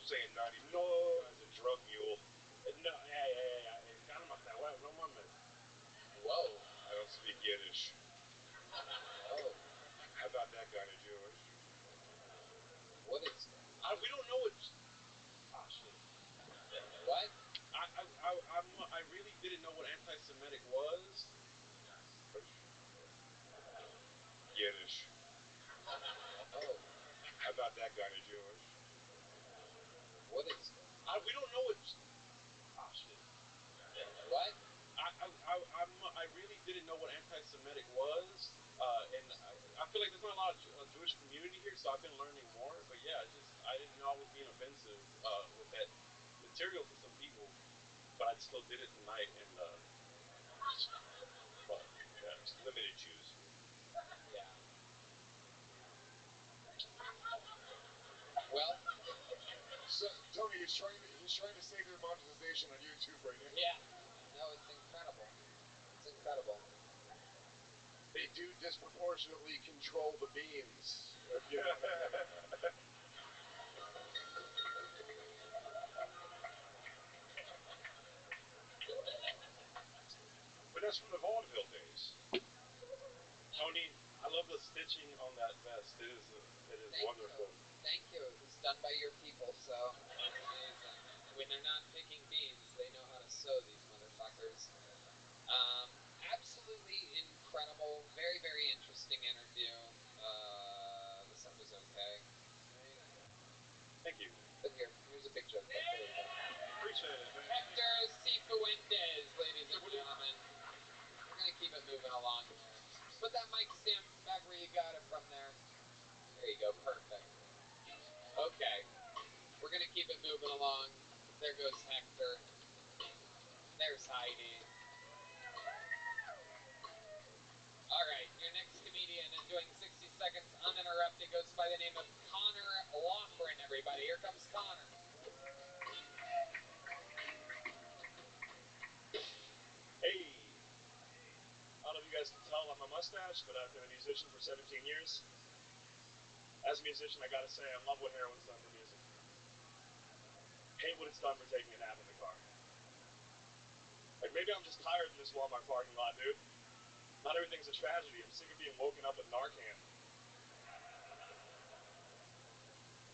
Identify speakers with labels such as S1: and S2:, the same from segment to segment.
S1: saying 90.
S2: No.
S1: As a drug mule.
S2: No, yeah. Cálmate, güey, no mames.
S3: Whoa.
S1: I don't speak Yiddish.
S3: Oh.
S1: I thought that kind of Jewish.
S3: What is...
S2: We don't know what... Oh, shit.
S3: What?
S2: I really didn't know what anti-Semitic was.
S1: Yiddish.
S3: Oh.
S1: I thought that kind of Jewish.
S3: What is...
S2: We don't know what... Oh, shit.
S3: What?
S2: I really didn't know what anti-Semitic was, and I feel like there's not a lot of Jewish community here, so I've been learning more. But yeah, I didn't know I was being offensive with that material for some people, but I still did it tonight. And
S1: Well, yeah, it's limited Jews.
S3: Yeah. Well.
S1: So, Tony, he's trying to save their monetization on YouTube right now.
S3: Yeah. No, it's incredible. It's incredible.
S1: They do disproportionately control the beams. But that's from the vaudeville days.
S2: Tony, I love the stitching on that vest. It is wonderful.
S3: Thank you. It's done by your people, so it's amazing. When they're not picking beans, they know how to sew these motherfuckers. Absolutely incredible. Very, very interesting interview. The sun was okay.
S2: Thank you.
S3: But here's a big joke.
S2: Appreciate it, man.
S3: Hector Cifuentes, ladies and gentlemen. We're going to keep it moving along here. Put that mic stand back where you got it from there. There you go. Perfect. Okay. We're going to keep it moving along. There goes Hector. There's Heidi. All right. Your next comedian is doing 60 seconds uninterrupted. Goes by the name of Connor Loughran, everybody. Here comes Connor.
S2: Hey. I don't know if you guys can tell by my mustache, but I've been a musician for 17 years. As a musician, I gotta say, I love what heroin's done for music. Hate what it's done for taking a nap in the car. Like, maybe I'm just tired in this Walmart parking lot, dude. Not everything's a tragedy. I'm sick of being woken up with Narcan.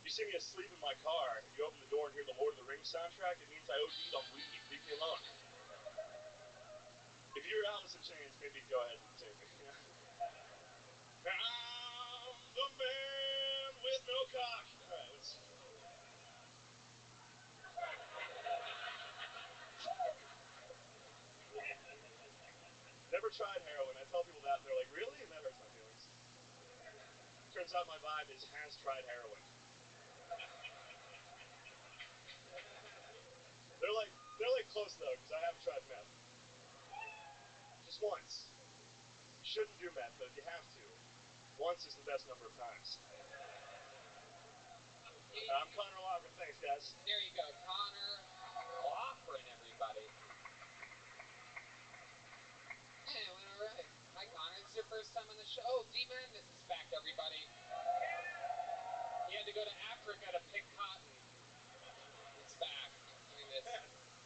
S2: If you see me asleep in my car, and you open the door and hear the Lord of the Rings soundtrack, it means I OD'd on weed. Leave me alone. If you're Alice in Chains, maybe go ahead and take me. I'm the man with no cock. All right, let's... Never tried heroin. I tell people that, and they're like, really? And that hurts my feelings. Turns out my vibe is has tried heroin. They're like close though, because I haven't tried meth. Just once. You shouldn't do meth, but if you have to, once is the best number of times. I'm Connor Loughran. Thanks, guys.
S3: There you go, Connor Loughran, everybody. Hey, it went all right. Hi, Connor. This is your first time on the show. Oh, D-Man, this is back, everybody. He had to go to Africa to pick cotton. It's back. Doing this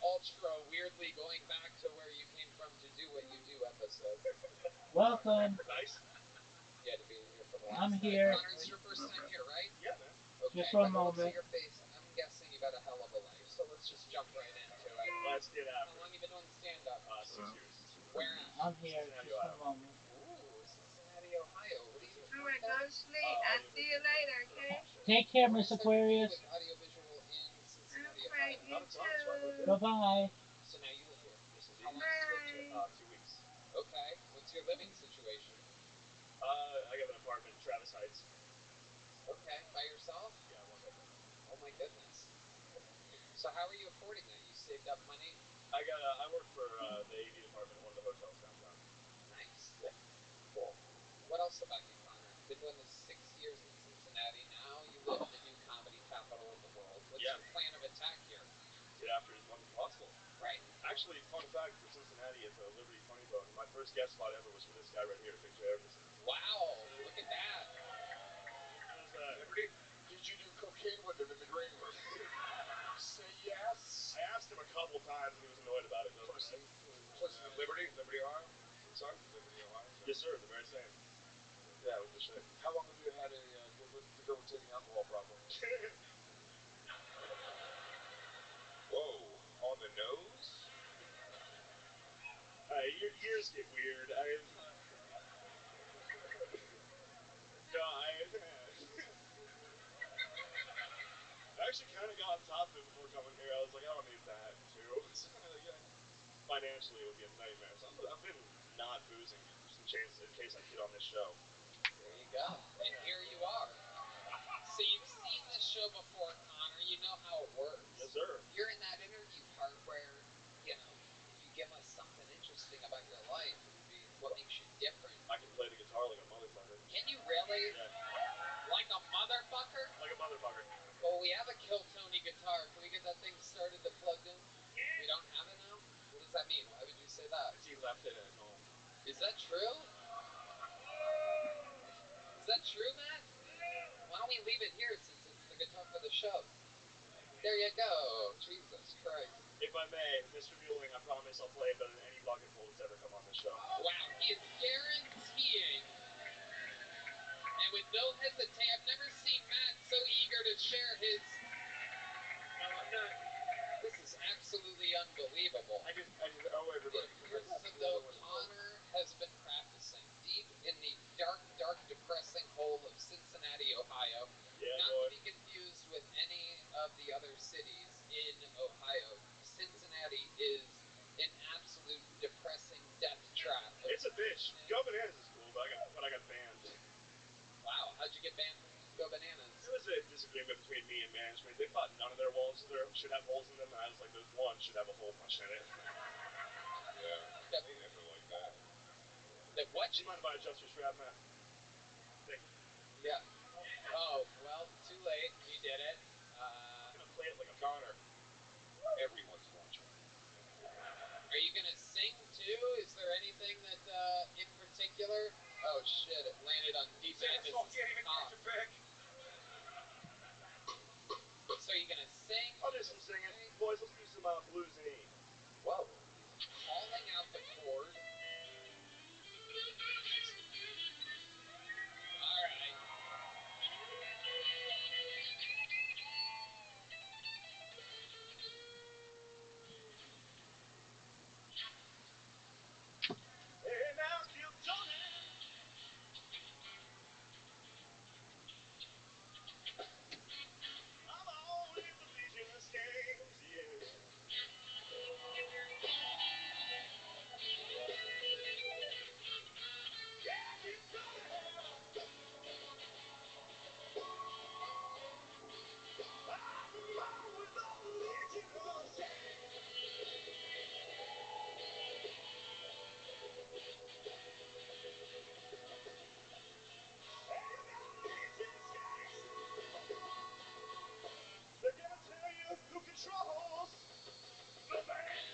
S3: ultra weirdly going back to where you came from to do what you do episode.
S4: Welcome.
S2: Nice.
S3: You had to be here for the last
S4: I'm
S3: time.
S4: here.
S3: Connor, it's your first time here, right?
S2: Yeah, man.
S3: Okay,
S4: Just for a
S3: by the looks
S4: moment.
S3: of your face, I'm guessing you've had a hell of a life, so let's just jump right into it.
S2: Let's get
S3: How
S2: after
S3: long have you been doing stand-up?
S2: 6 years.
S3: Where at?
S4: I'm here.
S2: Cincinnati,
S4: Just for a
S2: Ohio.
S4: moment.
S3: Ooh, Cincinnati, Ohio. What do you do?
S5: Alright, go to sleep. I'll see you later, okay?
S4: Take care,
S3: What
S4: Miss
S3: else have you
S4: Aquarius.
S3: with audiovisual in Cincinnati,
S5: Alright,
S3: Ohio?
S5: you too.
S4: Bye-bye.
S3: So now you live here.
S2: Yes,
S3: How long
S2: indeed.
S3: have you lived here?
S2: 2 weeks.
S3: Okay. What's your living situation?
S2: I have an apartment in Travis Heights.
S3: Okay. By yourself?
S2: Yeah, one bedroom.
S3: Oh my goodness. So how are you affording that? You saved up money?
S2: I work for the AV department at one of the hotels downtown.
S3: Nice.
S2: Yeah.
S3: Cool. What else about you, Connor? Been doing this 6 years in Cincinnati. Now you live in the new comedy capital of the world. What's
S2: Yeah.
S3: your plan of attack here?
S2: Get after it as much as possible.
S3: Right.
S2: Actually, fun fact for Cincinnati at the Liberty Funny Bone, my first guest spot ever was for this guy right here, Picture Everson.
S3: Wow. Look at that.
S2: Liberty?
S1: Did you do cocaine with him in the green room? Liberty, Ohio. Sorry, Liberty, Ohio.
S2: Yes, sir. The very same.
S1: Yeah, with the shit. How long have you had a debilitating alcohol problem? Whoa, on the nose?
S2: Years get weird. I actually kind of got on top of it before coming here. I was like, I don't need that too. Financially, it would be a nightmare. So I've been not boozing just in case I get on this show.
S3: There you go. And here you are. So you've seen this show before, Connor. You know how it works.
S2: Yes, sir.
S3: You're in that interview part where, you know, if you give us something interesting about your life, it would be what makes you different.
S2: I can play the guitar like a motherfucker.
S3: Can you really?
S2: Yeah.
S3: Like a motherfucker?
S2: Like a motherfucker.
S3: Well, we have a Kill Tony guitar. Can we get that thing started to plugged in? We don't have it now? What does that mean? Why would you say that?
S1: He left it at home.
S3: Is that true? Is that true, Matt? Why don't we leave it here since it's the guitar for the show? There you go. Jesus Christ.
S2: If I may, Mr. Mueling, I promise I'll play it better than any bucketful that's ever come on this show.
S3: Wow, he is guaranteeing, and with no hesitation, I've never seen Matt so eager to share his...
S1: No, I'm not.
S3: This is absolutely unbelievable.
S1: I just owe everybody.
S3: It appears as though Connor has been practicing deep in the dark, dark, depressing hole of Cincinnati, Ohio.
S2: Yeah,
S3: Not
S2: boy.
S3: to be confused with any of the other cities in Ohio. Cincinnati is an absolute depressing death trap.
S2: It's a bitch. Go Bananas is cool, but I got banned.
S3: Wow, how'd you get banned from Go Bananas?
S2: It was a disagreement between me and management. They thought none of their walls should have holes in them, and I was like, there's one should have a hole punched in it.
S1: Yeah, they never like that.
S3: That what?
S2: Do you mind if I adjust your strap, Matt? Thank you.
S3: Yeah. Oh, well, too late. You did it.
S2: I'm gonna play it like a
S1: Connor, everyone's watching.
S3: Are you gonna sing too? Is there anything that in particular? Oh shit! It landed on Deep Bandit's top. So are you gonna sing?
S2: I'll do some singing. Boys, let's do some blues and E.
S3: Whoa! Calling out the chord. All right.
S2: Hey, now, Kill Tony. I'm all in the religious games, yeah. Yeah, Kill Tony. I'm all with the religious games. They're gonna tell you who controls the band.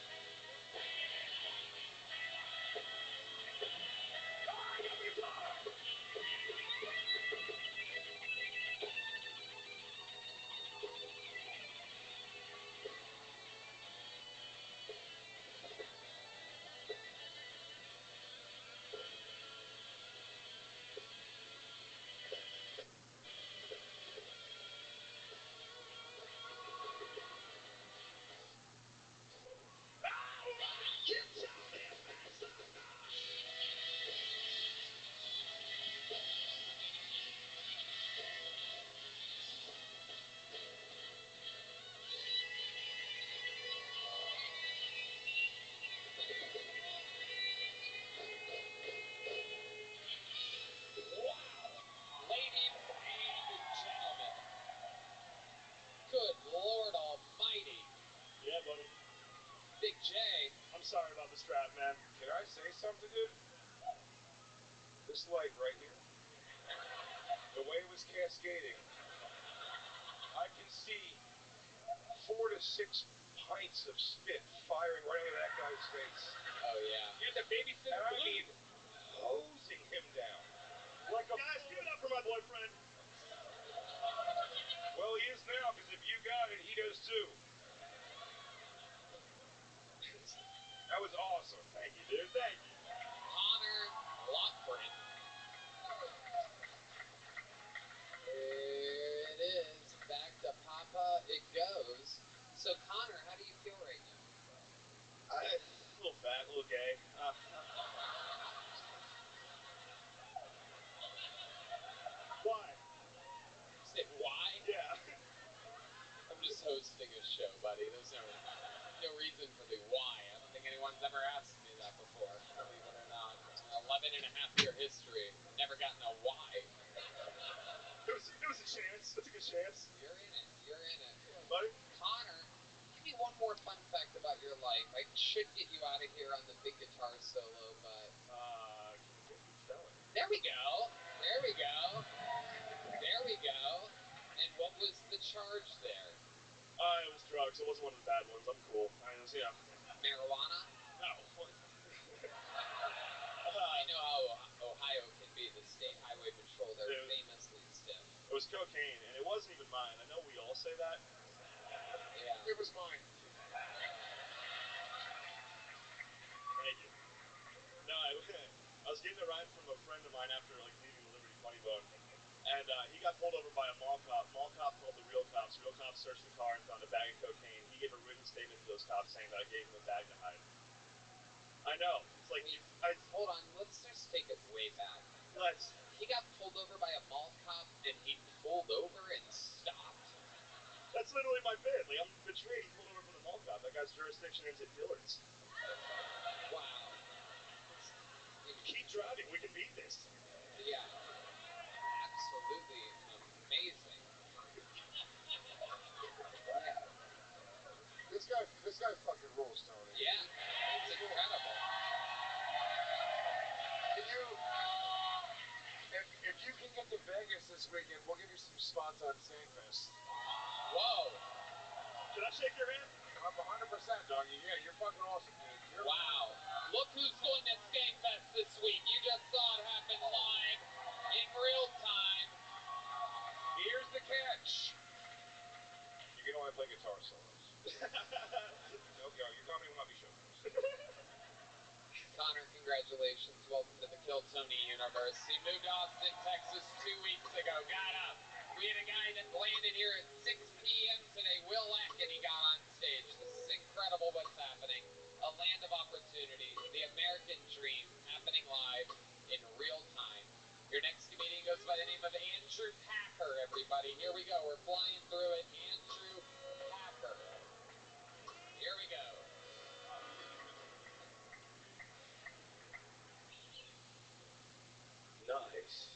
S3: Ladies and gentlemen, good Lord Almighty,
S2: Yeah, buddy.
S3: Big J.
S2: I'm sorry about the strap, man.
S1: Can I say something, dude? This light right here, the way it was cascading, I can see 4 to 6 pints of spit firing right into that guy's face.
S3: Oh yeah.
S1: You're the babysitter. I mean, hosing him down.
S2: Like a guys, give it up for my boyfriend.
S1: Well, he is now, because if you got it, he does too. That was awesome.
S2: Thank you, dude.
S3: history. Never gotten a why.
S2: It was a chance. It's a good chance.
S3: You're in it. You're in it.
S2: Buddy?
S3: Connor, give me one more fun fact about your life. I should get you out of here on the big guitar solo, but...
S2: Can you spell it?
S3: There we go. There we go. There we go. And what was the charge there?
S2: It was drugs. It wasn't one of the bad ones. I'm cool. I was, yeah.
S3: Marijuana?
S2: No.
S3: I know how Ohio can be. The state highway patrol, they're famously stiff.
S2: It was cocaine, and it wasn't even mine. I know we all say that.
S3: Yeah.
S1: It was mine.
S2: Thank you. No, I was getting a ride from a friend of mine after like leaving Liberty Funny Bone, and he got pulled over by a mall cop. Mall cop called the real cops. Real cops searched the car and found a bag of cocaine. He gave a written statement to those cops saying that I gave him a bag to hide. I know. It's like
S3: Hold on. Let's just take it way back. He got pulled over by a mall cop, and he pulled over and stopped.
S2: That's literally my bit. Like, I'm betrayed. He pulled over for the mall cop. That guy's jurisdiction ends at Dillard's.
S3: Wow.
S2: Keep driving. We can beat this.
S3: Yeah. Absolutely amazing. Yeah.
S1: This guy fucking rules, Tony.
S3: Yeah. It's incredible.
S1: Can you... If you can get to Vegas this weekend, we'll give you some spots on Sandfest.
S3: Whoa.
S2: Should I shake your hand?
S1: I'm 100%, doggy. Yeah, you're fucking awesome, dude.
S3: Wow. Look who's going to Skankfest this week. You just saw it happen live in real time.
S1: Here's the catch. You can only play guitar solos. Okay, your comedy will not be showcased.
S3: Connor, congratulations. Welcome to the Kill Tony universe. He moved to Austin, Texas 2 weeks ago. Got up. We had a guy that landed here at 6 p.m. today, Will Eck, and he got on stage. This is incredible what's happening. A land of opportunity. The American dream happening live in real time. Your next comedian goes by the name of Andrew Packer, everybody. Here we go. We're flying through it. Andrew Packer. Here we go.
S1: Nice.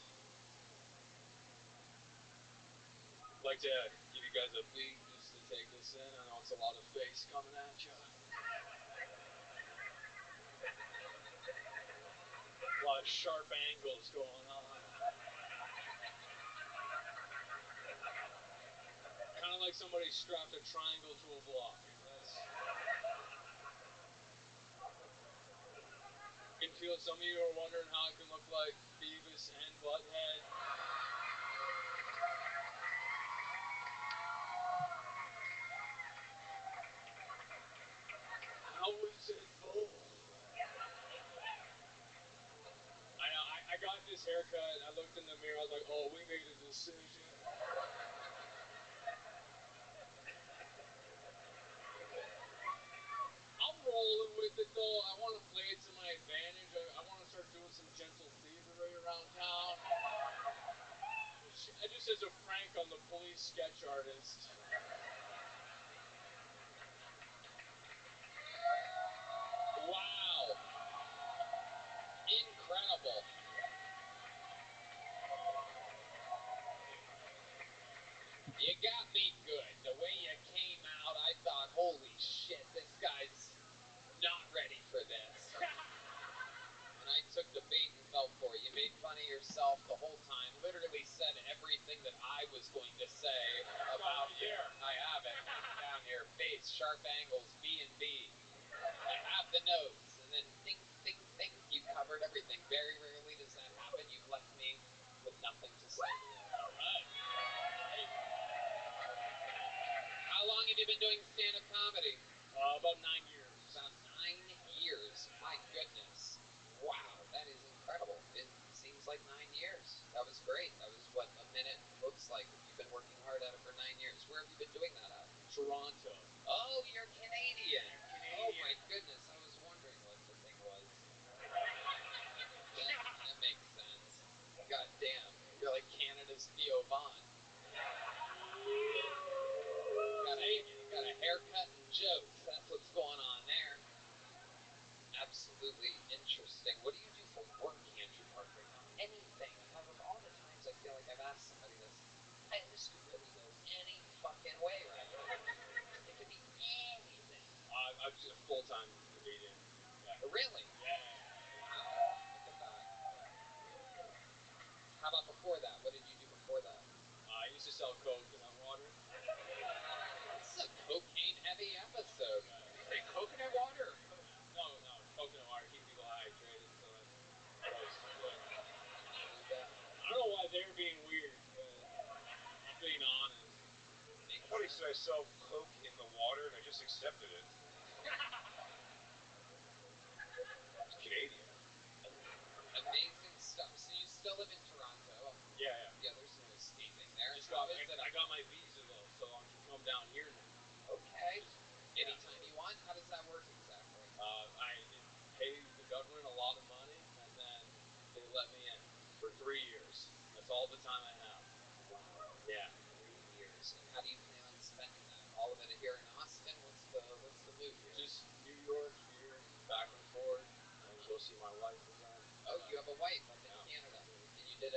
S1: I'd like to give you guys a beat just to take this in. I know it's a lot of face coming at you. A lot of sharp angles going on. Kind of like somebody strapped a triangle to a block. I can feel some of you are wondering how it can look like Beavis and Butthead. How is it both? I got this haircut. I looked in the mirror. I was like, oh, we made a decision. I'm rolling with it, though. I want to play it to my advantage. I want to start doing some gentle thievery around town. Just as a prank on the police sketch artist.
S3: Wow. Incredible. You got me good. The way you came out, I thought, holy shit, this guy's not ready for this. And I took the bait and fell for it. You made fun of yourself the whole time. Literally said everything that I was going to say about here. I have it down here. Face, sharp angles, B&B. I have the notes. And then think. You covered everything. Very rarely does that happen. You've left me with nothing to say.
S2: All right. Hey.
S3: How long have you been doing stand-up comedy?
S2: About 9 years.
S3: About 9 years. My goodness. Wow, that is incredible. It seems like 9 years. That was great. That was what a minute looks like. You've been working hard at it for 9 years. Where have you been doing that at?
S2: Toronto.
S3: Oh, you're Canadian.
S2: Canadian.
S3: Oh my goodness. I was wondering what the thing was. That makes sense. God damn. You're like Canada's Theo Von. Got a haircut and jokes. That's what's going on there. Absolutely interesting. What do you do for work, Andrew Parker? Really?
S2: Yeah.
S3: Wow. Look at that. How about before that? What did you do before that?
S2: I used to sell coconut water.
S3: This is a cocaine-heavy episode. Hey, coconut water?
S2: No, coconut water, keep people hydrated. So I don't know why they're being weird, but I'm being honest.
S1: I thought he said I sell coke in the water, and I just accepted it. It's Canadian.
S3: Amazing stuff. So you still live in Toronto?
S2: Yeah.
S3: Yeah, there's no escaping there.
S2: I got my visa though, so I can come down here now.
S3: Okay. Anytime you want. How does that work exactly?
S2: I pay the government a lot of money, and then they let me in for 3 years. That's all the time I have.
S3: Wow.
S2: Yeah.
S3: 3 years. And how do you plan on spending that? All of it here in Austin? What's the move here?
S2: Just New York here, back and forth, and go see my wife again.
S3: Oh, you have a wife up in Canada. And you did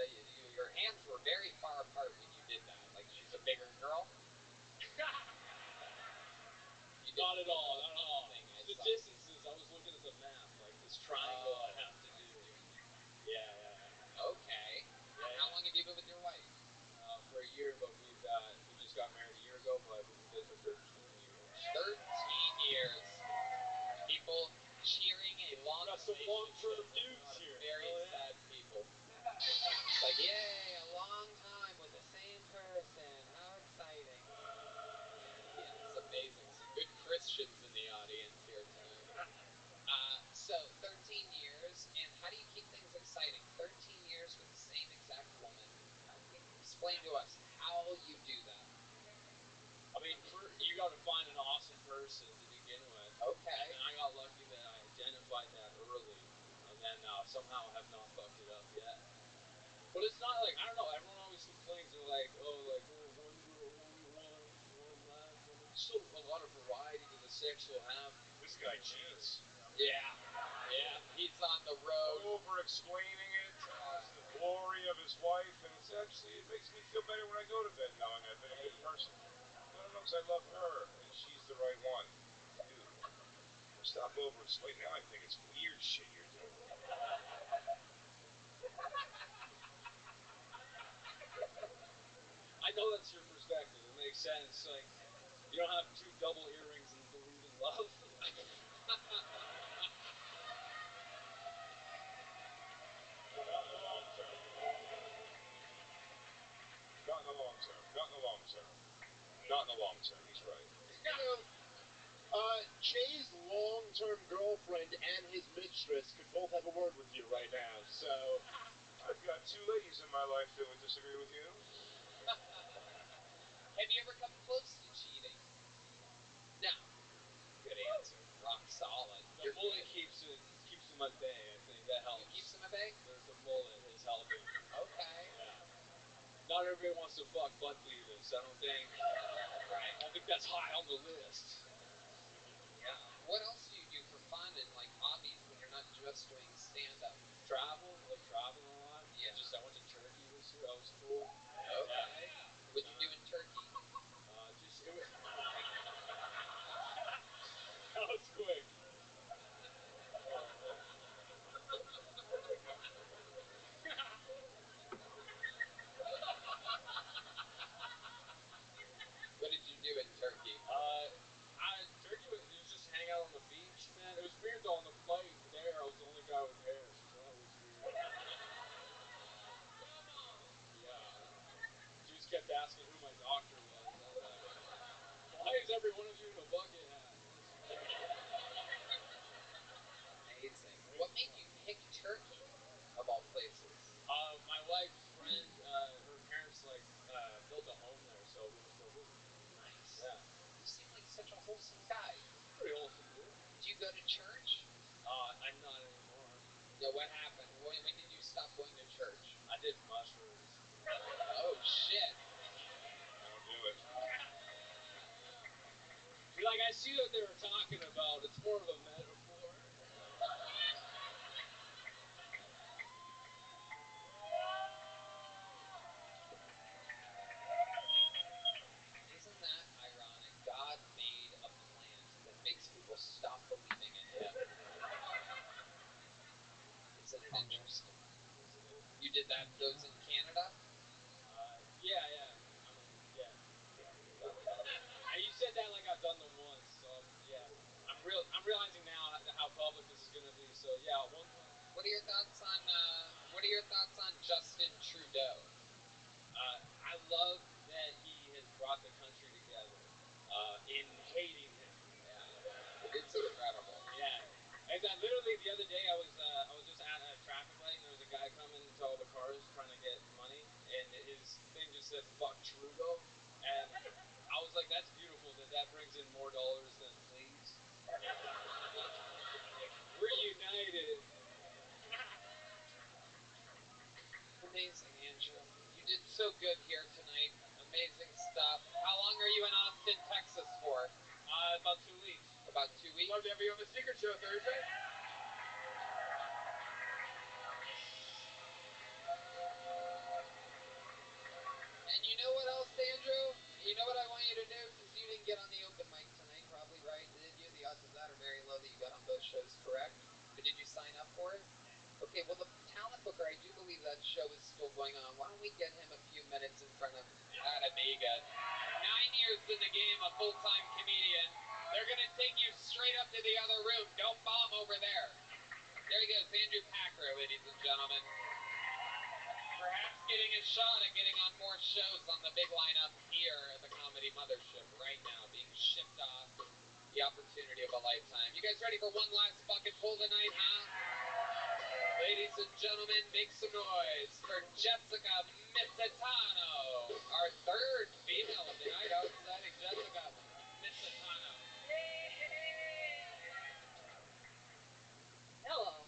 S3: your hands were very far apart when you did that. Like she's a bigger girl.
S2: Not at all. The
S3: saw.
S2: distances, I was looking at the map, like this triangle I have to do. Yeah.
S3: Okay.
S2: Yeah.
S3: How long have you been with your wife?
S2: For a year, but we just got married a year ago, but we've been together for 13 years.
S3: 13 years. People cheering a long
S2: Got some long-term dudes here.
S3: Very sad people. It's like, yay, a long time with the same person. How exciting. Yeah, it's amazing. Some good Christians in the audience here tonight. So 13 years, and how do you keep things exciting? 13 years with the same exact woman. Explain to us how you do that.
S2: I mean, you got to find an awesome person to begin with.
S3: Okay.
S2: And I got lucky that I identified that early, and then somehow have not fucked it up yet. But it's not like, I don't know, everyone always complains, they're like, one girl, one left. There's still a lot of variety to the sex you'll have.
S1: This guy cheats.
S3: Yeah, he's on the road.
S1: Over-explaining it, the glory of his wife, and it makes me feel better when I go to bed knowing I've been a good person. I don't know, because I love her, and she's the right one. Dude, stop over-explaining. Now I think it's weird shit you're doing.
S2: I know that's your perspective. It makes sense. Like, you don't have 2 double earrings and believe in love.
S1: Not in the long term. Not in the long term. He's right.
S4: You know, Jay's long-term girlfriend and his mistress could both have a word with you right now, so...
S1: I've got 2 ladies in my life that would disagree with you.
S3: Have you ever come close to cheating? No. Good answer. Rock solid.
S2: The mullet keeps him at bay. I think that helps.
S3: Keeps him at bay?
S2: The mullet is helping.
S3: Okay.
S2: Yeah. Not everybody wants to fuck butt beavers. I don't think.
S3: Right.
S2: I think that's high on the list.
S3: Yeah. What else do you do for fun and like hobbies when you're not just doing stand-up?
S2: Travel. I like traveling a lot.
S3: Yeah.
S2: I went to Turkey this year. That was cool.
S3: Okay.
S2: Yeah.
S3: What'd you do in Turkey?
S2: That was quick.
S3: What did you do in Turkey?
S2: Turkey was just hang out on the beach, man. It was weird though. On the flight there, I was the only guy with hair, so that was weird. Yeah. Dudes kept asking who my doctor was. I was like, why is every one of you in a bucket hat?
S3: Amazing. What made you pick Turkey, of all places?
S2: My wife's friend, her parents built a home there, so we just go visit.
S3: Nice.
S2: Yeah.
S3: You seem like such a wholesome guy.
S2: Pretty wholesome, dude.
S3: Do you go to church?
S2: I'm not anymore.
S3: Yeah, what happened? When did you stop going to church?
S2: I did mushrooms.
S3: Oh, shit.
S1: Don't do it.
S2: Like, I see what they were talking about. It's more of a metaphor.
S3: Isn't that ironic? God made a plant that makes people stop believing in him. that those in Canada?
S2: Yeah. I mean, yeah. You said that like I've done them once, so yeah. I'm realizing now how public this is gonna be. So yeah, one time.
S3: What are your thoughts on Justin Trudeau?
S2: I love that he has brought the country together in hating him.
S3: Yeah, it's incredible.
S2: Yeah, and literally the other day I was just at a traffic light and there was a guy coming to all the cars trying to get money, and his thing just said "fuck Trudeau," and I was like, that's beautiful that brings in more dollars than please. Like, we're united.
S3: Amazing, Andrew. You did so good here tonight. Amazing stuff. How long are you in Austin, Texas for?
S2: About 2 weeks.
S3: About 2 weeks?
S2: Love to have you on the Secret Show Thursday.
S3: And you know what else, Andrew? You know what I want you to do, since you didn't get on the open mic tonight, probably, right? Did you? The odds of that are very low that you got on both shows, correct? But did you sign up for it? Okay, well, the talent booker, I do believe that show is still going on. Why don't we get him a few minutes in front of Amiga? 9 years in the game, a full-time comedian. They're going to take you straight up to the other room. Don't bomb over there. There he goes, Andrew Packer, ladies and gentlemen. Perhaps getting a shot at getting on more shows on the big lineup here at the Comedy Mothership right now, being shipped off. The opportunity of a lifetime. You guys ready for one last bucket full tonight, huh? Ladies and gentlemen, make some noise for Jessica Mitsitano, our third female of the night. How exciting, Jessica Mitsitano.
S6: Hello.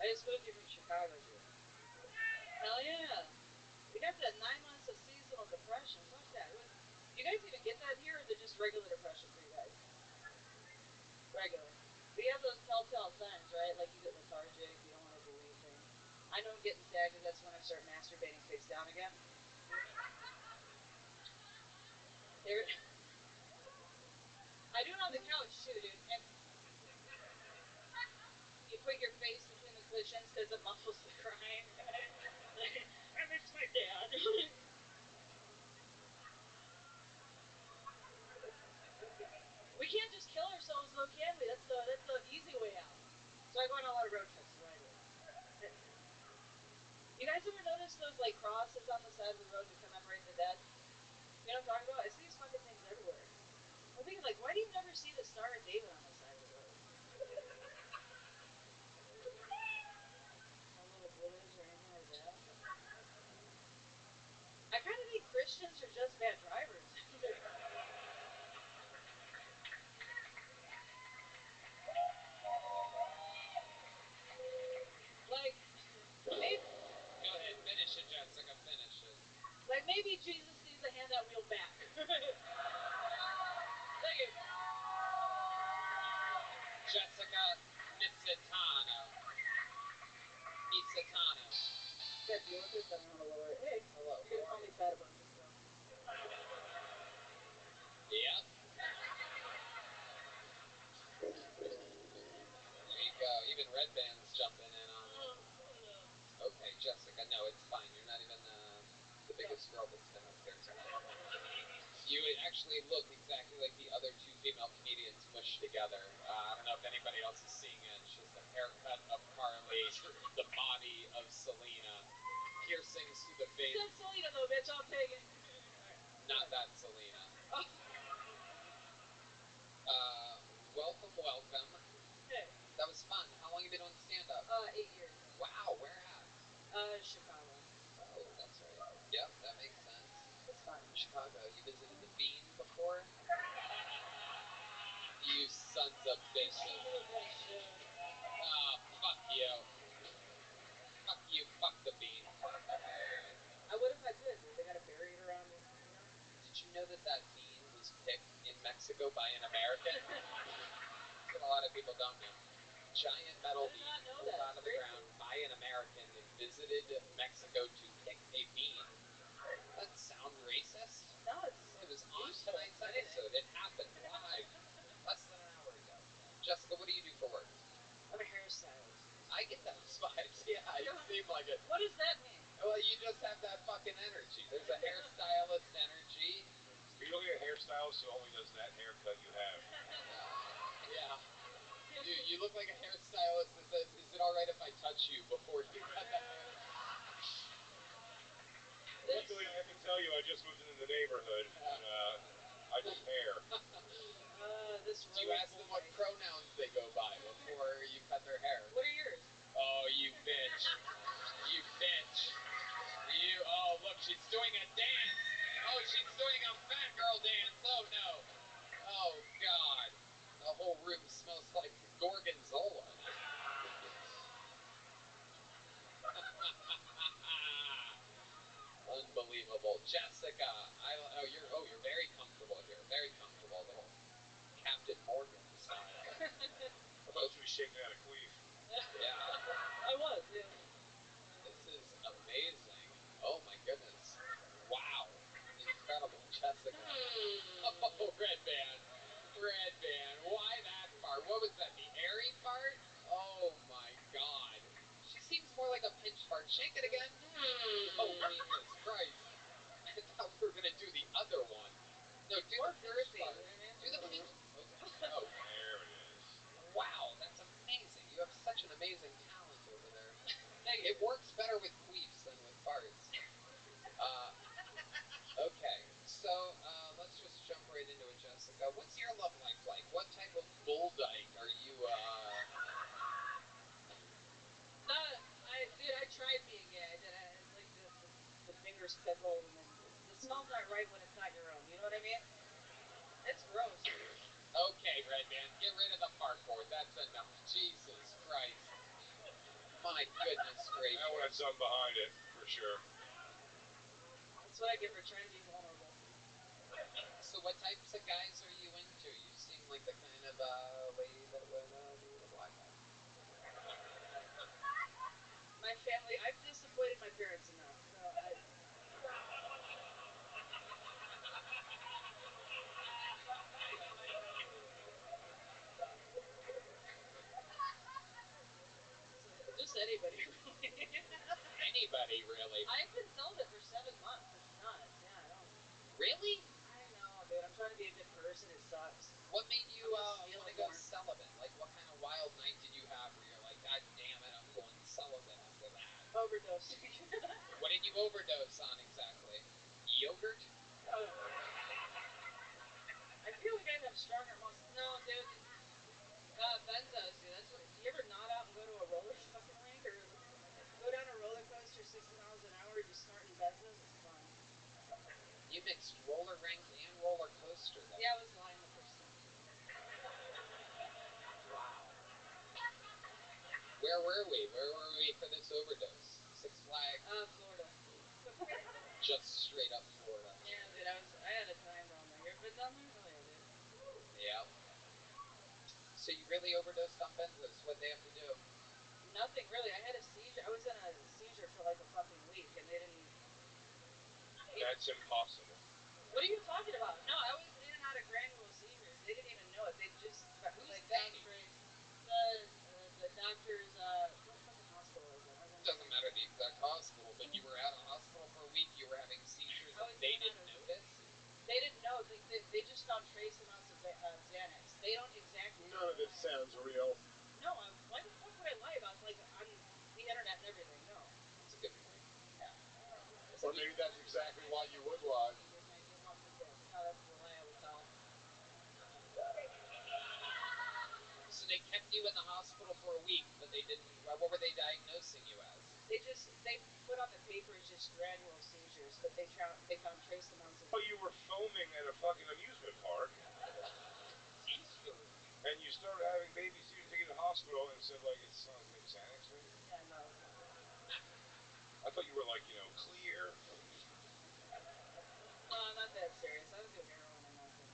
S6: I just moved here from Chicago, dude. Hell yeah. We got that 9 months of seasonal depression. Fuck that. You guys even get that here, or is it just regular depression for you guys? Regular. We have those telltale signs, right? Like you get lethargic, you don't want to do anything. I know I'm getting sad because that's when I start masturbating face down again. There. I do it on the couch too, dude. And you put your face between the cushions because it muffles the crying. I miss my dad. We can't just kill ourselves though, can we? That's the easy way out. So I go on a lot of road trips, is what I do. You guys ever notice those like crosses on the side of the road to commemorate the dead? You know what I'm talking about? I see these fucking things everywhere. I'm thinking like, why do you never see the Star of David on the side of the road? No little Buddhas or anything like that. I kind of think Christians are just bad drivers. Like, maybe.
S3: Go ahead, finish it, Jessica, finish it.
S6: Like maybe Jesus needs to hand that wheel back. Thank you.
S3: Jessica Mitsitano. Mitsitano.
S6: Got to deal with this. I don't know how to lower it. Hey,
S3: Hello.
S6: you're gonna call me fat a bunch of stuff.
S3: Yep. There you go. Even Red Band's jumping in on it. Okay, Jessica, no, it's fine. You're not even the biggest girl that's been up here tonight. You actually look exactly like the other two female comedians mushed together. I don't know if anybody else is seeing it. It's just the haircut of Carly, the body of Selena, piercings to the face.
S6: That's Selena though, bitch. I'll take it.
S3: Not that Selena. Welcome.
S6: Hey.
S3: That was fun. How long have you been doing stand-up?
S6: 8 years.
S3: Wow, where at?
S6: Chicago.
S3: Oh, that's right. Yep, that makes sense.
S6: It's fun.
S3: Chicago. You visited the Bean before? You sons of bitches. Ah, fuck you. Fuck you, fuck the Bean.
S6: I would if I could, dude. They got a barrier around it, you know?
S3: Did you know that that bean was picked in Mexico by an American? That's what a lot of people don't know. Giant metal bean pulled out of the ground by an American that visited Mexico to pick a bean. That sound racist?
S6: No,
S3: It was on tonight's episode. It happened live less than an hour ago. Jessica, what do you do for work?
S6: I'm a hairstylist.
S3: I get those vibes. Yeah, you seem like it.
S6: What does that mean?
S3: Well, you just have that fucking energy. There's a hairstylist energy.
S1: You're looking at a hairstylist who only does that haircut you have.
S3: Yeah. You look like a hairstylist that says, "Is it all right if I touch you before you cut the hair?"
S1: Luckily, I can tell you I just moved into the neighborhood, and I do hair.
S3: Do you ask them what pronouns they go by before you cut their hair?
S6: What are yours?
S3: Oh, you bitch. You bitch. Oh, look, she's doing a dance. Oh, she's doing a fat girl dance. Oh, no. Oh, God. The whole room smells like gorgonzola. Unbelievable. Jessica, you're very comfortable here. Very comfortable. Little Captain Morgan style.
S1: I thought you were shaking out a queef.
S3: Yeah.
S6: I was, yeah.
S3: This is amazing. Oh my goodness. Wow. Incredible. Jessica. Oh, red band. Red band. Why that part? What was that? The airy part? Oh my God. She seems more like a pinch fart. Shake it again. Oh, Jesus Christ. I thought we were going to do the other one. No, do the pinch fart. Do the pinch. Okay. Oh.
S1: There it is.
S3: Wow, that's amazing. You have such an amazing talent over there. It works better with queefs than with farts. Okay, so let's just jump right into it, Jessica. What's your love life like? What type of bull dyke are you,
S6: Dude, I tried being gay. I did. It's like the fingers pickled, and then the smell's not right when it's not your own. You know what I mean? It's gross.
S3: Okay, Red Band, get rid of the fart board. That's enough. Jesus Christ. My goodness gracious.
S1: That one had something behind it, for sure.
S6: That's what I get for trying to be vulnerable.
S3: So what types of guys are you into? You seem like the kind of lady that would be with a black guy.
S6: My family, I've disappointed my parents enough. So just anybody, really.
S3: Anybody, really?
S6: I've been celibate for 7 months. It's nuts. Yeah, I don't.
S3: Really?
S6: I know, dude. I'm trying to be a good person. It sucks.
S3: What made you
S6: I'm
S3: want to
S6: stealing
S3: go
S6: more.
S3: celibate? Like, what kind of wild night did you have where you're like, God damn it, I'm going celibate after that?
S6: Overdose.
S3: What did you overdose on exactly? Yogurt?
S6: Oh. I feel like I'd have stronger muscles. No, dude. Benzos, dude. That's what. Do you ever nod out and go to a roller fucking rink or go down a roller coaster 60 miles an hour just snorting benzos? It's fun.
S3: You mixed roller rink and roller coaster then.
S6: Yeah, I was lying the first time.
S3: Wow. Where were we? Where were we for this overdose? Six Flags?
S6: Florida.
S3: Just straight up Florida.
S6: Yeah, dude. I had a time down there. You ever been down there? Oh yeah, dude.
S3: Yeah. So you really overdosed on benzos? What'd they have to do?
S6: Nothing really. I had a seizure. I was in a seizure for like a fucking week, and they didn't.
S1: That's impossible.
S6: What are you talking about? No, I was in and out of granule seizures. They didn't even know it. They just
S3: Who's
S6: like
S3: they?
S6: the doctors. What fucking hospital is it?
S3: It doesn't matter the exact hospital, but you were at a hospital for a week, you were having seizures, and they didn't notice?
S6: They didn't know. They just found trace amounts of Xanax. They don't exactly.
S4: None of it sounds real.
S6: No, why the fuck would I lie about like on the internet and everything? No.
S3: That's a good point.
S4: Or maybe that's exactly why you would lie.
S6: No, that's the lie I would tell.
S3: So they kept you in the hospital for a week, but they didn't. What were they diagnosing you as?
S6: They put on the papers just granule seizures, but they found trace amounts of.
S1: Oh, you were foaming at a fucking amusement park,
S3: Seizures.
S1: and you started having baby seizures to get to the hospital, and said, like, it's not like Xanax, maybe?
S6: Yeah, no.
S1: I thought you were, like, clear.
S6: No, not that serious. I would do heroin and nothing.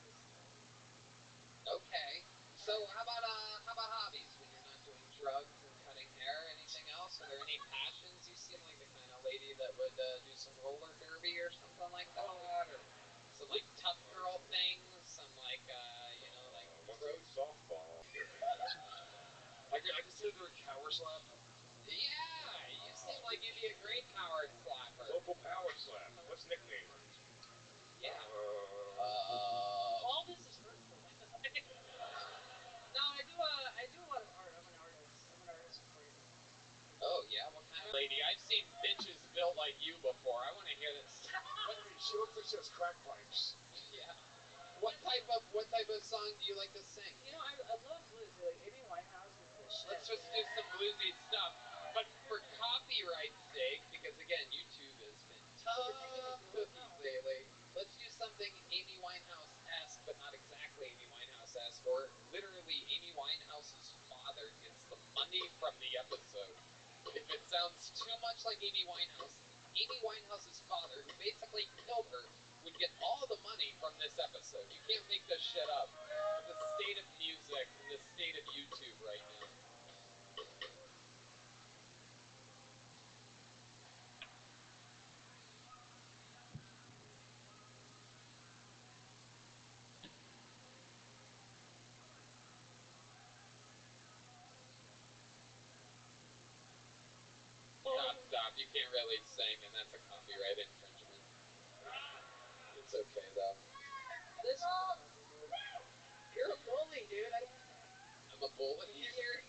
S3: Okay. So how about hobbies when you're not doing drugs and cutting hair? Anything else? Are there any passions? You seem like the kind of lady that would do some roller derby or something like that, or some like tough girl things, some like like
S1: What's a softball?
S2: I consider it a cower slap.
S3: Yeah, you seem like you'd be a great power slapper.
S1: Local power slap. Let's nickname her.
S3: Yeah.
S6: All this is hurtful. No, I do a lot of art. I'm an artist. I'm an artist for you.
S3: Oh yeah, what kind of lady? I've seen bitches built like you before. I want to hear this.
S4: She looks like she has crack pipes.
S3: Yeah. What type of song do you like to sing?
S6: You know, I love blues. Like Amy Winehouse is the shit.
S3: Let's just do some bluesy stuff. But for copyright's sake, because again, YouTube has been tough cookies lately, let's do something Amy Winehouse-esque, but not exactly Amy Winehouse-esque, or literally Amy Winehouse's father gets the money from the episode. If it sounds too much like Amy Winehouse's father, who basically killed her, would get all the money from this episode. You can't make this shit up. The state of music and the state of YouTube right now. Stop. You can't really sing, and that's a copyright infringement. It's okay, though.
S6: This You're a bully, dude. I don't.
S3: I'm a bully?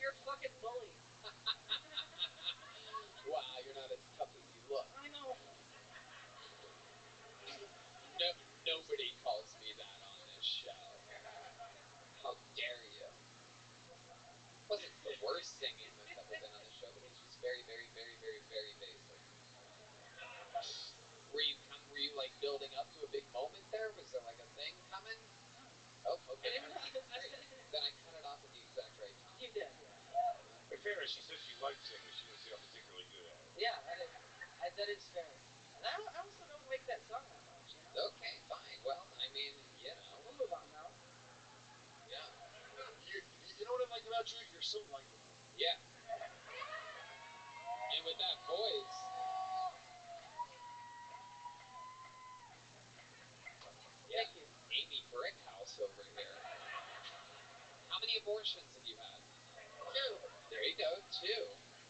S6: You're a fucking bully.
S3: Wow, you're not as tough as you look.
S6: I know.
S3: No, nobody calls me that on this show. How dare you? Wasn't the worst singing that's ever been on the show, but it's just very, very, very, very, very basic. Were you like building up to a big moment there? Was there like a thing coming?
S6: No.
S3: Oh, okay.
S6: I didn't
S3: Great. Then I cut it off at the exact right time.
S6: You did, yeah.
S1: In fairness, she said she liked singing. She didn't say I'm particularly good at it.
S6: Yeah, that is fair. And I also don't like that song that much, you know?
S3: Okay, fine. Well, I mean, you know.
S6: We'll move on now.
S3: Yeah.
S4: You know what I like about you? You're so likable.
S3: Yeah. And with that voice. Yeah.
S6: Thank you.
S3: Amy Brickhouse over here. How many abortions have you had?
S6: 2.
S3: There you go, 2.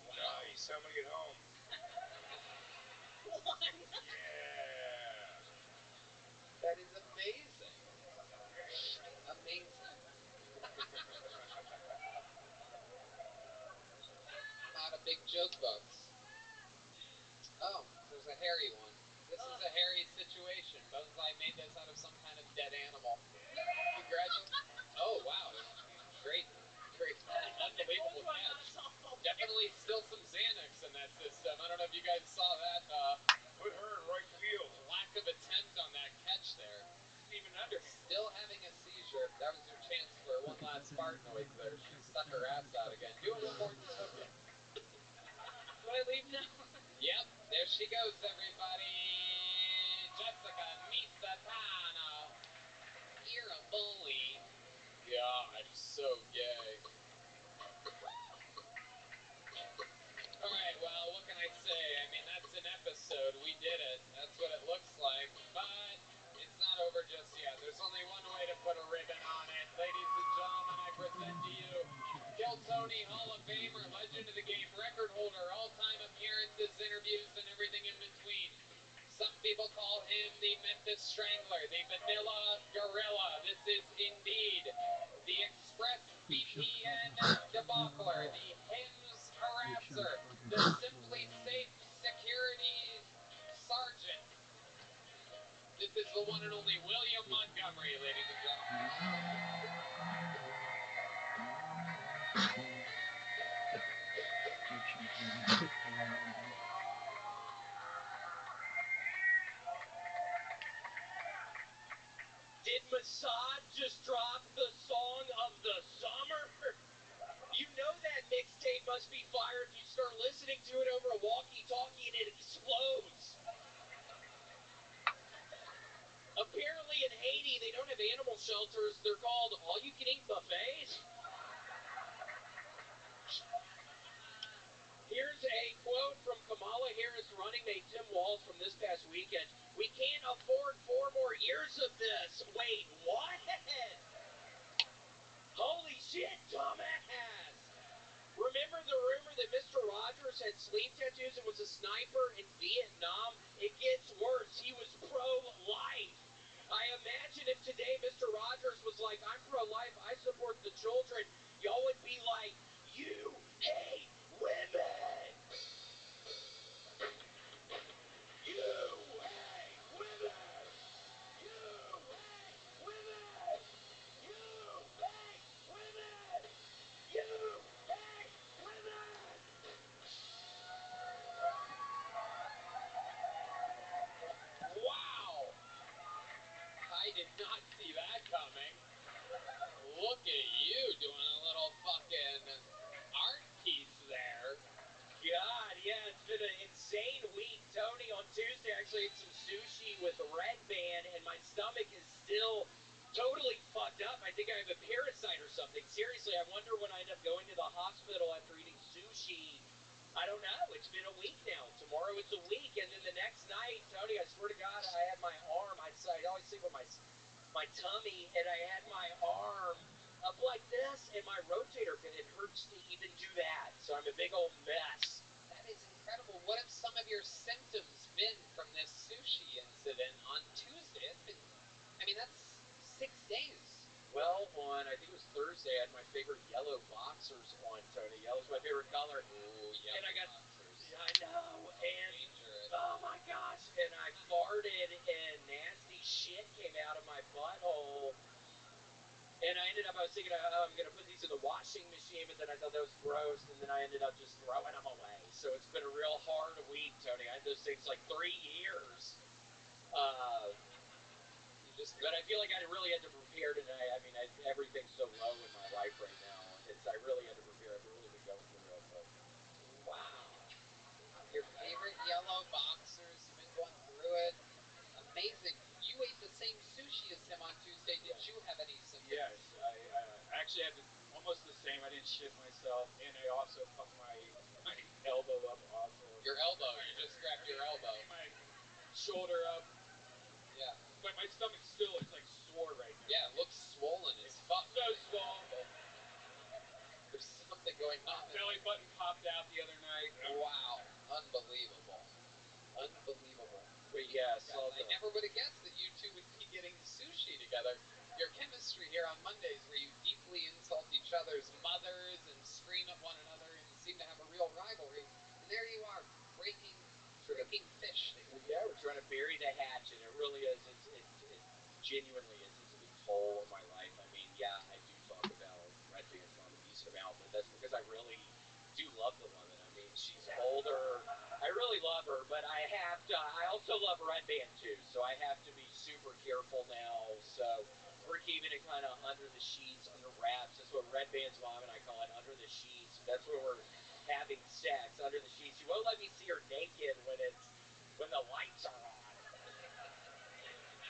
S3: Wow.
S1: Nice. How many at home?
S6: 1.
S1: Yeah.
S3: That is amazing. Amazing. Not a big joke, Bugs. Oh, there's a hairy one. This is a hairy situation. Bonsai made this out of some kind of dead animal. Congratulations. Oh, wow. Great. Unbelievable catch. Definitely still some Xanax in that system. I don't know if you guys saw that.
S1: Put her in right field.
S3: Lack of attempt on that catch there. Even under. Still having a seizure. That was your chance for one last fart noise there. She stuck her ass out again. Do it one more time.
S6: Do I leave now?
S3: Yep, there she goes, everybody. Jessica Misatano. You're a bully. God, so gay. Alright, well, what can I say? I mean, that's an episode. We did it. That's what it looks like. But it's not over just yet. There's only one way to put a ribbon on it. Ladies and gentlemen, I present to you Kill Tony Hall of Famer, legend of the game, record holder, all-time appearances, interviews, and everything in between. Some people call him the Memphis Strangler, the Vanilla Gorilla. This is indeed the Express VPN debaucher, the Hims harasser, the Simply Safe Security Sergeant. This is the one and only William Montgomery, ladies and gentlemen.
S7: Did Mossad just drop the song of the summer? You know that mixtape must be fire if you start listening to it over a walkie-talkie and it explodes. Apparently in Haiti, they don't have animal shelters. They're called all-you-can-eat buffets. Here's a quote from Kamala Harris running mate Tim Walz from this past weekend. We can't afford 4 more years of this. Wait, what? Holy shit, dumbass. Remember the rumor that Mr. Rogers Rogers had sleeve tattoos and was a sniper in Vietnam. It gets worse. He was pro-life. I imagine if today Mr. Rogers was like, I'm pro-life, I support the children, y'all would be like, you hate women! You hate women! You hate women! You hate women! You hate women! Wow! I did not see that coming. Look at you doing a little fucking art piece there. God, yeah, it's been an insane week. Tony, on Tuesday, I actually ate some sushi with Red Band, and my stomach is still totally fucked up. I think I have a parasite or something. Seriously, I wonder when I end up going to the hospital after eating sushi. I don't know. It's been a week now. Tomorrow it's a week, and then the next night, Tony, I swear to God, I had my arm. I always sleep with my tummy, and I had my arm up like this, and my rotator pin, it hurts to even do that. So I'm a big old mess. That is incredible. What have some of your symptoms been from this sushi incident on Tuesday? That's 6 days. Well, I think it was Thursday, I had my favorite yellow boxers on, Tony. Yellow's my favorite color. Ooh, yellow and I got boxers. I know, and dangerous. Oh my gosh, and I farted, and nasty shit came out of my butthole. And I was thinking, I'm going to put these in the washing machine, but then I thought that was gross, and then I ended up just throwing them away. So it's been a real hard week, Tony. I had those things like 3 years. But I feel like I really had to prepare today. Everything's so low in my life right now. I really had to prepare. I've really been going through it, but wow. Your favorite yellow boxers, you've been going through it. Amazing. You ate the same sushi as him on Tuesday. Did you have any symptoms?
S1: Yes, I actually had almost the same. I didn't shit myself, and I also fucked my elbow up also.
S7: Your elbow? You just grabbed your elbow.
S1: My shoulder up.
S7: Yeah.
S1: But my stomach still is like sore right now.
S7: Yeah, it looks swollen as fuck.
S1: So swollen.
S7: There's something going on.
S1: Belly button popped out the other night.
S7: Wow. Unbelievable. Unbelievable.
S1: But yes,
S7: I never would have guessed that you two would be getting sushi together. Your chemistry here on Mondays, where you deeply insult each other's mothers and scream at one another and seem to have a real rivalry. And there you are, breaking fish together.
S1: Yeah, we're trying to bury the hatchet. It really is. It genuinely is. It's a big hole in my life. Yeah, I do talk about Red Band on a decent amount, but that's because I really do love the woman. She's older. I really love her, but I also love Red Band too, so I have to be super careful now. So we're keeping it kind of under the sheets, under wraps. That's what Red Band's mom and I call it, under the sheets. That's where we're having sex, under the sheets. She won't let me see her naked when the lights are on.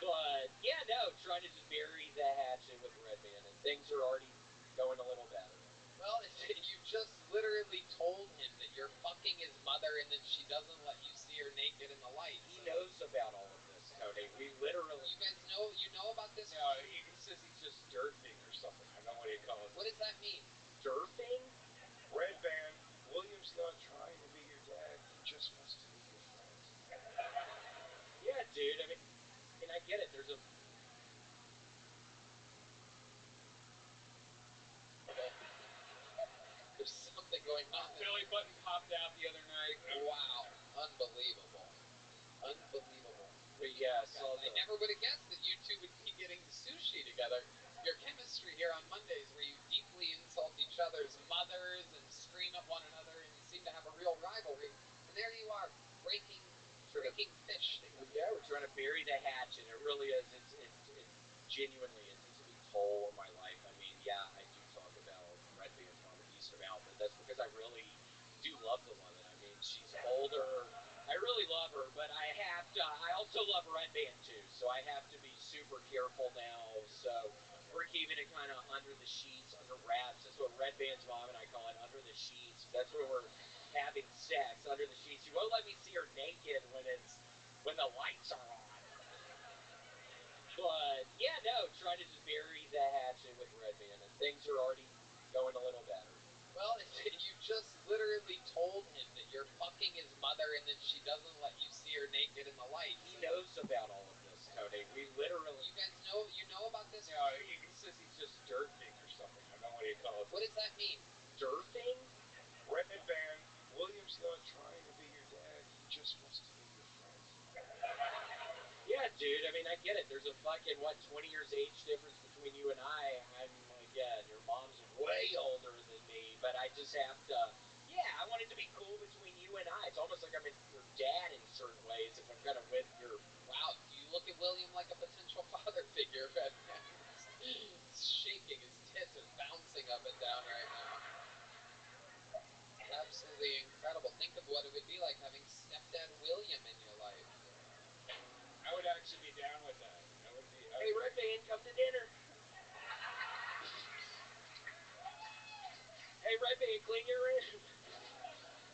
S1: But yeah, no, trying to just bury the hatchet with Red Band, and things are already going a little better.
S7: Well, you just literally told him that you're fucking his mother and that she doesn't let you see her naked in the light.
S1: He knows about all of this, Tony. We literally...
S7: You guys know about this?
S1: No, he says he's just derping or something. I don't know what he calls it.
S7: What does that mean?
S1: Derping? Red Band, William's not trying to be your dad. He just wants to be your friend. Yeah, dude. I get it. There's
S7: something going on.
S1: Belly button popped out the other night.
S7: Wow. Unbelievable. Unbelievable.
S1: But yes,
S7: I never would have guessed that you two would be getting sushi together. Your chemistry here on Mondays, where you deeply insult each other's mothers and scream at one another and seem to have a real rivalry. And there you are, breaking fish together.
S1: Yeah, we're trying to bury the hatchet. It really is. It genuinely is. It's a big hole in my life. Yeah, I do talk about Red Band on a decent amount, but that's because I really do love the woman. She's older. I really love her, but I also love Red Band too, so I have to be super careful now. So we're keeping it kind of under the sheets, under wraps. That's what Red Band's mom and I call it, under the sheets. That's where we're having sex, under the sheets. She won't let me see her naked when the lights are on. But yeah, no, trying to just bury the hatchet with Red Band, and things are already going a little better.
S3: Well, you just literally told him that you're fucking his mother and that she doesn't let you see her naked in the light.
S7: He knows about all of this, Tony. We literally...
S3: You guys know, about this?
S7: No, he says he's just derping or something. I don't know what he calls it.
S3: What does that mean?
S7: Derping?
S1: Red Band, William's not trying to be your dad. He just wants to be your friend.
S7: Yeah, dude. I mean, I get it. There's a fucking, 20 years age difference between you and I. I'm, again, your mom's way older than me, but I just have to... Yeah, I want it to be cool between you and I. It's almost like I'm your dad in certain ways if I'm gonna with your...
S3: Wow, do you look at William like a potential father figure? He's shaking, his tits are bouncing up and down right now. Absolutely incredible. Think of what it would be like having stepdad William in your life.
S1: I would actually be down with that.
S7: Hey, Red Band, come to dinner. Hey, Red Band, clean your room.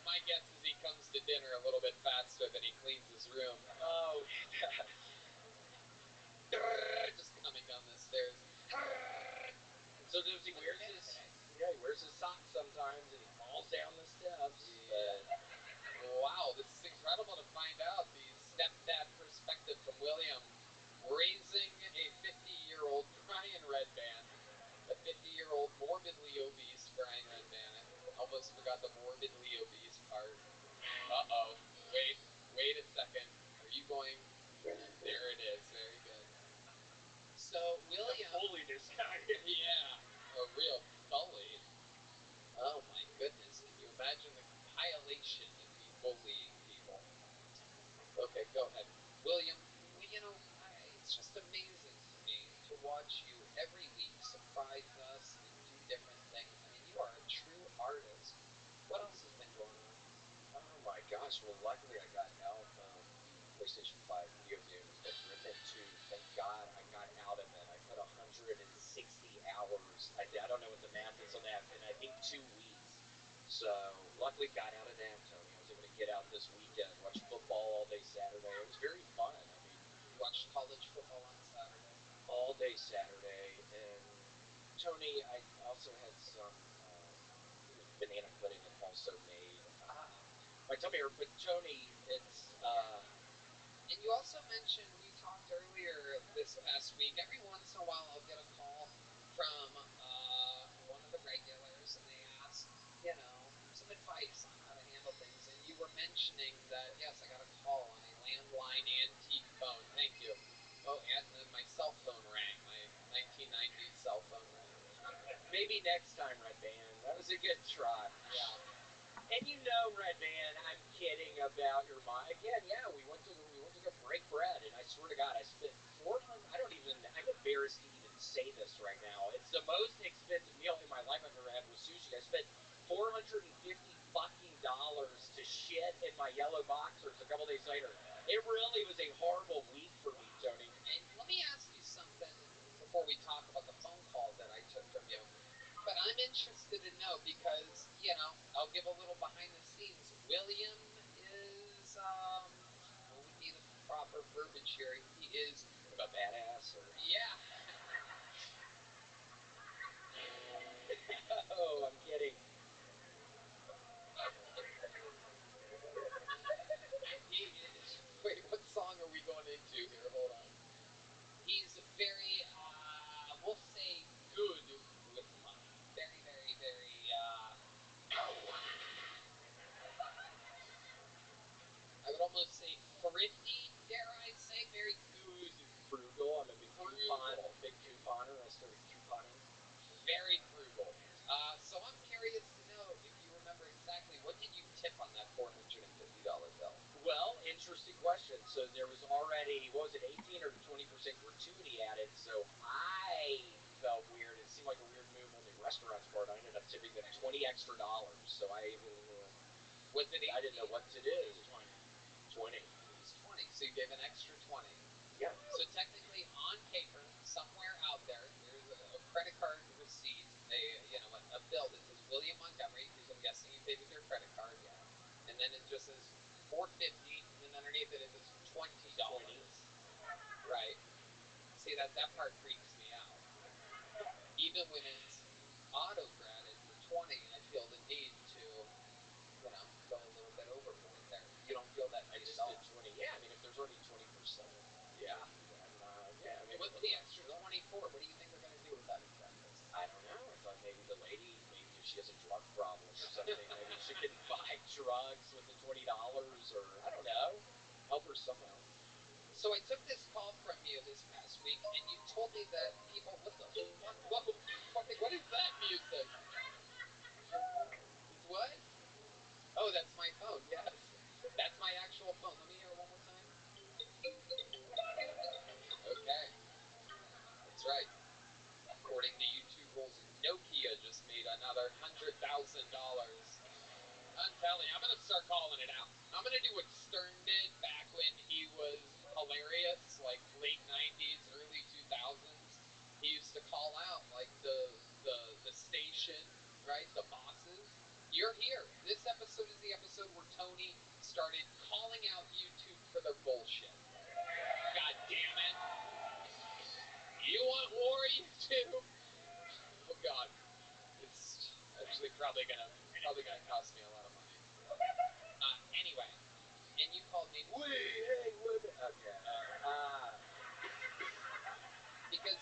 S3: My guess is he comes to dinner a little bit faster than he cleans his room.
S7: Oh,
S3: Just coming down the stairs.
S7: so does he wears his... Yeah, he wears his socks sometimes and he falls down the steps.
S3: Yeah. Wow, this is incredible to find out. The stepdad perspective from William. Raising a 50-year-old Brian Redband. A 50-year-old morbidly obese Brian Redband. I almost forgot the morbidly obese part. Uh-oh. Wait a second. Are you going... There it is. Very good. So, William...
S7: The holiness guy.
S3: Yeah. A real bully. Oh my goodness. Can you imagine the compilation of me bullying people? Okay, go ahead. William, it's just amazing to me to watch you every week surprise us and do different things. I mean, you are a true artist. What else has been going on?
S7: Oh my gosh, well luckily I got out of the PlayStation 5 video games that were in 2. Thank God I got out of it. I put 160 hours. I don't know what the math is on that, in I think 2 weeks. So luckily got out of that, Tony. I was able to get out this weekend, watch football all day Saturday. It was very fun. I mean,
S3: Watched college football on Saturday.
S7: all day Saturday, and Tony, I also had some banana pudding and also made my tummy hurt, but Tony, it's
S3: And you also mentioned, we talked earlier this past week, every once in a while I'll get a call from one of the regulars and they ask, some advice on how to handle things. And you were mentioning that, yes, I got a call on a landline antique phone. Thank you. Oh, and then my cell phone rang. My 1990s cell phone rang.
S7: maybe next time, Red Band. That was a good try.
S3: Yeah.
S7: And Red Band, I'm kidding about your mom. Again, yeah, we went to go break bread, and I swear to God, I spent $400. I'm embarrassed to even say this right now. It's the most expensive meal in my life I've ever had with sushi. I spent $450 fucking to shit in my yellow boxers a couple days later. It really was a horrible week for me, Tony.
S3: And let me ask you something before we talk about the phone call that I took from you. But I'm interested to know because, I'll give a little behind the scenes. William is, what would be the proper verbiage here? He is
S7: A badass or...
S3: Yeah.
S7: Oh, I'm kidding.
S3: He is... Wait, what song are we going into here? Hold on. He's very, we'll say good with money. Very, very, very, I would almost say thrifty, dare I say, very good.
S7: Frugal. I'm a big couponer. I started couponing.
S3: Very frugal. So I'm curious to know if you remember exactly, what did you tip on that $450 bill?
S7: Well, interesting question. So there was already, 18 or 20% gratuity added, so I felt weird. It seemed like a weird move on the restaurant's part. I ended up tipping them $20 extra. So I didn't know what to do. 20.
S3: It was 20, so you gave an extra 20.
S7: Yeah.
S3: So technically, on paper, somewhere out there, there's a credit card receipt, a bill that says William Montgomery, because I'm guessing you paid with your credit card. Yeah. And then it just says $450, and then underneath it is $20. Right. See, that part freaks me out. Even when it's auto-graded for 20, I feel that So I took this call from you this past week, and you told me that people. What the fuck? What is that music? It's what? Oh, that's my phone. Yes, that's my actual phone. Let me hear it one more time. Okay, that's right. According to YouTube rules, Nokia just made another $100,000. I'm telling you, I'm gonna start calling it out. I'm gonna do what Stern did back when he was hilarious, like late '90s, early 2000s. He used to call out like the station, right? The bosses. You're here. This episode is the episode where Tony started calling out YouTube for their bullshit. God damn it! You want war, YouTube? Oh God, it's actually probably gonna cost me a lot of money. Anyway, and you called me. Wait, hey, what? Okay. Because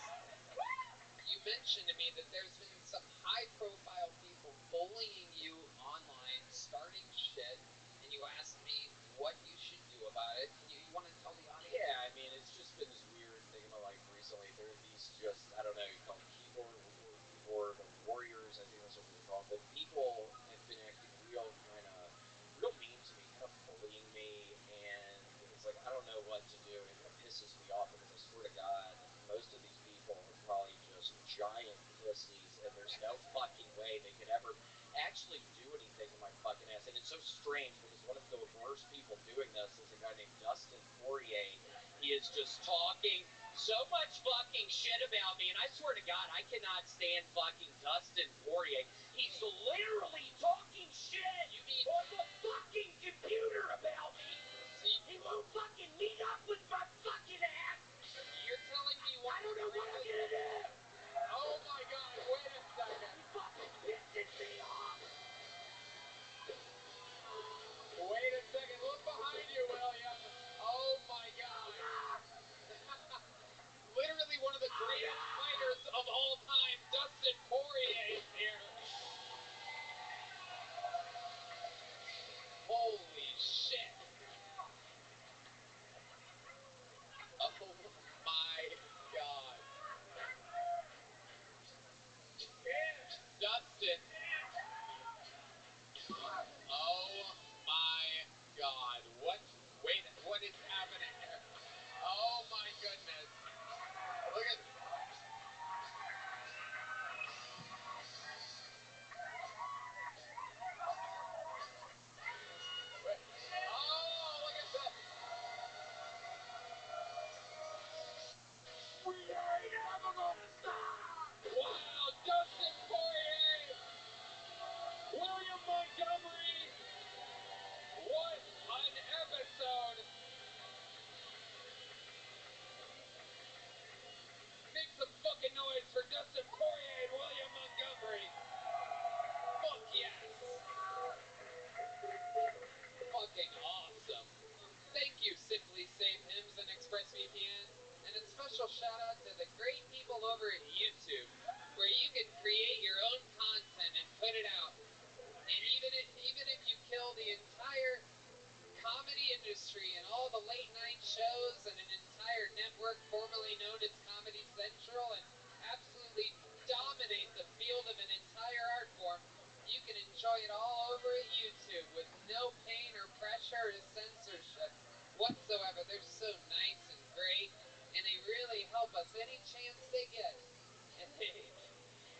S3: you mentioned to me that there's been some high-profile people bullying you online, starting shit, and you asked me what you should do about it. You want to tell the audience?
S7: Yeah, I mean, it's just been this weird thing in my life recently. There are these just, I don't know, you call them keyboard warriors, I think that's what we would call them, but people have been acting real mean to me, kind of bullying me, and it's like, I don't know what to do, and it kind of pisses me off, because I swear to God, most of these people are probably just giant pussies, and there's no fucking way they could ever actually do anything to my fucking ass. And it's so strange, because one of the worst people doing this is a guy named Dustin Poirier. He is just talking so much fucking shit about me, and I swear to God, I cannot stand fucking Dustin Poirier. He's literally talking shit on the fucking computer about me. He won't fucking meet up with my fucking ass.
S3: You're telling me
S7: I don't know what I'm gonna do.
S3: Oh my God, wait a second.
S7: He fucking pisses me off.
S3: Wait a second, look behind you, William. Oh my God. Literally one of the greatest fighters of all time, Dustin Poirier is here. Holy shit. Oh my God. Dustin. Oh my God. Wait, what is happening here? Oh my goodness. Look at. Oh, look at this.
S7: We ain't never gonna stop.
S3: Wow, Dustin Poirier. William Montgomery. What an episode. Make some fucking noise for Dustin Poirier and William Montgomery. Fuck yes. Fucking awesome. Thank you, Simply Safe Hymns and ExpressVPN. And a special shout out to the great people over at YouTube, where you can create your own content and put it out. And even if you kill the entire comedy industry and all the late night shows and an entire network formerly known as Comedy Central, and absolutely dominate the field of an entire art form, you can enjoy it all over at YouTube with no pain or pressure or censorship whatsoever. They're so nice and great, and they really help us any chance they get. And they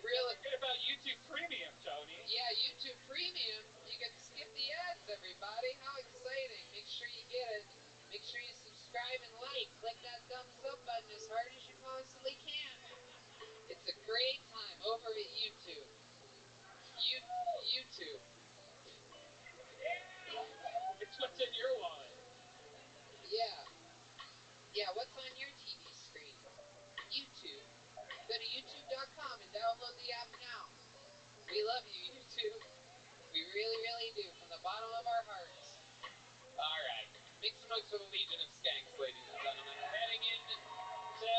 S3: really.
S7: Forget about YouTube Premium, Tony.
S3: Yeah, YouTube Premium. You can skip the ads, everybody. How exciting. Make sure you get it. Make sure you subscribe and like. Click that thumbs up button as hard as you possibly can. It's a great time over at YouTube. YouTube.
S7: It's what's in your wallet.
S3: Yeah. Yeah, what's on your TV screen? YouTube. Go to youtube.com and download the app now. We love you, YouTube. We really, really do, from the bottom of our hearts. All right. Make some noise for the Legion of Skanks, ladies and gentlemen. Heading in to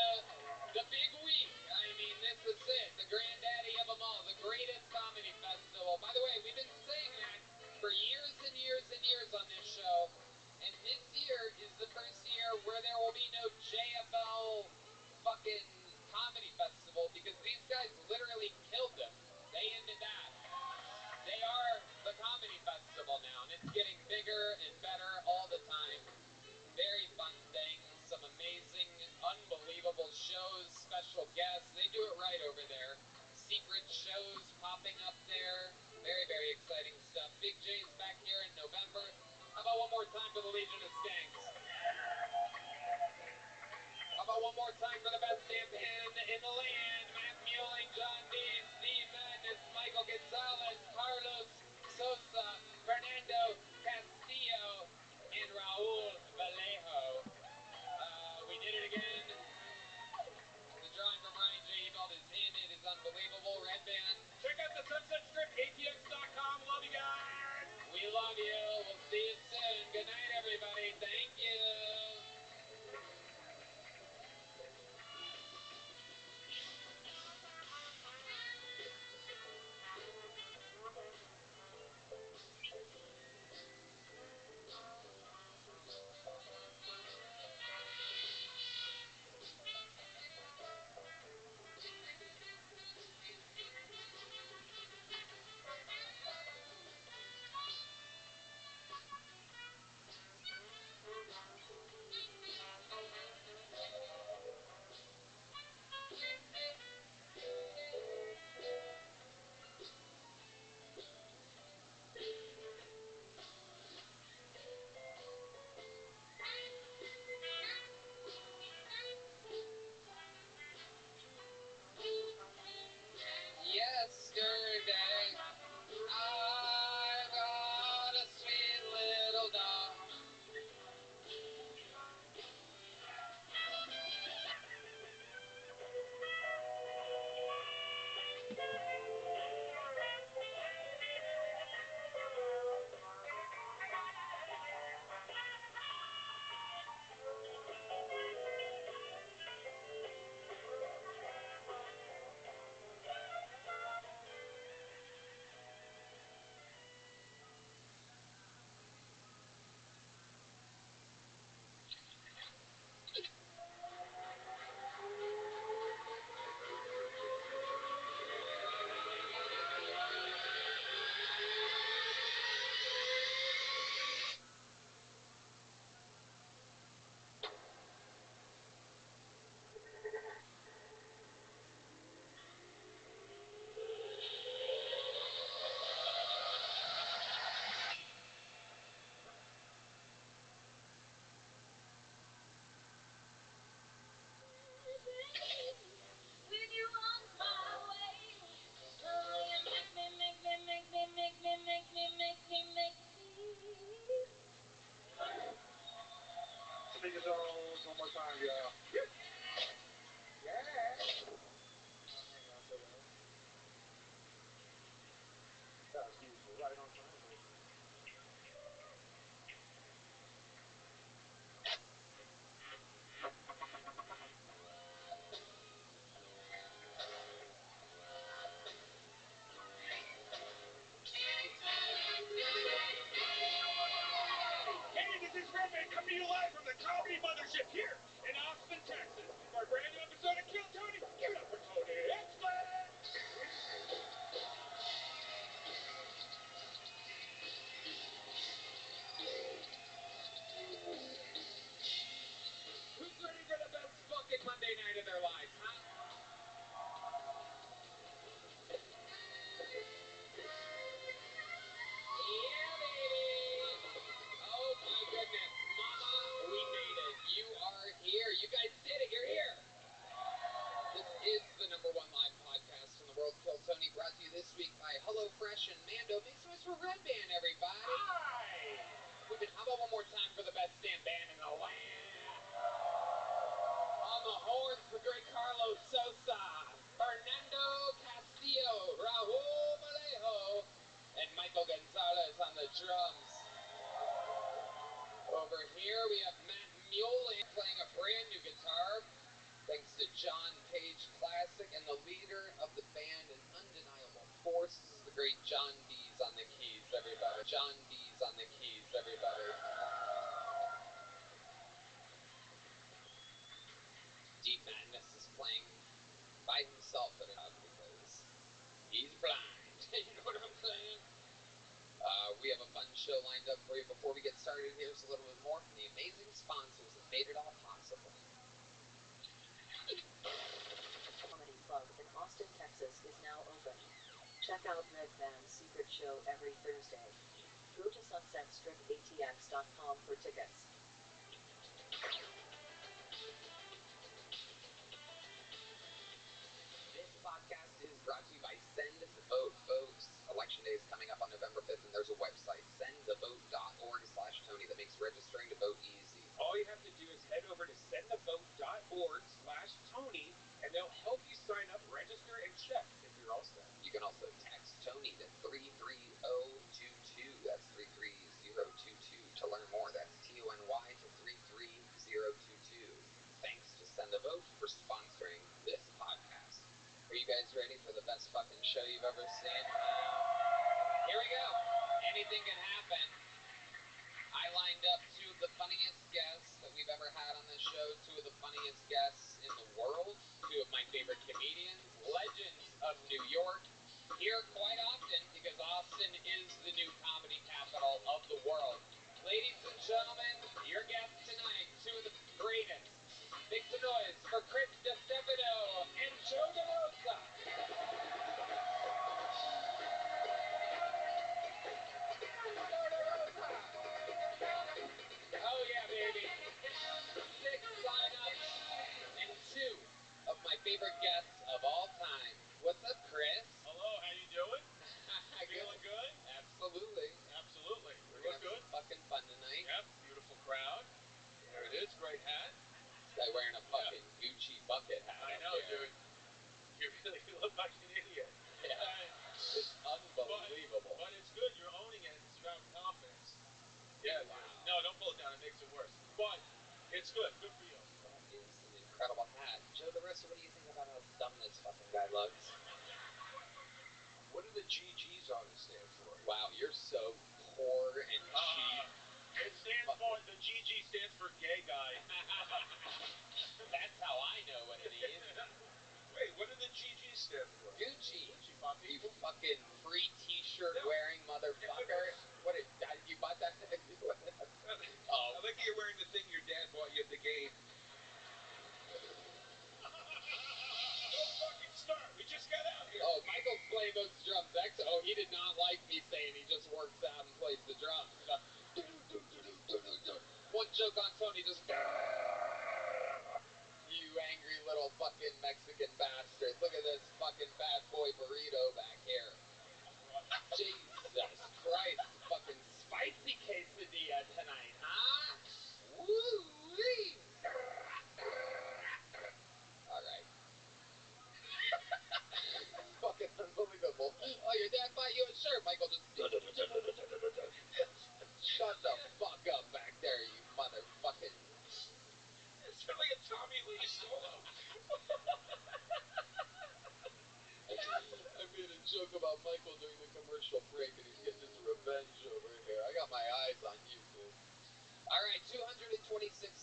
S3: the big week. I mean, this is it. The granddaddy of them all. The greatest comedy festival. By the way, we've been saying that for years and years and years on this show. And this year is the first year where there will be no very John D's on the keys, everybody. John D's on the keys, everybody. Deep Madness is playing by himself at it because he's blind. You know what I'm saying? We have a fun show lined up for you. Before we get started, here's a little bit more from the amazing sponsors that made it all possible.
S8: Comedy Club in Austin, Texas is now open. Check out Red Van's secret show every Thursday. Go to sunsetstripatx.com for tickets.
S3: This podcast is brought to you by Send the Vote, folks. Election Day is coming up on November 5th, and there's a website, sendthevote.org/Tony, that makes registering to vote easy.
S7: All you have to do is head over to sendthevote.org/Tony, and they'll help you sign up, register, and check if you're all set.
S3: You can also text Tony to 33022. That's 33022 to learn more. That's TONY to 33022. Thanks to Send the Vote for sponsoring this podcast. Are you guys ready for the best fucking show you've ever seen? Here we go. Anything can happen. I lined up two of the funniest guests that we've ever had on this show, two of the funniest guests in the world, two of my favorite comedians, legends of New York, here quite often because Austin is the new comedy capital of the world. Ladies and gentlemen, your guests tonight, two of the greatest. Make some noise for Chris DeStefano and Joe DeRosa. Oh yeah, baby. 6 sign-ups and 2 of my favorite guests of all time. What's up, Chris?
S2: Hello, how you doing?
S3: Feeling
S2: good?
S3: Absolutely.
S2: Absolutely.
S3: We're
S2: You
S3: gonna
S2: look
S3: have
S2: good?
S3: some fucking fun tonight.
S2: Yep, beautiful crowd. There it is, great hat.
S3: This guy wearing a fucking Gucci bucket hat.
S2: I
S3: up
S2: know,
S3: here.
S2: dude. You really look like an idiot.
S3: Yeah. It's unbelievable.
S2: But it's good, you're owning it. It's about confidence. Yeah,
S3: Wow.
S2: dude. No, don't pull it down, it makes it worse. But it's good for you.
S3: That is an incredible hat. Joe DeRosa, what do you think about how dumb this fucking guy looks?
S1: What do the GGs on it stand for?
S3: Wow, you're so poor and cheap.
S2: It stands for, the GG stands for gay guy.
S3: That's how I know what it is.
S2: Wait, what do the GGs stand for?
S3: Gucci.
S2: Gucci, Poppy.
S3: You fucking free t-shirt wearing motherfucker. What is that? You bought that?
S2: I
S3: Oh,
S2: like you're wearing the thing your dad bought you at the game. Don't fucking start. We just got out here.
S3: oh, Michael's playing those drums. Oh, he did not like me saying he just works out and plays the drums. One joke on Tony, just you angry little fucking Mexican bastard. Look at this fucking bad boy burrito back here. Jesus Christ, fucking spicy quesadilla tonight, huh? Woo-wee! Alright. Fucking unbelievable. Oh, your dad bought you a shirt, Michael. Just shut the fuck up back there, you motherfucking.
S2: It's like a Tommy Lee solo.
S3: I made a joke about Michael during the commercial break, and he's getting his revenge over here. I got my eyes on you, dude. All right, 226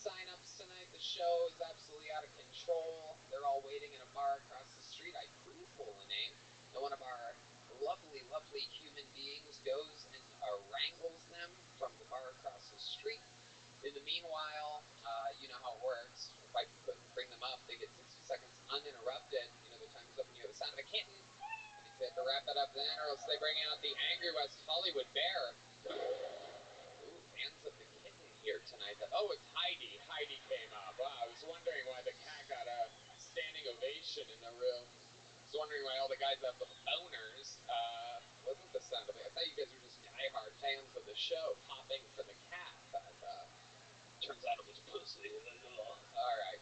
S3: sign-ups tonight. The show is absolutely out of control. They're all waiting in a bar across the street. I pre-pull the name, and one of our lovely, lovely human beings goes and wrangles them from the bar across the street. In the meanwhile, you know how it works. If I can bring them up, they get 60 seconds uninterrupted. You know, the time's up when you have the sound of a kitten. And if they have to wrap that up then, or else they bring out the Angry West Hollywood Bear. Ooh, fans of the kitten here tonight. Oh, it's Heidi. Heidi came up. Wow, I was wondering why the cat got a standing ovation in the room. I was wondering why all the guys have the boners. Wasn't the sound of it. I thought you guys were just diehard fans of the show, popping for the cat. But, turns out it was pussy. Alright.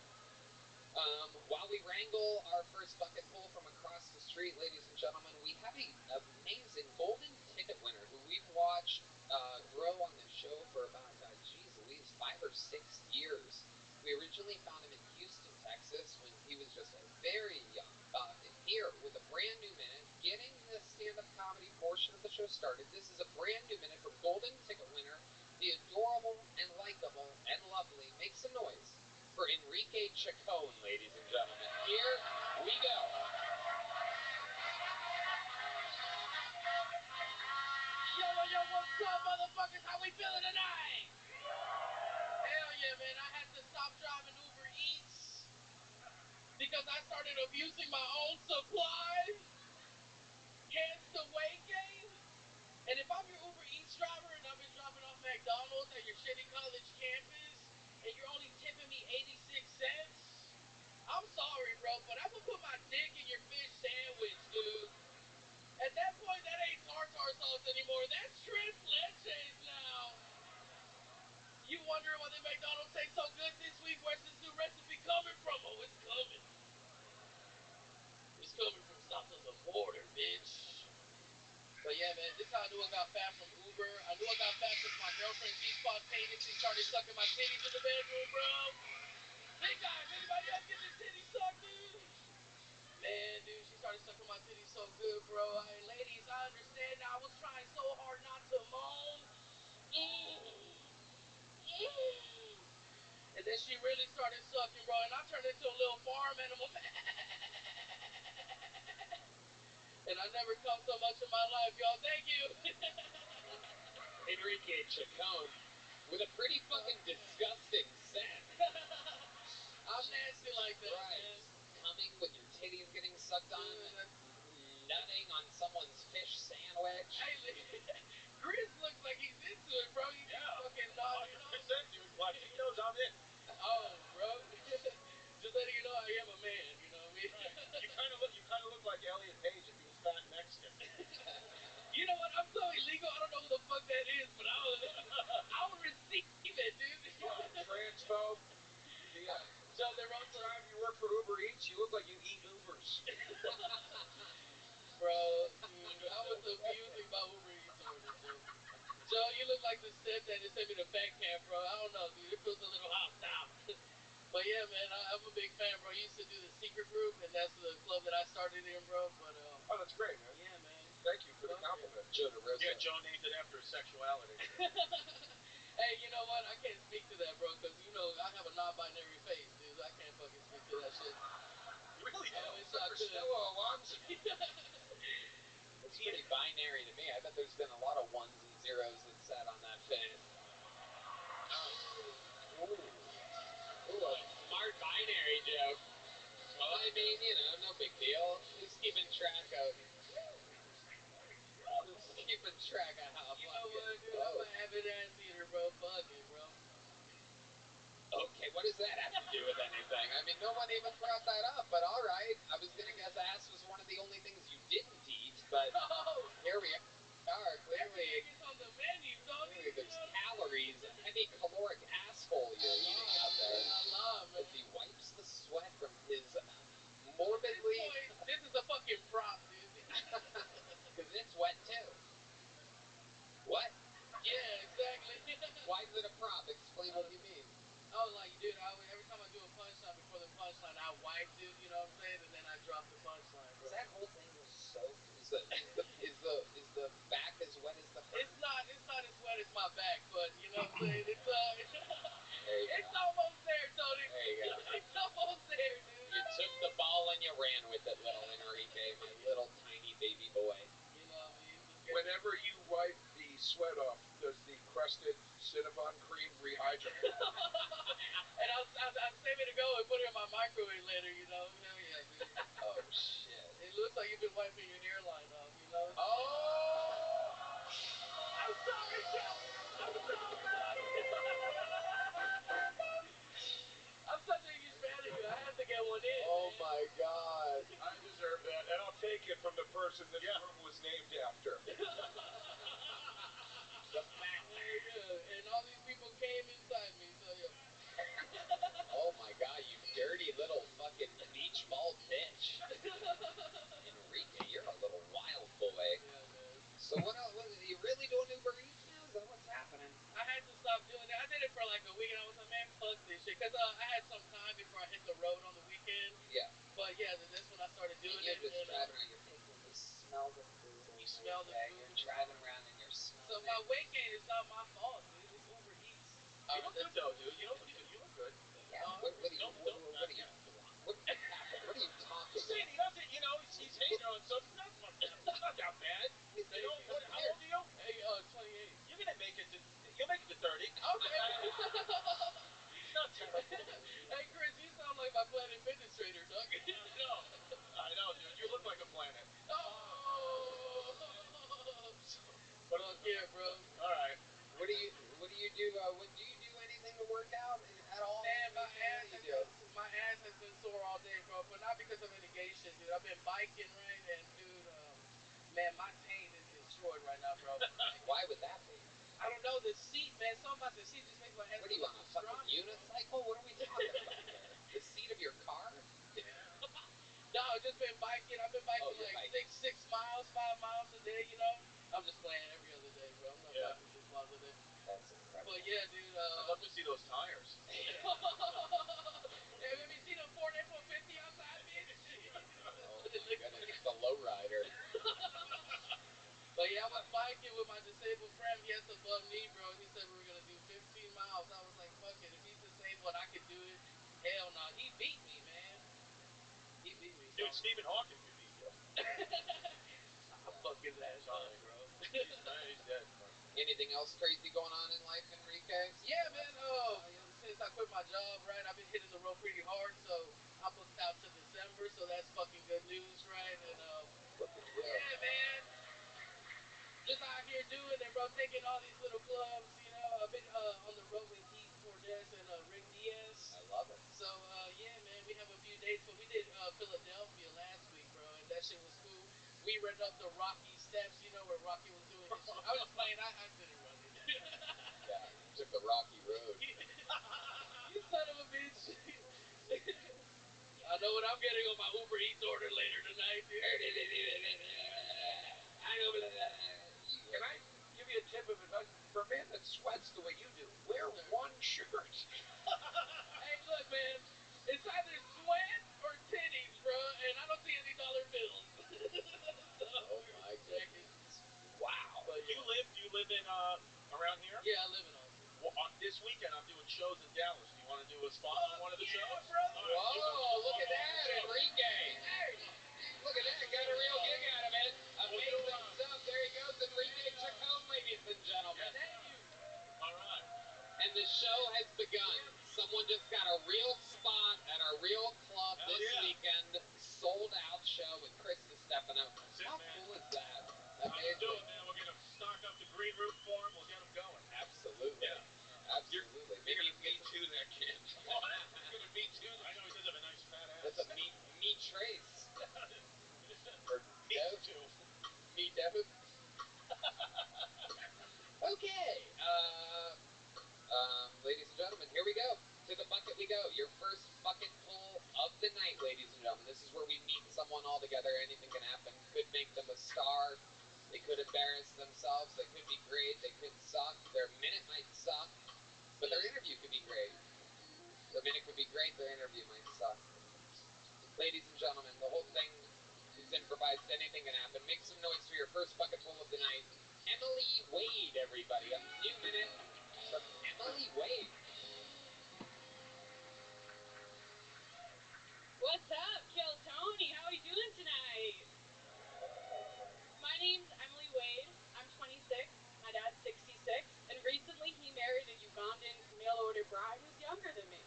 S3: While we wrangle our first bucket full from across the street, ladies and gentlemen, we have an amazing golden ticket winner who we've watched grow on this show for about, Louise, 5 or 6 years. We originally found him in Houston, Texas, when he was just a very young buck, and here, with a brand new minute, getting the stand-up comedy portion show started. This is a brand new minute from Golden Ticket winner, the adorable and likable and lovely. Make some noise for Enrique Chacon, ladies and gentlemen. Here we go. Yo, what's up, motherfuckers? How we feeling tonight? Hell yeah, man. I had to stop driving Uber Eats because I started abusing my own supply. Hence the weight gain. And if I'm your Uber Eats driver and I've been dropping off McDonald's at your shitty college campus and you're only tipping me 86 cents, I'm sorry, bro, but I'm gonna put my dick in your fish sandwich, dude. At that point, that ain't tartar sauce anymore. That's shrimp leches now. You wondering why the McDonald's tastes so good this week? Where's this new recipe coming from? Oh, it's coming. It's coming from south of the border, bitch. But yeah, man, this is how I knew I got fat from Uber. I knew I got fat because my girlfriend, she spontaneously started sucking my titties in the bedroom, bro. Big guys, anybody else get their titties sucked, dude? Man, dude, she started sucking my titties so good, bro. Ladies, I understand now. I was trying so hard not to moan. And then she really started sucking, bro, and I turned into a little farm animal. And I never come so much in my life, y'all. Thank you. Enrique Chacon with a pretty fucking disgusting scent. I'm nasty like that, man. Coming with your titties getting sucked on, nutting on someone's fish sandwich. Hey, Chris looks like he's into it, bro. He's fucking nodding.
S2: 100%, dude. Latinos, I'm in.
S3: Oh, bro. Just letting you know I am a man, you know what I mean?
S2: Right. You kind of look like Elliot Page if he was fat and Mexican.
S3: You know what? I'm so illegal. I don't know who the fuck that is, but I would receive it, dude.
S2: Transphobe.
S3: Joe, they're also
S2: You work for Uber Eats. You look like you eat Ubers.
S3: Bro, I was abusing my Uber Eats order, Joe. Joe, you look like the stepdad that sent me to fat camp, bro. I don't know, dude. It feels a little hostile. But yeah, man, I'm a big fan, bro. I used to do the secret group, and that's the club that I started in, bro. But
S2: oh, that's great, man.
S3: Yeah, man.
S2: Thank you for the compliment. Joe DeRosa.
S7: Yeah, Joe named it after his sexuality.
S3: Hey, you know what? I can't speak to that, bro, because, you know, I have a non-binary face, dude. I can't fucking speak to that shit.
S2: You really do.
S3: I wish I could.
S2: Stella Alonso.
S3: It's pretty binary to me. I bet there's been a lot of ones and zeros that sat on that face. Ooh, a smart binary joke. Well, I mean, you know, no big deal. Who's keeping track of how
S6: You know what, dude? I'm an avid ass eater, bro. Fuck it, bro.
S3: Okay, what does that have to do with anything? I mean, no one even brought that up, but all right. I was going to guess ass was one of the only things you didn't eat, but here we are. Clearly,
S6: It's on the menu, Tony.
S3: there's calories, heavy caloric asshole you're eating out there.
S6: I love, man.
S3: As he wipes the sweat from his morbidly...
S6: This is a fucking prop, dude.
S3: Because it's wet, too. What?
S6: Yeah, exactly.
S3: Why is it a prop? Explain what you mean.
S6: Oh, like, dude, every time I do a punchline, before the punchline, I wipe, dude, you know what I'm saying? And then I drop the punchline, bro.
S3: Is that whole thing soaked? Is the back as wet as the front?
S6: It's not as wet as my back, but, you know what I'm saying? It's
S3: It's
S6: almost there, Tony.
S3: There you go.
S6: It's almost there, dude.
S3: You took the ball and you ran with it, little Enrique, my little tiny baby boy.
S6: You know what I mean?
S2: Whenever you wipe the sweat off, does the crusted Cinnabon cream rehydrate?
S6: And I'll save it to go and put it in my microwave later, you know? Hell yeah, dude.
S3: Oh, shit.
S6: It looks like you've been wiping your hairline off, you know?
S3: Oh!
S6: I'm sorry, Joe. I'm sorry. I'm such a huge fan of you. I had to get one in.
S3: Oh,
S6: man.
S3: my God.
S2: I deserve that, and I'll take it from the person this room was named after.
S3: The fact.
S6: Yeah. And all these people came inside me, so yeah.
S3: Oh, my God, you dirty little fucking beach ball bitch. Enrique, you're a little wild boy.
S6: Yeah, man.
S3: So what else? Are you really doing Uber Eats now? Is that what's happening?
S6: I had to stop doing it. I did it for like a week, and I was like, man, fuck this shit. Because I had some time before I hit the road on the weekend.
S3: Yeah.
S6: But yeah, that's when I started doing
S3: You're
S6: it.
S3: just driving around, you're picking, you smell smell the food.
S6: You smell the food.
S3: You're driving around and you're smelling.
S6: So my weight gain is not my fault, dude. It's Uber Eats.
S2: You look good though, dude. You look good.
S3: Yeah. What are you? What are you? What happened? What are you talking
S2: Just saying, he doesn't. You know, he's hating on something. It's not that bad. You know, how old are you?
S6: Hey, 28.
S2: You're gonna make it to. You'll make it to 30.
S6: Okay.
S2: It's not terrible.
S6: Hey, Chris, you sound like my Planet Fitness trainer, dog.
S2: I know, dude. You look like a planet.
S6: Oh. Fuck yeah, bro.
S2: All right.
S3: What do you do? Do you do anything to work out at all?
S6: Man, my ass has been sore all day, bro. But not because of any gay shit, dude. I've been biking, right? And dude, man, my taint is destroyed right now, bro.
S3: Why would that be?
S6: I don't know, the seat, man. Something about the seat just makes my ass.
S3: What are you on a fucking unicycle? What are we talking about here? The seat of your car?
S6: No, I've just been biking. I've been biking like 6 miles, 5 miles a day, you know? I'm just playing every other day, bro. I'm not biking 6 miles a day.
S3: That's incredible.
S6: But yeah, dude.
S2: I'd love to see those tires.
S6: Have you seen a Ford F-150 outside, bitch?
S3: Oh my goodness, it's the lowrider.
S6: But yeah, I was biking with my disabled friend. He has a bum knee, bro. He said we were gonna do 15 miles. I was like, fuck it. If he's disabled, I could do it. Hell no. He beat me, man. He beat me.
S2: Dude, Stephen Hawking could beat you.
S6: I'll fuck his ass up, bro.
S2: He's dead.
S3: Anything else crazy going on in life, Enrique?
S6: Yeah, man. Since I quit my job, right, I've been hitting the road pretty hard. So I booked out to December. So that's fucking good news, right? And yeah, man. Just out here doing it, bro. Taking all these little clubs, you know. I've been on the road with Heath Cordes and Rick Diaz.
S3: I love it.
S6: So yeah, man, we have a few dates, but we did Philadelphia last week, bro, and that shit was cool. We read up the Rocky steps, you know, where Rocky was doing his shit. I was just playing. I didn't run it.
S3: Yeah, you took the Rocky Road.
S6: You son of a bitch. I know what I'm getting on my Uber Eats order later tonight, dude.
S3: Can I give you a tip of advice? For a man that sweats the way you do, wear one shirt.
S6: Hey, look, man. It's either sweat or titties, bro, and I don't see any dollar bills. So,
S3: oh my goodness. Wow.
S6: But,
S2: Do you live in around here?
S6: Yeah, I live in Austin.
S2: Well, this weekend I'm doing shows in Dallas. Do you want to do a spot on one of the shows?
S6: Brother.
S2: Right,
S3: whoa, look at that, Enrique. Hey, look at that. Got a real gig out of it. Amazing stuff. There he goes, Enrique Chacon, ladies and gentlemen.
S6: Thank you.
S2: All right.
S3: And the show has begun. Someone just got a real spot at a real club this weekend. Sold out show with Chris Stefano. How cool is that?
S2: Let's do it, man. We're going to stock up the green room for him. We'll get him going.
S3: Absolutely.
S2: Yeah.
S3: Absolutely.
S2: You're going to Me Too that kid. What? You're going to Me Too? I know he does have a nice fat ass.
S3: That's a me trace. Or
S2: Me Too.
S3: Me Too. Okay. Ladies and gentlemen, here we go. To the bucket we go. Your first bucket pull of the night, ladies and gentlemen. This is where we meet someone all together. Anything can happen. Could make them a star. They could embarrass themselves. They could be great. They could suck. Their minute might suck. But their interview could be great. Their minute could be great. Their interview might suck. Ladies and gentlemen, the whole thing is improvised. Anything can happen. Make some noise for your first bucket pull of the night. Emily Wade, everybody. A new minute from Emily Wade.
S9: What's up, Kill Tony? How are you doing tonight? My name's Emily Wade. I'm 26. My dad's 66. And recently he married a Ugandan mail-order bride who's younger than me.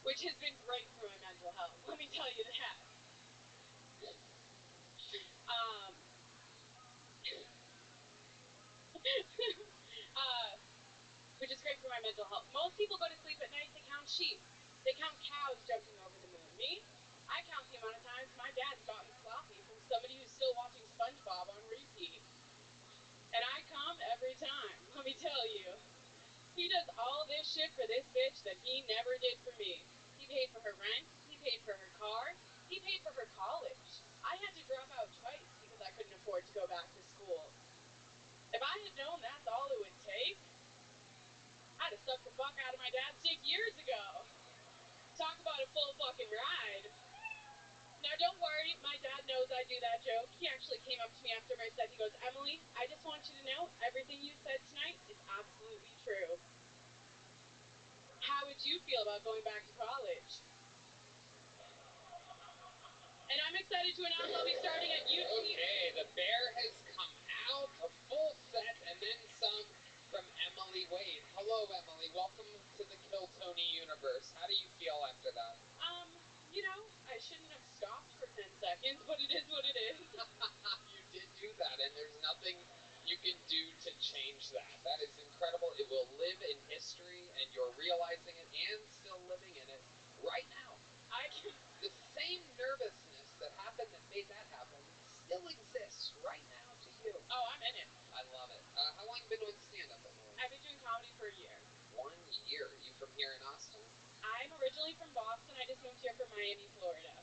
S9: Which has been great for my mental health, let me tell you that. Which is great for my mental health. Most people go to sleep at night to count sheep. They count cows jumping over the moon. Me? I count the amount of times my dad's gotten sloppy from somebody who's still watching SpongeBob on repeat. And I come every time, let me tell you. He does all this shit for this bitch that he never did for me. He paid for her rent, he paid for her car, he paid for her college. I had to drop out twice because I couldn't afford to go back to school. If I had known that's all it would take, I'd have sucked the fuck out of my dad's dick years ago. Talk about a full fucking ride. Now, don't worry. My dad knows I do that joke. He actually came up to me after my set. He goes, Emily, I just want you to know everything you said tonight is absolutely true. How would you feel about going back to college? And I'm excited to announce I'll be starting at UT.
S3: Okay, the bear has come out, a full set, and then some from Emily Wade. Hello, Emily. Welcome to the Kill Tony universe. How do you feel after that?
S9: You know, I shouldn't have stopped for 10 seconds, but it is what it is.
S3: You did do that, and there's nothing you can do to change that. That is incredible. It will live in history, and you're realizing it and still living in it right now. The same nervousness that happened that made that happen still exists right now to you.
S9: Oh, I'm in it.
S3: I love it. How long have you been doing stand-up, Emily?
S9: I've been doing comedy for a year.
S3: 1 year. Are you from here in Austin?
S9: I'm originally from Boston. I just moved here from Miami, Florida.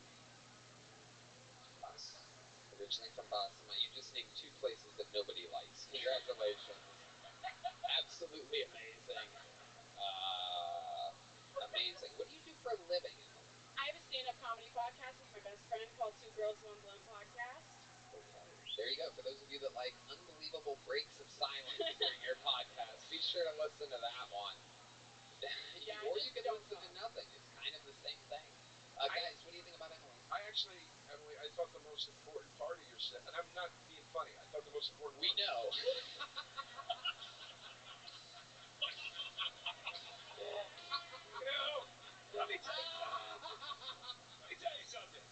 S3: Originally from Boston. You just named 2 places that nobody likes. Congratulations. Absolutely amazing. Amazing. What do you do for a living, Emily?
S9: I have a stand-up comedy podcast with my best friend called Two Girls, One Blunt Podcast.
S3: Okay. There you go. For those of you that like unbelievable breaks of silence during your podcast, be sure to listen to that one.
S9: Yeah,
S3: or you can listen to nothing. It's kind of the same thing. Guys, what do you think about Emily?
S1: Emily, I thought the most important part of your set, and I'm not being funny, I thought the most important
S3: We know.
S1: Let me tell you something.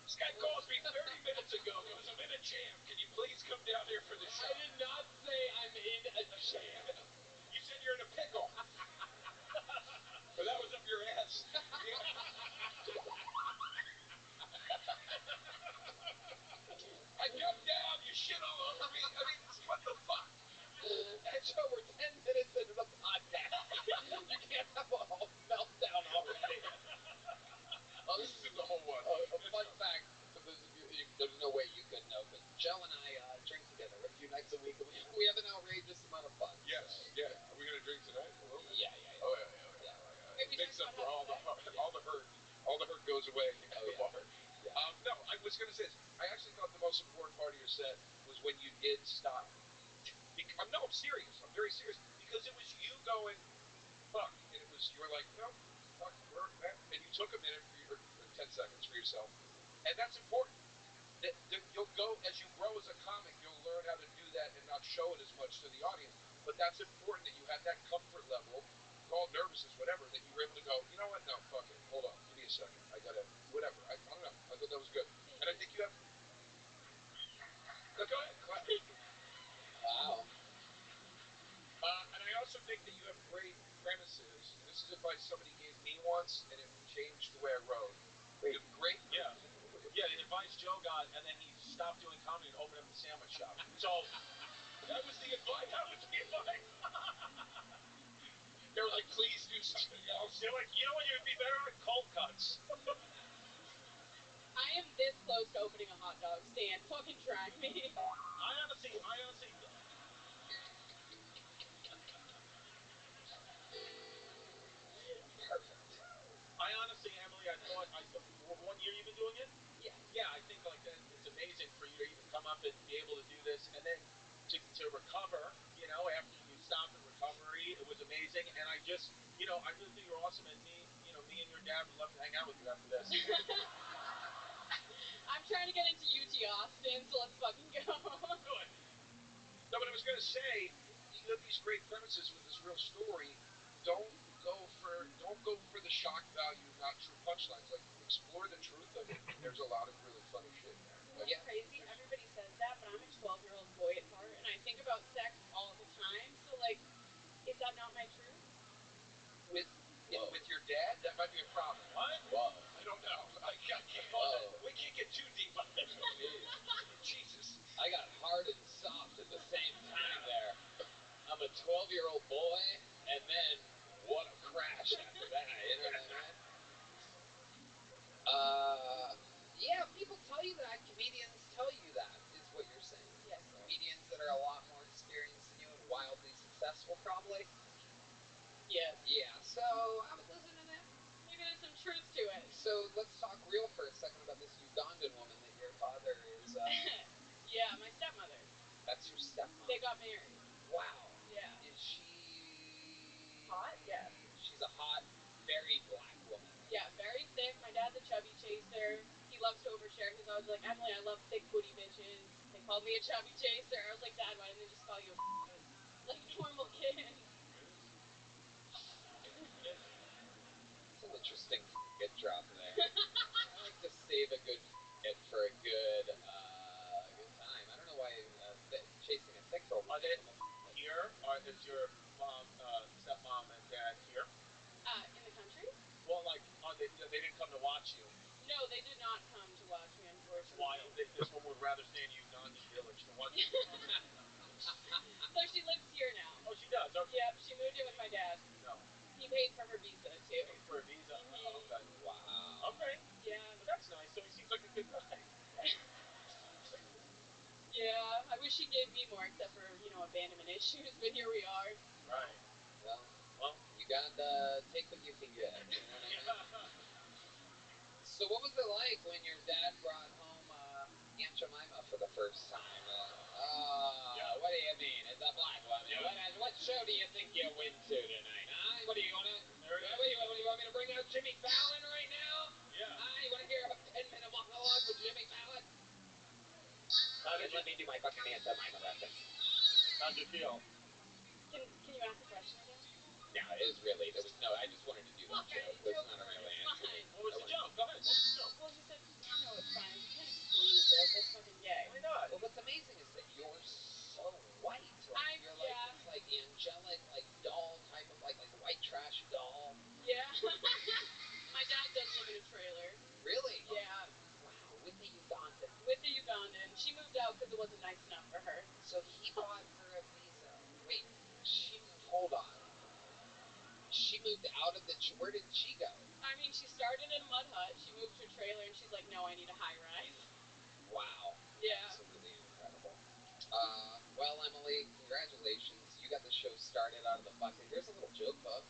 S1: This guy calls me 30 minutes ago, goes, I'm in a jam. Can you please come down here for the show?
S3: I did not say I'm in a jam.
S1: You said you're in a pickle. But that was up your ass. I come down, you shit all over me. I mean, what the fuck?
S3: And so we're 10 minutes into the podcast. You can't have a whole meltdown already.
S1: This is the whole one.
S3: A fun fact, for those of you, there's no way you could know, but Joe and I drink together a few nights a week, and we have an outrageous amount of fun.
S1: Yes, so, yeah. Are we going to drink tonight a little bit?
S3: Yeah.
S1: Oh, yeah. It makes up for all the hurt. All the hurt goes away at the bar.
S3: Yeah.
S1: No, I was going to say this. I actually thought the most important part of your set was when you did stop. No, I'm serious. I'm very serious. Because it was you going, fuck. And it was, you were like, no, fuck, and you took a minute or 10 seconds for yourself. And that's important. That you'll go, as you grow as a comic, you'll learn how to do that and not show it as much to the audience. But that's important that you had that comfort level, call it nervousness, whatever, that you were able to go, you know what, no, fuck it, hold on, give me a second, I gotta, whatever, I don't know, I thought that was good. And I think you have, no, go ahead, clap.
S3: Wow.
S1: And I also think that you have great premises. This is advice somebody gave me once, and it changed the way I wrote. You have great,
S2: Yeah, the advice Joe got, and then he stopped doing comedy and opened up the sandwich shop. So
S1: that was the advice. They were like, please do something else.
S2: They're like, you know what, you'd be better at cold cuts.
S9: I am this close to opening a hot dog stand. Fucking try me.
S2: I honestly.
S3: Perfect.
S2: Emily, I thought 1 year you've been doing it?
S9: Yeah.
S2: Yeah, I think like that it's amazing for you to even come up and be able to do this, and then to recover, after you stopped in recovery, it was amazing, and I really think you're awesome, and me and your dad would love to hang out with you after this.
S9: I'm trying to get into UT Austin, so let's fucking go.
S1: Good. No, but I was going to say, you have these great premises with this real story. Don't go for the shock value, not true punchlines. Like, explore the truth of it. There's a lot of really funny shit in there.
S9: Well, it's crazy. Everybody says that, but I'm a 12-year-old boy at heart, and I think about sex all the time. So, like, is that not my truth?
S1: With your dad, that might be a problem.
S2: What?
S1: Whoa. I don't know. We can't get too deep on this. Jesus.
S3: I got hard and soft at the same time there. I'm a 12-year-old boy, and then what a crash after that, you know what I mean? Yeah, people tell you that. Comedians tell you that, is what you're saying.
S9: Yes.
S3: Comedians that are a lot more experienced than you and wildly successful, probably.
S9: Yes.
S3: Yeah, so I would listen to that.
S9: Maybe there's some truth to it.
S3: So let's talk real for a second about this Uganda London woman that your father is,
S9: Yeah, my stepmother.
S3: that's your stepmom.
S9: They got married.
S3: Wow.
S9: Yeah.
S3: Is she...
S9: Hot? Yeah.
S3: She's a hot, very black woman.
S9: Yeah, very thick. My dad's a chubby chaser. He loves to overshare. He's always like, Emily, I love thick booty bitches. They called me a chubby chaser. I was like, Dad, why didn't they just call you a like normal kid?
S3: It's an interesting get drop there. I like to save a good it for a good time. I don't know why chasing a thick girl.
S2: Are they here? Or is your mom, stepmom and dad here?
S9: In the country?
S2: Well, like, they didn't come to watch you.
S9: No, they did not come to watch me,
S2: That's
S9: unfortunately.
S2: wild. This woman would rather stay in Ugandan village than watch you.
S9: So she lives here now.
S2: Oh, she does? Okay.
S9: Yep, she moved in with my dad.
S2: No.
S9: He paid for her visa, too.
S2: Paid for a visa? Oh, okay.
S3: Wow.
S2: Okay.
S9: Yeah.
S2: But that's nice. So he seems like a good guy.
S9: Yeah, I wish he gave me more, except for, abandonment issues, but here we are.
S2: Right.
S3: Well, you gotta take what you can get. You know what I mean? So what was it like when your dad brought home Aunt Jemima for the first time? What do you mean? It's a black woman. Yeah. What show do you think you'll win to tonight? What do you want to? What do you want me to bring out Jimmy Fallon right now?
S2: Yeah.
S3: You want to hear a 10-minute monologue with Jimmy Fallon? Let me do my fucking Aunt Jemima reference.
S2: How'd you feel?
S9: Can you ask the question again?
S3: No, it was really, I just wanted to do that joke. There's not a real answer.
S2: What was the joke? Go ahead. What was the joke?
S9: Well, he said, no, it's fine. You can't explain a joke. That's fucking gay.
S2: Why not?
S3: Well, what's amazing is that you're so white. Like, you're like this, like, angelic, like, doll type of, like white trash doll.
S9: Yeah. My dad does live in a trailer.
S3: Really?
S9: Yeah.
S3: Wow, with the Ugandan.
S9: With the Ugandan. She moved out because it wasn't nice enough for her.
S3: So he bought her a visa. Wait, hold on. She moved out of the, where did she go?
S9: I mean, she started in a mud hut. She moved to a trailer, and she's like, no, I need a high rise.
S3: Wow.
S9: Yeah.
S3: Absolutely incredible. Well, Emily, congratulations. You got the show started out of the bucket. Here's a little joke, bub.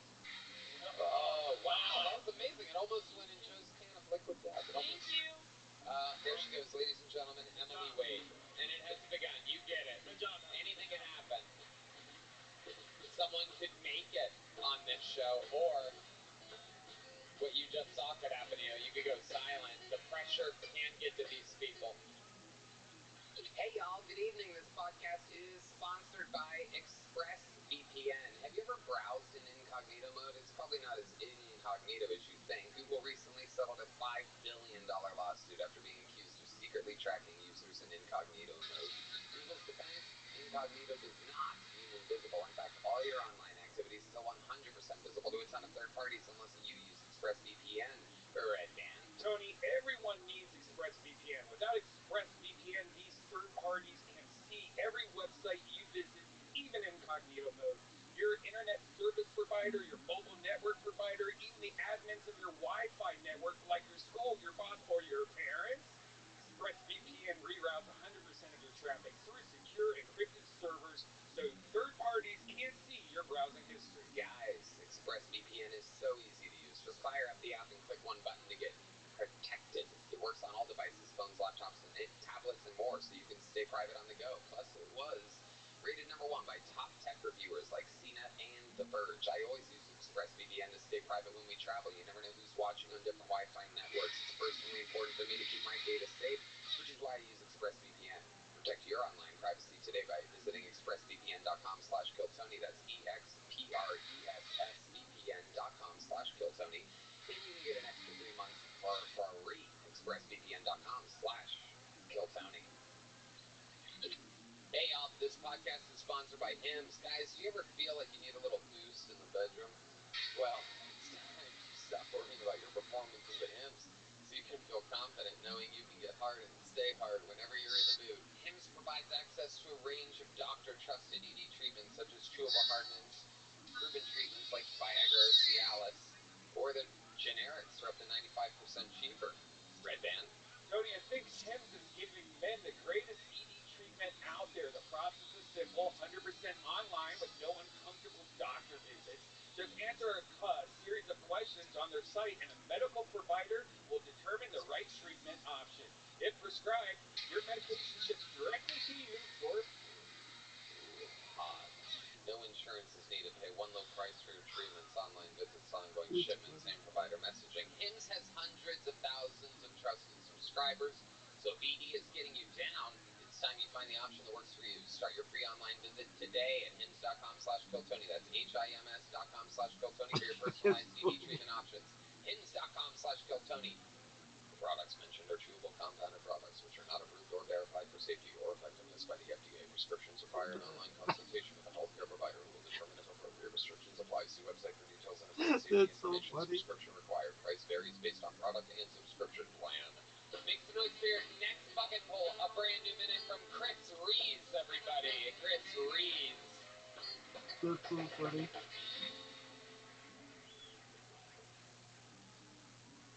S3: Oh, wow. That was amazing. It almost went in Joe's can of liquid death.
S9: Thank you.
S3: There she goes, ladies and gentlemen, Emily Wade. And it has begun. You get it.
S2: Good job.
S3: Anything can happen. Someone could make it on this show, or what you just saw could happen. You could go silent. The pressure can get to these people. Hey, y'all. Good evening. This podcast is sponsored by ExpressVPN. Have you ever browsed in incognito mode? It's probably not as incognito as you think. Google recently settled a $5 billion lawsuit after being accused of secretly tracking users in incognito mode. Google's defense: incognito does not mean invisible. In fact, all your online activities is 100% visible to a ton of third parties unless you use ExpressVPN or Redman.
S1: Tony, everyone needs ExpressVPN. Without ExpressVPN, these third parties can see every website you visit, even incognito mode. Your internet service provider, your mobile network provider, even the admins of your Wi-Fi network, like your school, your boss, or your parents. ExpressVPN reroutes 100% of your traffic through secure encrypted servers, so third parties can't see your browsing history.
S3: Guys, ExpressVPN is so easy to use. Just fire up the app and click one button to get protected. It works on all devices, phones, laptops, and tablets, and more, so you can stay private on the go. Plus, it was rated #1 by top tech reviewers like CNET and The Verge. I always use ExpressVPN to stay private when we travel. You never know who's watching on different Wi-Fi networks. It's personally important for me to keep my data safe, which is why I use ExpressVPN. Protect your online privacy today by visiting expressvpn.com/killtony. That's expressvpn.com/killtony. And you can get an extra 3 months for free. expressvpn.com/killtony. Hey, y'all, this podcast is sponsored by Hims. Guys, do you ever feel like you need a little boost in the bedroom? Well, it's time to stop worrying about your performance and get Hims, so you can feel confident knowing you can get hard and stay hard whenever you're in the mood. Hims provides access to a range of doctor-trusted ED treatments such as chewable hardenants, proven treatments like Viagra or Cialis, or the generics are up to 95% cheaper. Red Band?
S1: Tony, I think Hims is giving men the greatest ED treatment out there. The process is simple, 100% online with no uncomfortable doctor visits. Just answer a series of questions on their site, and a medical provider will determine the right treatment option.
S3: today at hims.com/KillTony. That's HIMS.com/KillTony for your personalized ED treatment options. hims.com/KillTony. The products mentioned are chewable compounded products which are not approved or verified for safety or effectiveness by the FDA. Prescriptions require an online consultation with a healthcare provider who will determine if appropriate restrictions apply. See website for details and important safety
S10: That's so
S3: information.
S10: funny.
S3: Subscription required. Price varies based on product and subscription plan. Make some noise for your next bucket poll. A brand new minute from Chris Reeves, everybody. Chris Reeves.
S10: That's so funny.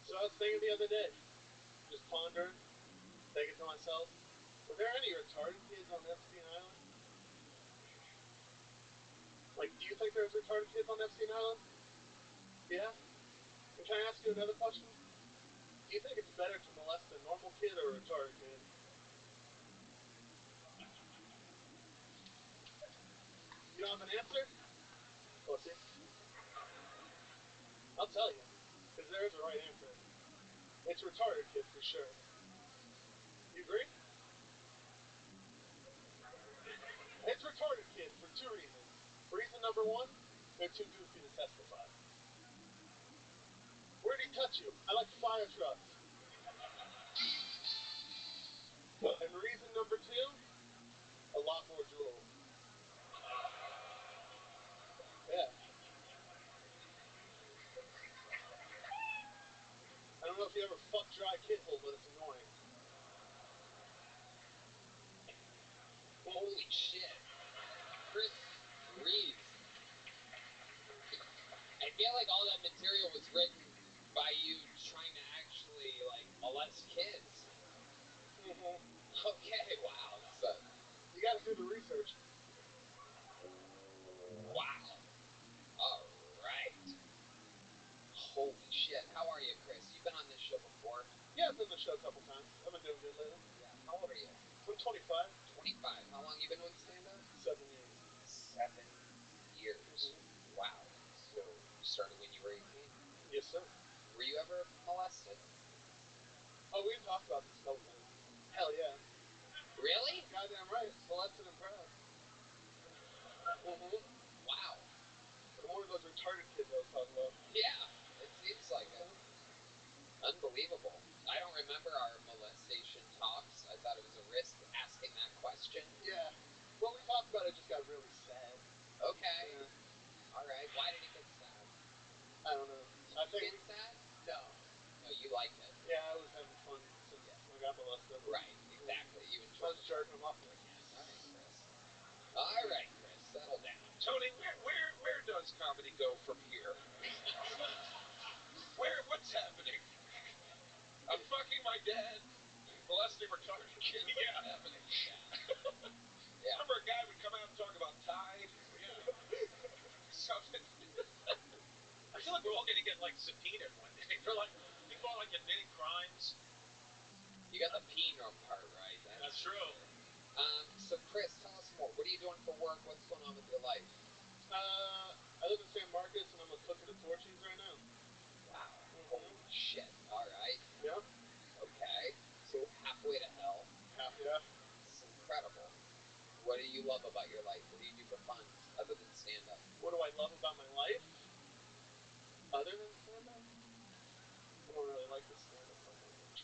S4: So I was thinking the other day, just pondering, thinking to myself, were there any retarded kids on Epstein Island? Like, do you think there's retarded kids on Epstein Island? Yeah? And can I ask you another question? Do you think it's better to molest a normal kid or a retarded kid? You don't have an answer? Pussy. I'll tell you, because there is a right answer. It's retarded kid for sure. You agree? It's retarded kid for two reasons. Reason number one, they're too goofy to testify. Where'd he touch you? I like fire trucks. And reason number two, a lot more drool. Yeah. I don't know if you ever fuck dry kid hole, but it's annoying.
S3: Holy shit. Chris Reeves. I feel like all that material was written by you trying to actually, like, molest kids.
S4: Mm-hmm.
S3: Okay, wow. So,
S4: You gotta do the research.
S3: wow. All right. Holy shit. How are you, Chris? You've been on this show before.
S4: Yeah, I've been on the show a couple times. I've been doing good lately.
S3: Yeah. How old are you?
S4: I'm 25.
S3: 25. How long you been doing stand-up?
S4: 7 years.
S3: 7 years. Wow. So, you started when you were 18?
S4: Yes, sir.
S3: Were you ever molested?
S4: Oh, we've talked about this a couple times. Hell yeah.
S3: Really?
S4: Goddamn right. Molested and proud. Mm-hmm.
S3: Wow.
S4: I'm one of those retarded kids I was talking about.
S3: Yeah, it seems like it. Unbelievable. I don't remember our molestation talks. I thought it was a risk asking that question.
S4: Yeah. When we talked about it, it just got really sad.
S3: Okay.
S4: Yeah.
S3: All right. Why did it get sad?
S4: I don't know.
S3: Did you get sad?
S4: No.
S3: No, you liked it.
S4: Yeah, I was having fun since I got molested.
S3: Right. Exactly. You
S4: I
S3: enjoyed
S4: was
S3: it.
S4: jerking them off. I'm like, yes.
S3: All right, Chris. Settle down.
S1: Tony, where does comedy go from here? What's happening? I'm fucking my dad, molesting retarded kids. Yeah. What's happening?
S3: Yeah.
S1: Remember a guy would come out and talk about Tide? Something. I feel like we're all gonna get like subpoenaed one day. They're like, people are like admitting crimes.
S3: You got the penile part right.
S1: That's true.
S3: So Chris, tell us more. What are you doing for work? What's going on with your life?
S4: I live in San Marcos and I'm a cook at a Torchy's right now.
S3: Wow. Holy shit. All right.
S4: Yeah.
S3: Okay. So halfway to hell.
S4: Yeah.
S3: It's incredible. What do you love about your life? What do you do for fun other than stand-up?
S4: What do I love about my life? Other than stand-up? I don't really like the stand-up part that much.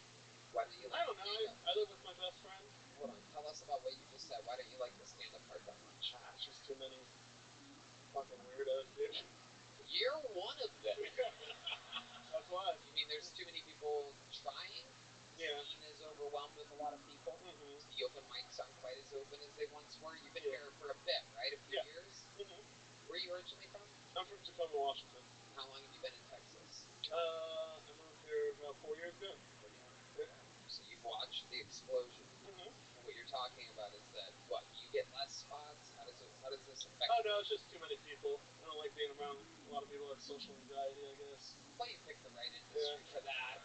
S3: Why don't you like
S4: I don't know. I live with my best friend.
S3: Hold on. Tell us about what you just said. Why don't you like the stand-up part that much?
S4: It's just too many fucking weirdos, dude.
S3: You're one of them.
S4: That's why.
S3: You mean there's too many people trying?
S4: Yeah.
S3: The scene is overwhelmed with a lot of people.
S4: Mm-hmm.
S3: The open mics aren't quite as open as they once were. You've been here for a bit, right? A few years?
S4: Mm-hmm.
S3: Where are you originally from?
S4: I'm from Tacoma, Washington.
S3: How long have you been in Texas?
S4: I moved here about 4 years ago. Yeah.
S3: So you've watched the explosion.
S4: Mm-hmm.
S3: And what you're talking about is that, what, you get less spots? How does this affect
S4: Oh, no, it's just too many people. I don't like being around a lot of people that have social anxiety, I guess.
S3: Well, you picked the right industry for that.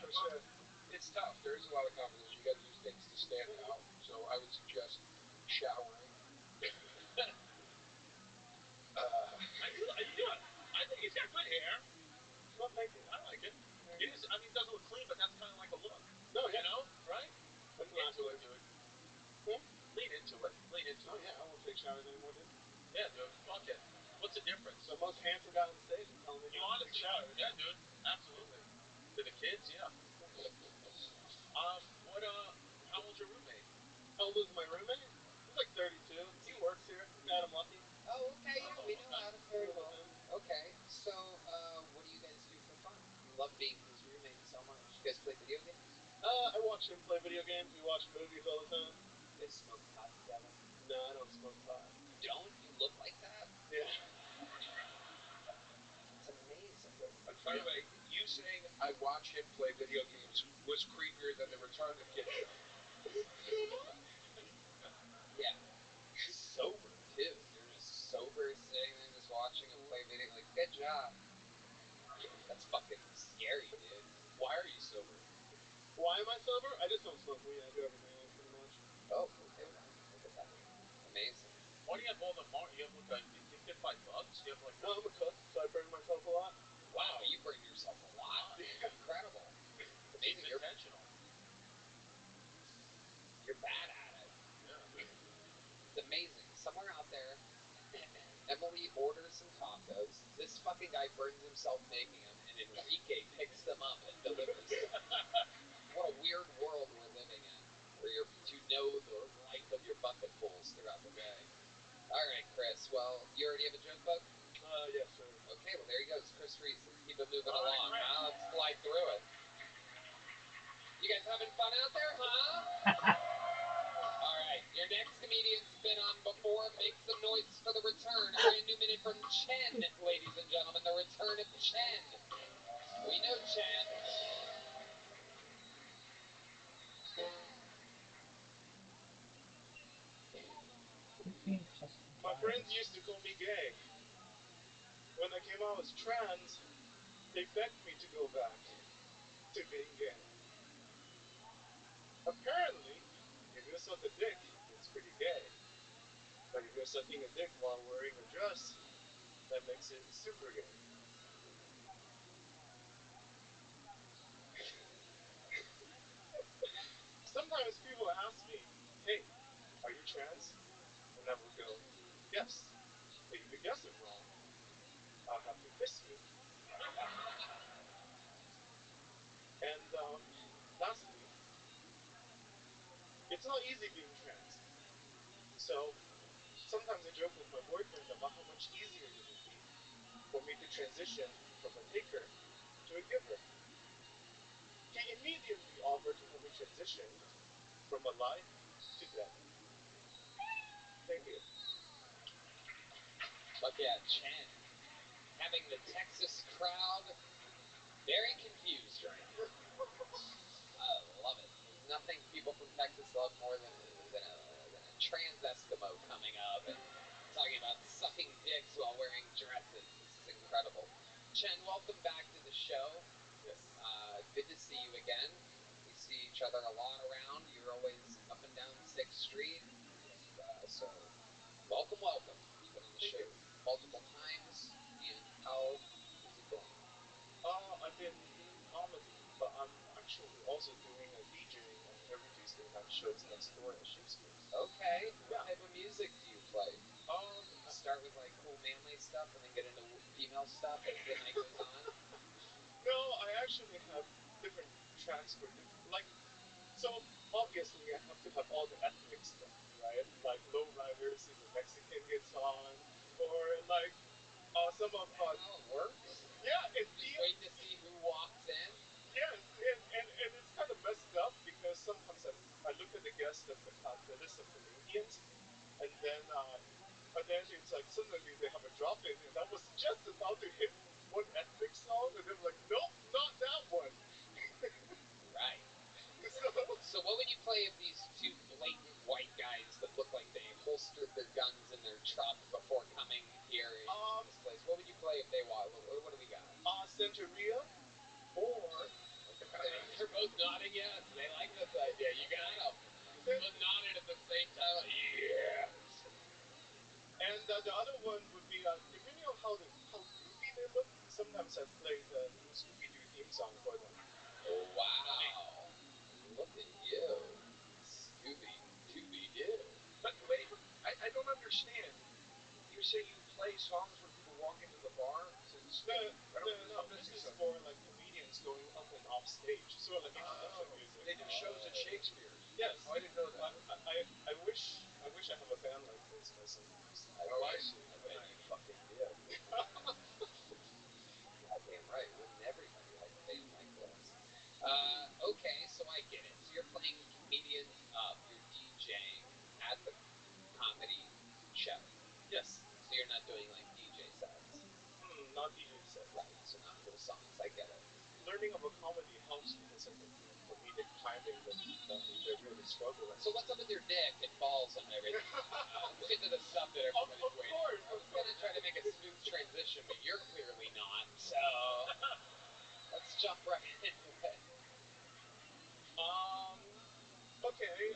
S4: For sure.
S1: It's tough. There's a lot of competition. You got to do things to stand out. So I would suggest showering. I think he's got good hair.
S4: Well, thank you.
S1: I like it. It is. I mean, it doesn't look clean, but that's kind of like a look.
S4: No, yeah.
S1: You know, right?
S4: That's not
S1: Into it, dude.
S4: Hmm?
S1: Lean into it. Lean into
S4: Oh,
S1: it.
S4: yeah, I won't take showers anymore, dude.
S7: Yeah, dude. Fuck it. What's the difference?
S4: The most handsome guy on the stage is telling me
S7: You
S4: not to
S7: honestly
S4: take showers.
S7: Yeah, dude. Absolutely. To the kids, yeah. How old's your roommate?
S4: How old is my roommate? He's like 32. He works here. Got him lucky.
S3: Oh, okay, yeah, we know
S7: okay.
S3: Adam very well. Okay, so, what do you guys do for fun? You love being his roommate so much. You guys play video games?
S4: I watch him play video games. We watch movies all the time.
S3: You guys smoke pot together?
S4: No, I don't smoke pot.
S3: You don't? You look like that?
S4: Yeah.
S3: It's amazing.
S7: By the way, you saying I watch him play video games was creepier than the Return of Kid show.
S3: Yeah. He's sober, too. You're just sober, sitting there just watching him play video. Like, good job. That's fucking scary, dude.
S7: Why are you sober?
S4: Why am I sober? I just don't smoke weed. I do everything else pretty much.
S3: Oh, okay. Look at that. Amazing.
S7: Why do you have all the you have like do you get by bugs? Do you have like
S4: No, I'm a cook, so I burn myself a lot.
S3: Wow, you burn yourself a lot.
S4: Yeah.
S3: Incredible.
S7: It's
S3: Amazing.
S7: intentional.
S3: You're bad at it.
S7: Yeah.
S3: It's amazing. Somewhere out there, Emily orders some tacos. This fucking guy burns himself making them, and Enrique picks them up and delivers them. What a weird world we're living in, where you know the life of your bucket pools throughout the day. All right, Chris. Well, you already have a joke book?
S4: Yes, sir.
S3: Okay, well, there he goes. Chris Reese. Let's keep it moving
S7: All right,
S3: along.
S7: great.
S3: Let's fly through it. You guys having fun out there, huh? All right, your next comedian's been on before. Make some noise for the return. A brand new minute from Chen, ladies and gentlemen. The return of Chen. We know Chen.
S4: My friends used to call me gay. When I came out as trans, they begged me to go back to being gay. Apparently, if you're suck a dick, it's pretty gay. But if you're sucking a dick while wearing a dress, that makes it super gay. Sometimes people ask me, hey, are you trans? And I will go, yes. But if you guess it wrong, I'll have to kiss you. And lastly, it's not easy being trans. So sometimes I joke with my boyfriend about how much easier it would be for me to transition from a taker to a giver. He immediately offered to help me transition from a life to death. Thank you.
S3: Look at Chen. Having the Texas crowd very confused right now. I love it. There's nothing people from Texas love more than a trans Eskimo coming up and talking about sucking dicks while wearing dresses. This is incredible. Chen, welcome back to the show.
S4: Yes.
S3: Good to see you again. We see each other a lot around. You're always up and down 6th Street. So, welcome. You've been on the show multiple times. And how is it going?
S4: I've been doing comedy, but I'm actually also doing a DJing on every Tuesday night shows next door at Shakespeare's.
S3: Okay.
S4: Yeah.
S3: What type of music do you play? Start with like cool manly stuff and then get into female stuff as the night goes on?
S4: No, I actually have different tracks for different, like, so obviously I have to have all the ethnic stuff, right? Like Lowriders, see the Mexican gets on, or like some of
S3: How it works?
S4: yeah, and
S3: Just wait to see who walks in?
S4: yes, and it's kind of messed up because sometimes I look at the guest of the list of comedians, and then it's like suddenly they have a drop in, and I was just about to hit one ethnic song, and they were like, nope, not that one.
S3: Right.
S4: So
S3: So what would you play if these two blatant white guys that look like they holstered their guns in their truck before coming here in this place? What would you play if they walk? What do we got?
S4: Santeria, or
S3: They're both nodding yes. They like this idea. You got them. Both nodding at the same time. Like, yeah.
S4: and the other one would be depending on how goofy they look. Sometimes I play the new Scooby-Doo theme song for them.
S3: Oh, wow. Look at you. Scooby-Doo.
S7: But wait, I don't understand.
S2: No, this is for like comedians going up and off stage, sort of like introduction music.
S3: They do shows at Shakespeare.
S2: Yes.
S3: Oh, I didn't know that.
S2: I wish I have a band like this sometimes.
S3: Oh, I see. I bet you fucking do. Goddamn right. Wouldn't everybody like a band like this? Okay, so I get it. So you're playing comedians up. You're DJing at the comedy show.
S2: Yes.
S3: So you're not doing like DJ sets.
S2: Not DJ set.
S3: Right. So not full songs. I get it.
S2: Learning about comedy helps because I can do comedic timing that they really struggle with.
S3: So what's up with your dick and balls and everything? Let's get to the stuff that everybody's waiting for. I was going to try to make a smooth transition, but you're clearly not. So let's jump right into it.
S2: Okay.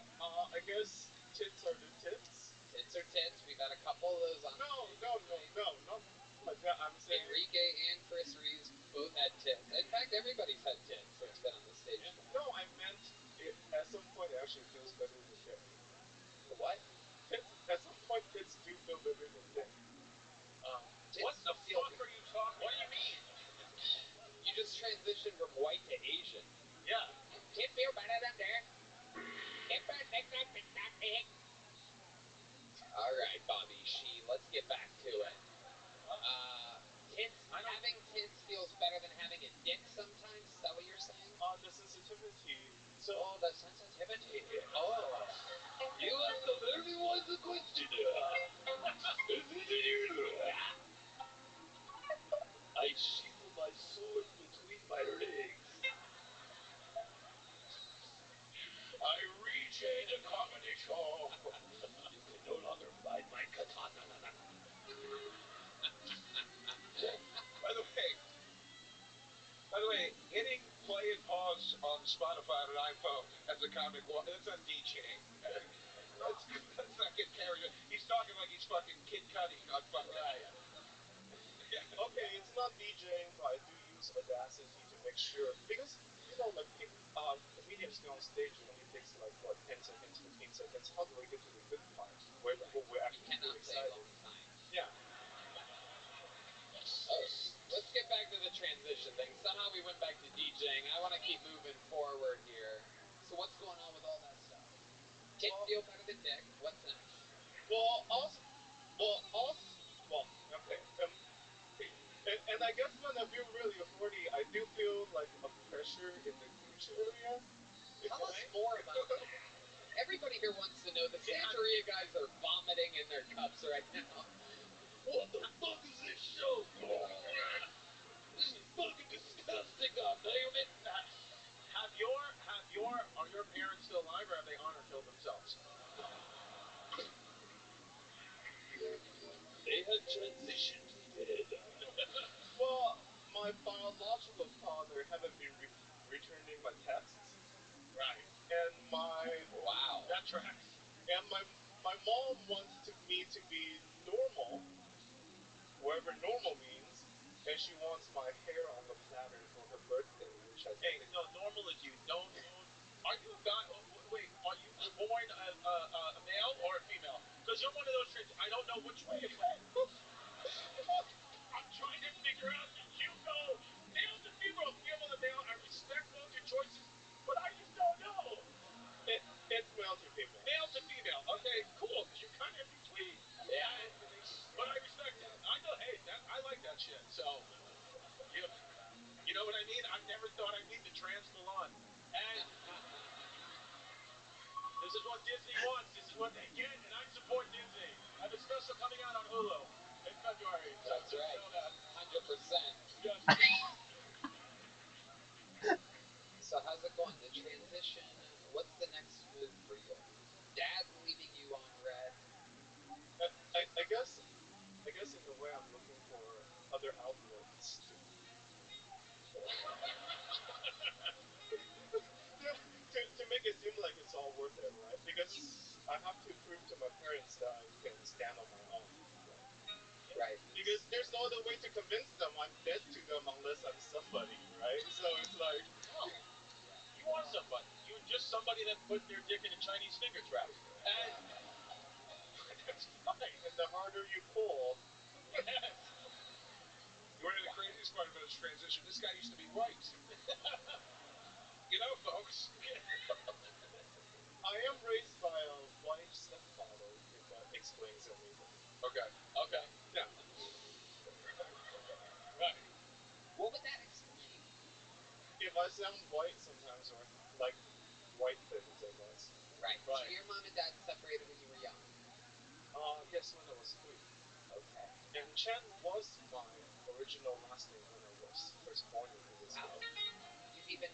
S2: I guess tits are the tits.
S3: Tits are tits. We've had a couple of those on.
S2: No. Not like that. I'm saying
S3: Enrique and Chris Reeves both had tits. In fact, everybody's had tits that's been on the stage.
S2: No, I meant it, at some point it actually feels better than dick.
S3: What?
S2: Tits, at some point tits do feel better than dick.
S3: What the fuck are you talking? What do you mean? You just transitioned from white to Asian.
S2: Yeah.
S3: Tits feel better than dick. All right, Bobby Shee, let's get back to it. Having tits feels better than having a dick sometimes? Is that what you're saying?
S2: The sensitivity.
S3: So, the sensitivity. Oh. You asked a very wise question. I sheathe my sword between my legs. I reach a comedy show. You can no longer find my katana.
S1: By the way, hitting play and pause on Spotify on an iPhone as a comic, that's on DJing. Let's not get carried away. He's talking like he's fucking Kid Cudi on fucking.
S2: Right. Okay, it's not DJing, but I do use Audacity to make sure because like comedians go on stage, it only takes like 10 seconds, 15 seconds. How do I get to the good part where we're actually
S3: Cannot say
S2: excited?
S3: a long time.
S2: Yeah.
S3: Oh, let's get back to the transition thing. Somehow we went back to DJing. I want to keep moving forward here. So what's going on with all that stuff? Tits feel better than dick. What's next?
S2: Okay. And I guess when I feel really horny, I do feel like a pressure in the gooch area.
S3: Tell us more about that. Everybody here wants to know. The Santeria guys are vomiting in their cups right now. What the fuck is this show? This is fucking disgusting, goddammit.
S2: Are your parents still alive or have they honor killed themselves?
S3: They had transitioned dead.
S2: Well, my biological father haven't been returning my texts.
S3: Right.
S2: And my
S3: that tracks.
S2: And my mom wants me to be normal, whatever normal means, and she wants my hair on the platter for her birthday, which I think.
S1: Hey, no, normal is you. Don't. Are you a guy? Wait, are you born a male or a female? Because you're one of those. I don't know which way it went. I'm trying to figure out. Did you go male to male? I respect both your choices, but I just don't know.
S2: It's male to female.
S1: Male to female. Okay, cool. Because you're kind of in between.
S3: Yeah.
S1: But I respect it. I know. Hey, I like that shit. So, you know what I mean? I never thought I'd meet the trans Milan. And this is what Disney wants. This is what they get, and I support Disney. I have a special coming out on Hulu in February.
S3: That's right. 100%.
S1: Yes.
S3: So how's it going? The transition, what's the next move for you? Dad's leaving you on red.
S2: I guess in a way I'm looking for other outlets to make it seem like it's all worth it, right? Because I have to prove to my parents that I can stand on my own.
S3: Right.
S2: Because there's no other way to convince them I'm dead to them unless I'm somebody, right? So it's like,
S1: oh, you are somebody. You're just somebody that put their dick in a Chinese finger trap. And that's fine.
S2: and the harder you pull,
S1: yes. You want to know the craziest
S4: sound white sometimes, or like white things, I guess.
S3: Right. So
S2: Right.
S3: your mom and dad separated when you were young.
S4: Yes, when I was 3.
S3: Okay.
S4: And Chen was my original last name when I was first born into this
S3: Wow.
S4: world.
S3: You've even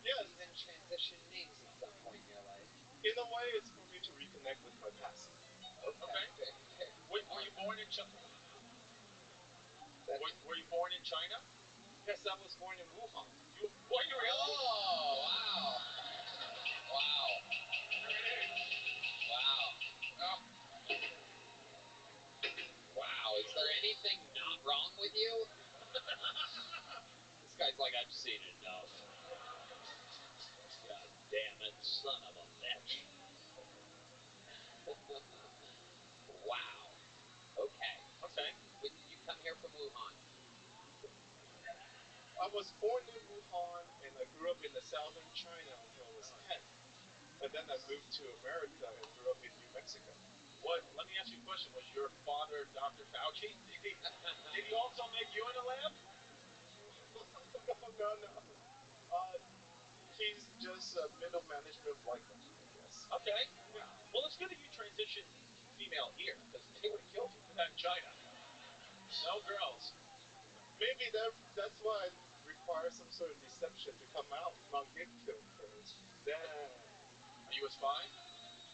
S4: Yes,
S3: transitioned names at some point in your life.
S4: in a way, it's for me to reconnect with my past.
S2: Okay. Were you born in China? Were you born in China?
S4: Yes, I was born in Wuhan.
S2: Were you really?
S3: Oh, wow. Wow. Wow.
S2: Oh.
S3: Wow. Is there anything not wrong with you? This guy's like, I've seen enough. God damn it, son of a bitch. Wow. Okay.
S2: Okay.
S3: When did you come here from Wuhan?
S4: I was born in Wuhan, and I grew up in the southern China until I was 10. And then I moved to America and grew up in New Mexico.
S2: What? Let me ask you a question. Was your father Dr. Fauci? Did he also make you in a lab?
S4: No. He's just a middle management white guy, I guess.
S2: Okay. Yeah. Well, it's good that you transitioned female here, because they would have killed you for that in China. No girls.
S4: Maybe that's why it requires some sort of deception to come out, not get killed first. Then.
S2: Are you a spy?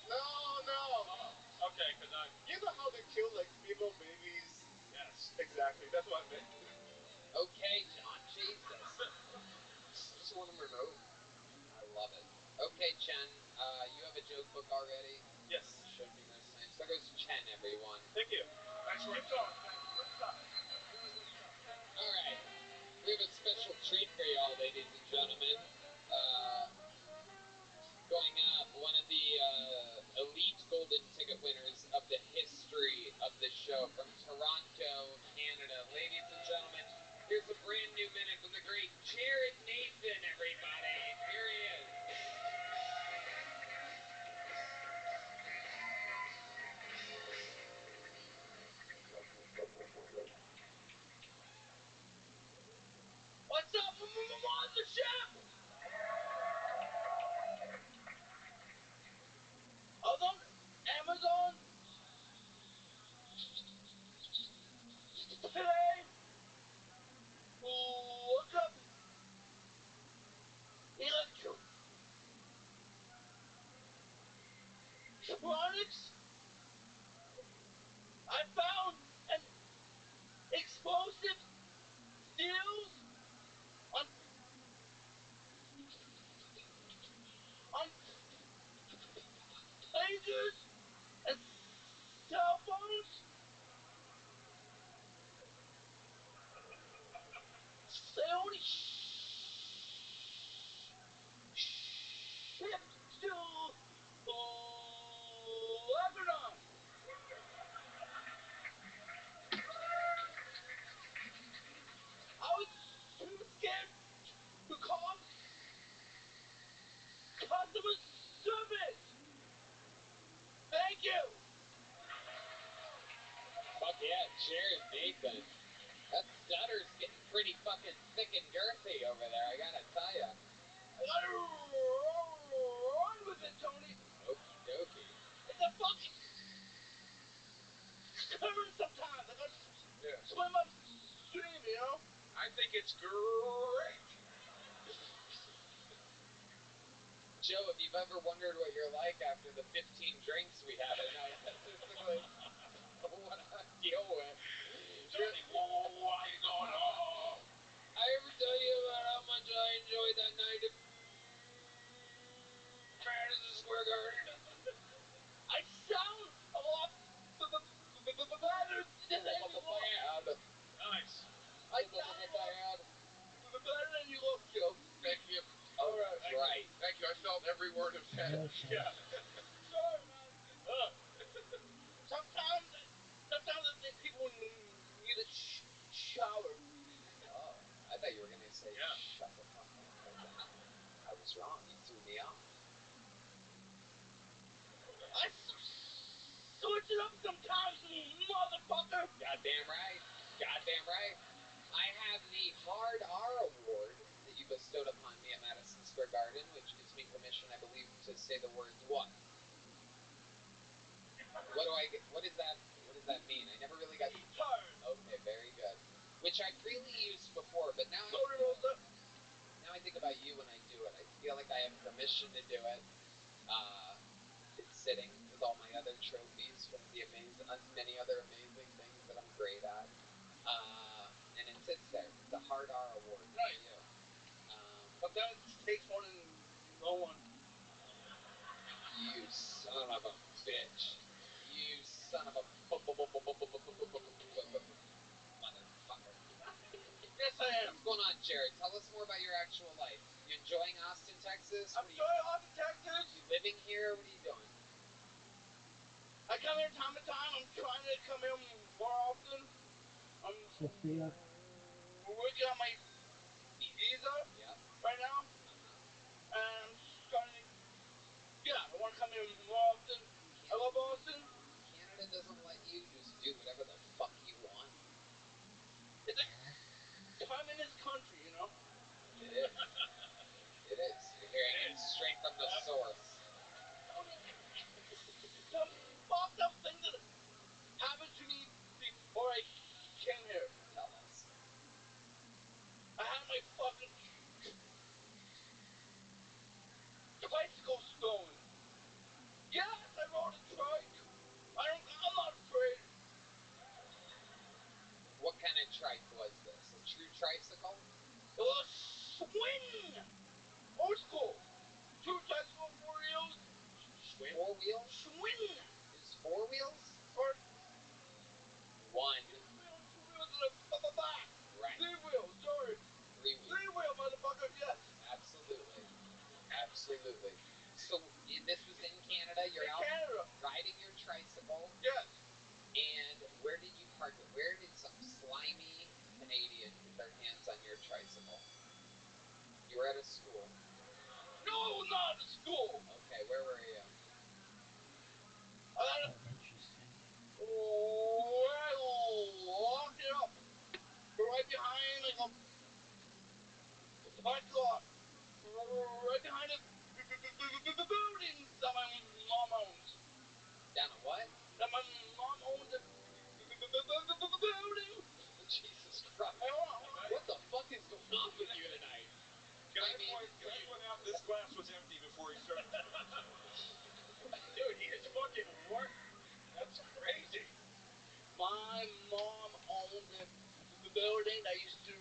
S4: No.
S2: Oh, okay, because
S4: You know how they kill like female babies?
S2: Yes.
S4: Exactly. That's what I meant.
S3: Okay, John, Jesus.
S4: I just want them removed.
S3: I love it. Okay, Chen, you have a joke book already?
S2: Yes.
S3: Showed numerous times. So goes Chen, everyone.
S2: Thank you. Nice work.
S4: Keep going.
S3: All right. We have a special treat for y'all, ladies and gentlemen. Going up, one of the elite golden ticket winners of the history of this show from Toronto, Canada. Ladies and gentlemen, here's a brand new minute from the great Jared Nathan, everybody. Here he is.
S7: What's up, mothership? I was on Amazon today. Look up electronics. I found an explosive fuse on pagers and cell phones. They only shipped to Lebanon. I was too scared to call customer service. Thank you.
S3: Fuck yeah, Jared Nathan. That stutter's getting pretty fucking thick and girthy over there, I gotta tell ya.
S7: Gotta run with it, Tony.
S3: Okie dokie.
S7: It's a fucking turn sometimes. I gotta swim upstream, you know?
S2: I think it's great.
S3: Joe, if you've ever wondered what you're like after the 15 drinks we had tonight, that's basically what I deal with.
S2: Johnny, why you going home?
S3: I ever tell you about how much I enjoyed that night at Madison Square Garden?
S7: I sound a lot better than you look.
S2: Nice.
S7: I sound a lot better than you look, Joe.
S2: Thank you.
S3: Oh,
S7: All right.
S3: right.
S2: Thank you. I felt every word of said. Yeah.
S7: Sorry, man. Sometimes I think people need a shower.
S3: Oh, I thought you were gonna say,
S2: Yeah.
S3: shut the fuck up. But I was wrong. You threw me off.
S7: I switch it up sometimes, motherfucker.
S3: Goddamn right. Goddamn right. I have the Hard R Award that you've bestowed upon me at Madison Square Garden, which gives me permission, I believe, to say the words what? What does that mean? I never really got. Okay, very good. Which I freely used before, but now I think about you when I do it. I feel like I have permission to do it. It's sitting with all my other trophies from the many other amazing things that I'm great at. And it sits there. The Hard R Award for you.
S4: But that takes more than no one.
S3: You son of a bitch. You son of a motherfucker.
S4: Yes, I am.
S3: What's going on, Jared? Tell us more about your actual life. You enjoying Austin, Texas?
S4: I'm enjoying Austin, Texas.
S3: You living here? What are you doing?
S4: I come here time to time. I'm trying to come here more often. I'm
S10: Sophia.
S4: working on my visa right now. And I'm just trying to, I want to come here more often. I love Austin.
S3: Canada doesn't let you just do whatever the fuck you want.
S4: It's a communist country, you know?
S3: It is. It is. You're hearing it straight from the source.
S4: Some fucked up thing that happened to me before I came here.
S3: Tell us.
S4: I had my fucking tricycle stolen. Yes, I rode a trike. I'm not afraid.
S3: What kind of trike was this? A true tricycle?
S4: It was a swing. Old school. Two tricycle, 4 wheels.
S3: Swing? 4 wheels?
S4: Swing.
S3: Is 4 wheels?
S4: Or
S3: one.
S4: 2 wheels and a back.
S3: Right.
S4: 3 wheels, sorry.
S3: 3 wheels.
S4: 3 wheel, motherfucker, yes.
S3: Absolutely. Absolutely. So, this was in Canada? You're out
S4: Canada.
S3: Riding your tricycle?
S4: Yes.
S3: And where did you park it? Where did some slimy Canadian get their hands on your tricycle? You were at a school.
S4: No, not at school.
S3: Okay, where were you?
S10: Interesting.
S4: I locked it up. Right behind, like, a parking lot. Right behind the buildings that my mom owns.
S3: Down at what?
S4: That my mom owns the building.
S3: Jesus Christ. What the fuck is going on with you tonight?
S1: Can I point out this glass was empty before he started? Dude, he is fucking what? That's crazy.
S4: My mom owned the building that I used to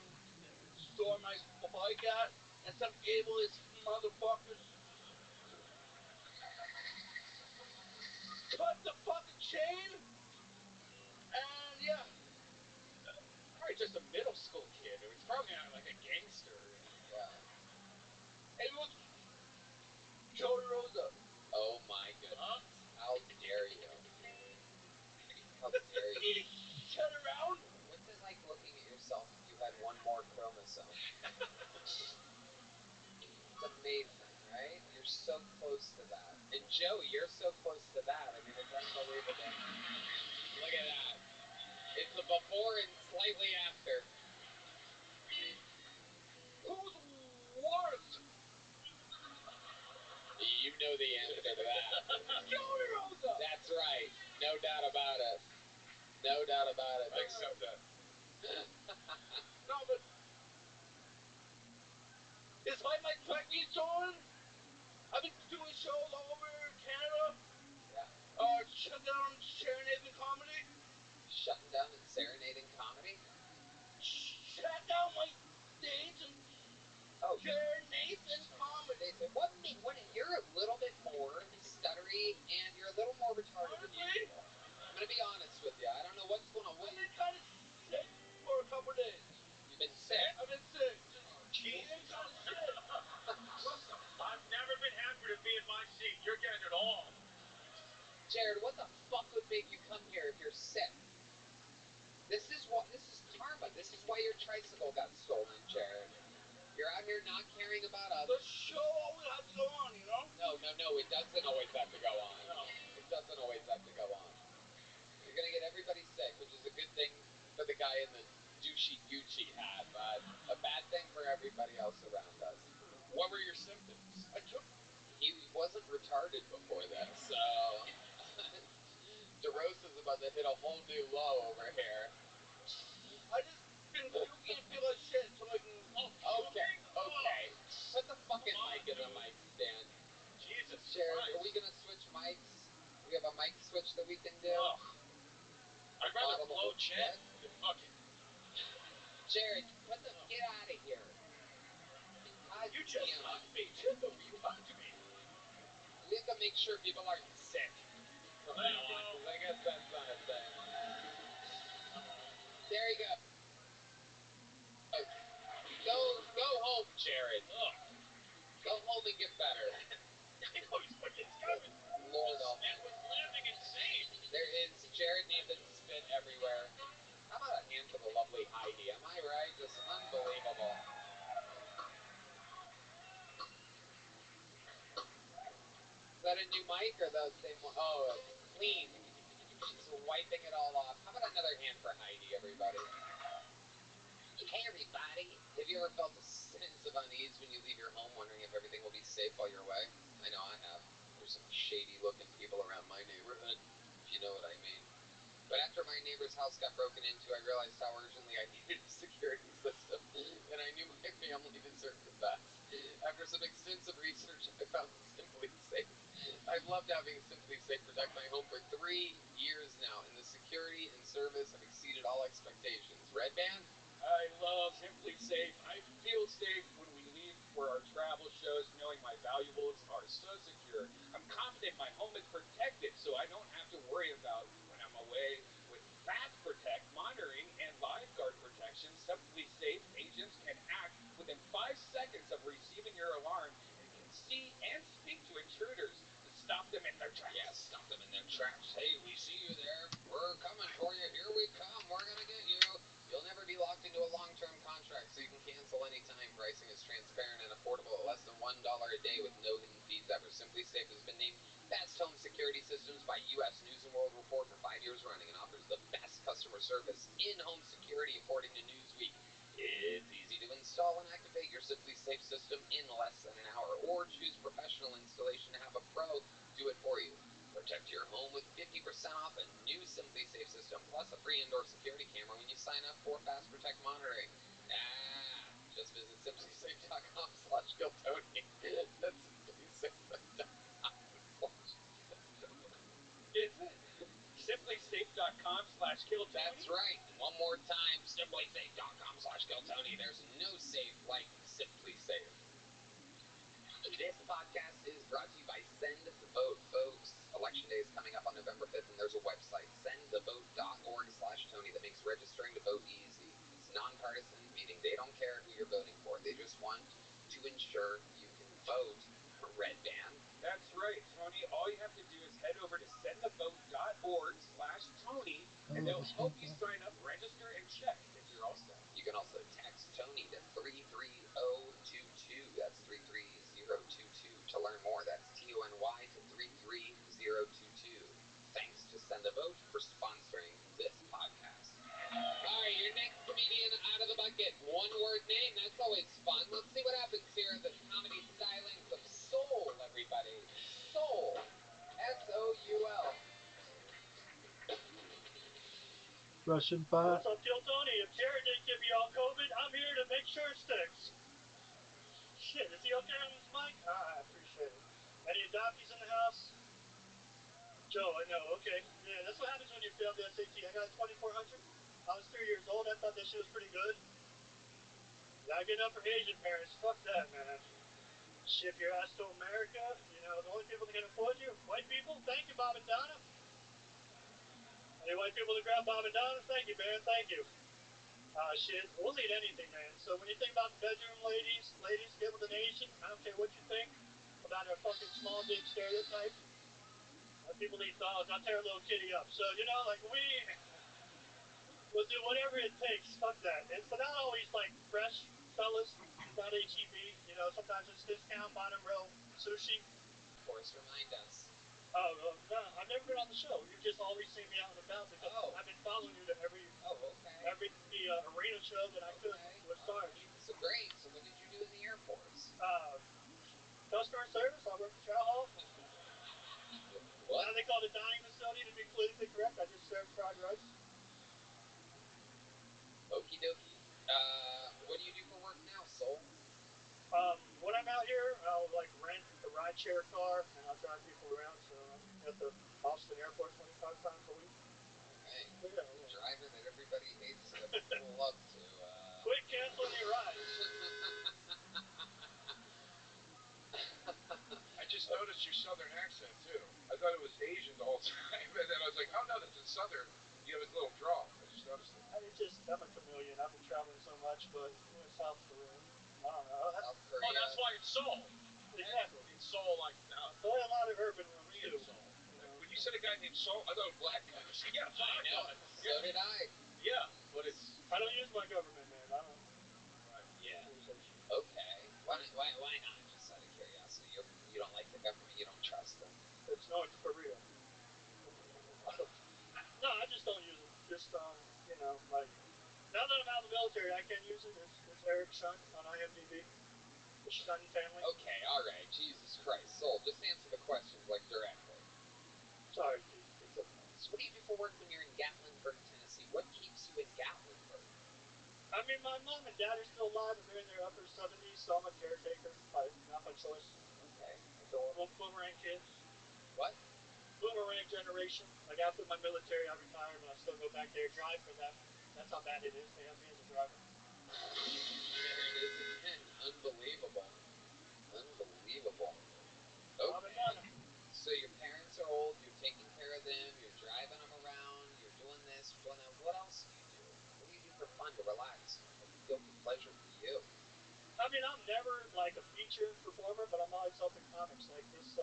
S4: store my bike at, and some ableist motherfuckers cut the fucking chain, and yeah.
S1: Probably just a middle school kid, or it's probably not like a gangster.
S3: Yeah.
S4: It was Joey Rosa.
S3: Oh my goodness. How dare you? How dare you?
S4: Need to shut around.
S3: What's it like looking at yourself if you had one more chromosome? It's amazing, right? You're so close to that. And Joey, you're so close to that. I mean, it's unbelievable. Look at that. It's a before and slightly after.
S4: Who's worse?
S3: You know the answer to that.
S4: Joey Rosa.
S3: That's right. No doubt about it. No doubt about it.
S1: I accept that.
S4: No, but it's like my tracking stolen. I've been doing shows all over Canada.
S3: Yeah.
S4: Shut down Serenading Comedy.
S3: Shutting down and serenading comedy?
S4: Check out my stage and Serenading Comedy.
S3: You're a little bit more stuttery and you're a little more retarded than usual. I'm gonna be honest with you. I don't know what's going on.
S4: I've been kind of sick for a couple days.
S3: You've been sick?
S4: I've been sick.
S1: Jesus.
S4: Kind of shit.
S1: I've never been happier to be in my seat. You're getting it all.
S3: Jared, what the fuck would make you come here if you're sick? This is karma. This is why your tricycle got stolen, Jared. You're out here not caring about us.
S4: The show always has to go on, you know?
S3: No, it doesn't always have to go on.
S4: No.
S3: It doesn't always have to go on. You're gonna get everybody sick, which is a good thing for the guy in the sushi Gucci hat, but a bad thing for everybody else around us.
S2: What were your symptoms?
S3: He wasn't retarded before this, so DeRose is about to hit a whole new low over here.
S4: I just been puking and feel like shit until I can.
S3: Okay. Put the fucking mic in the mic stand.
S2: Jesus
S3: Jared,
S2: Christ.
S3: are we gonna switch mics? Do we have a mic switch that we can do?
S2: Ugh. I'd rather
S3: Audible.
S2: blow Jen. Fuck it.
S3: Jared, get out of here.
S2: You just hugged me too. You hugged me.
S3: We have to make sure people aren't sick from now on, because I guess that's not a thing. There you go. Go home, Jared.
S2: Ugh.
S3: Go home and get better.
S2: I know he's fucking coming.
S3: Lord
S2: It
S3: almighty.
S2: was laughing insane.
S3: Jared needs to spit everywhere. How about a hand for the lovely Heidi? Am I right? Just unbelievable. Is that a new mic or the same one? Oh, clean. She's wiping it all off. How about another hand for Heidi, everybody? Hey, everybody. Have you ever felt a sense of unease when you leave your home, wondering if everything will be safe while you're away? I know I have. There's some shady-looking people around my neighborhood, if you know what I mean. But after my neighbor's house got broken into, I realized how urgently I needed a security system, and I knew my family deserved the best. After some extensive research, I found Simply Safe. I've loved having Simply Safe protect my home for 3 years now, and the security and service have exceeded all expectations. Red Band?
S2: I love Simply Safe. I feel safe when we leave for our travel shows, knowing my valuables are so secure. I'm confident my home is protected, so I don't have to worry about when I'm away. With Fast Protect monitoring and lifeguard protection, Simply Safe agents can act within 5 seconds of receiving your alarm and can see and speak to intruders to stop them in their tracks.
S3: Yeah, stop them in their tracks. Hey, we see you there. We're coming for you. Here we come. We're gonna get you. You'll never be locked into a long-term contract, so you can cancel anytime. Pricing is transparent and affordable at less than $1 a day with no hidden fees ever. Simply Safe has been named Best Home Security Systems by U.S. News and World Report for 5 years running and offers the best customer service in home security according to Newsweek. It's easy to install and activate your Simply Safe system in less than an hour, or choose professional installation to have a pro do it for you. Protect your home with 50% off a new Simply Safe system, plus a free indoor security camera when you sign up for Fast Protect monitoring. Just visit simplysafe.com/Giltoni. That's simplysafe.com/Giltoni.
S2: Is it? Simplysafe.com/Giltoni?
S3: That's right. One more time, simplysafe.com/Giltoni. There's no safe like Simply Safe. This podcast is brought to you by Send the Vote, folks. Election Day is coming up on November 5th, and there's a website, sendthevote.org/Tony, that makes registering to vote easy. It's nonpartisan, meaning they don't care who you're voting for. They just want to ensure you can vote for Red Band.
S2: That's right, Tony. All you have to do is head over to sendthevote.org/Tony, and they'll help you sign up, register, and check if you're all set.
S3: You can also text Tony to 33022. That's 33022. To learn more, that's TONY to 33022. Thanks to Send the Vote for sponsoring this podcast. All right, your next comedian out of the bucket. One-word name, that's always fun. Let's see what happens here at the comedy stylings of Soul, everybody. Soul. S-O-U-L.
S10: Russian pot.
S11: What's up, Giltoni? If Jared didn't give me all COVID, I'm here to make sure it sticks. Shit, is he okay on his mic? I appreciate it. Any adoptees in the house? Joe, I know, okay. Yeah, that's what happens when you fail the SAT. I got a 2400. I was 3 years old. I thought that shit was pretty good. Gotta get up for Asian parents. Fuck that, man. Ship your ass to America. You know, the only people that can afford you, white people. Thank you, Bob and Donna. Any white people that grab Bob and Donna? Thank you, man. Thank you. Shit, we'll eat anything, man. So when you think about bedroom ladies get with an Asian, I don't care what you think about our fucking small dick stereotype. People eat dogs. I'll tear a little kitty up. So, you know, like, we'll do whatever it takes. Fuck that. It's not always, like, fresh, fellas. It's not H-E-B. You know, sometimes it's discount, bottom row, sushi.
S3: Of course, remind us.
S11: Oh, no, I've never been on the show. You've just always seen me out and about because I've been following you to every arena show that I took with Sarge.
S3: So great. So what did you do in the Air Force?
S11: Customer service. I worked at Chow Hall.
S3: What?
S11: Now they call it a dining facility to be politically correct. I just served fried rice.
S3: Okie dokie. What do you do for work now, Soul?
S11: When I'm out here, I'll like rent a rideshare car and I'll drive people around. So I'm at the Austin Airport 25 times a week.
S3: Right.
S11: Yeah.
S3: The driver that everybody hates and people love to.
S11: Quit canceling your rides.
S1: I just noticed your southern accent, too. I thought it was Asian the whole time, and then I was like, oh, no, that's southern. You have a little drawl. I just noticed it.
S11: I'm a chameleon. I've been traveling so much, but South Korea. I don't know.
S3: South Korea.
S2: Oh, that's why it's Seoul.
S11: Exactly.
S2: It's Seoul, like,
S11: So a lot of urban rooms, too.
S2: Seoul.
S1: When you said a guy named Saul, I thought a black guy. Yeah,
S2: I know.
S3: So did I.
S2: Yeah, but it's...
S11: I don't use my government, man. I don't.
S2: Right.
S3: Yeah. Okay. Why not? Just out of curiosity. You don't like the government. You don't trust them.
S11: It's North Korea. No, I just don't use it. Just like now that I'm out of the military, I can use it. It's Eric's son on IMDb. The Shun family.
S3: Okay. All right. Jesus Christ, Soul. Just answer the questions like directly.
S11: Sorry, Pete.
S3: It's okay. So what do you do for work when you're in Gatlinburg, Tennessee? What keeps you in Gatlinburg?
S11: I mean, my mom and dad are still alive, and they're in their upper 70s, so I'm a caretaker, not by choice.
S3: Okay.
S11: Adorable. Boomerang kids.
S3: What?
S11: Boomerang generation. Like after my military, I retired, but I still go back there, drive for them. That's how bad it is. They have me as a driver.
S3: There it is again. Unbelievable. Unbelievable. Okay. So your parents are old, you're taking care of them, you're driving them around, you're doing this, you're doing that. What else do you do? What do you do for fun to relax? Like guilty pleasure for you?
S11: I mean, I'm never like a feature performer, but I'm always helping comics. Like this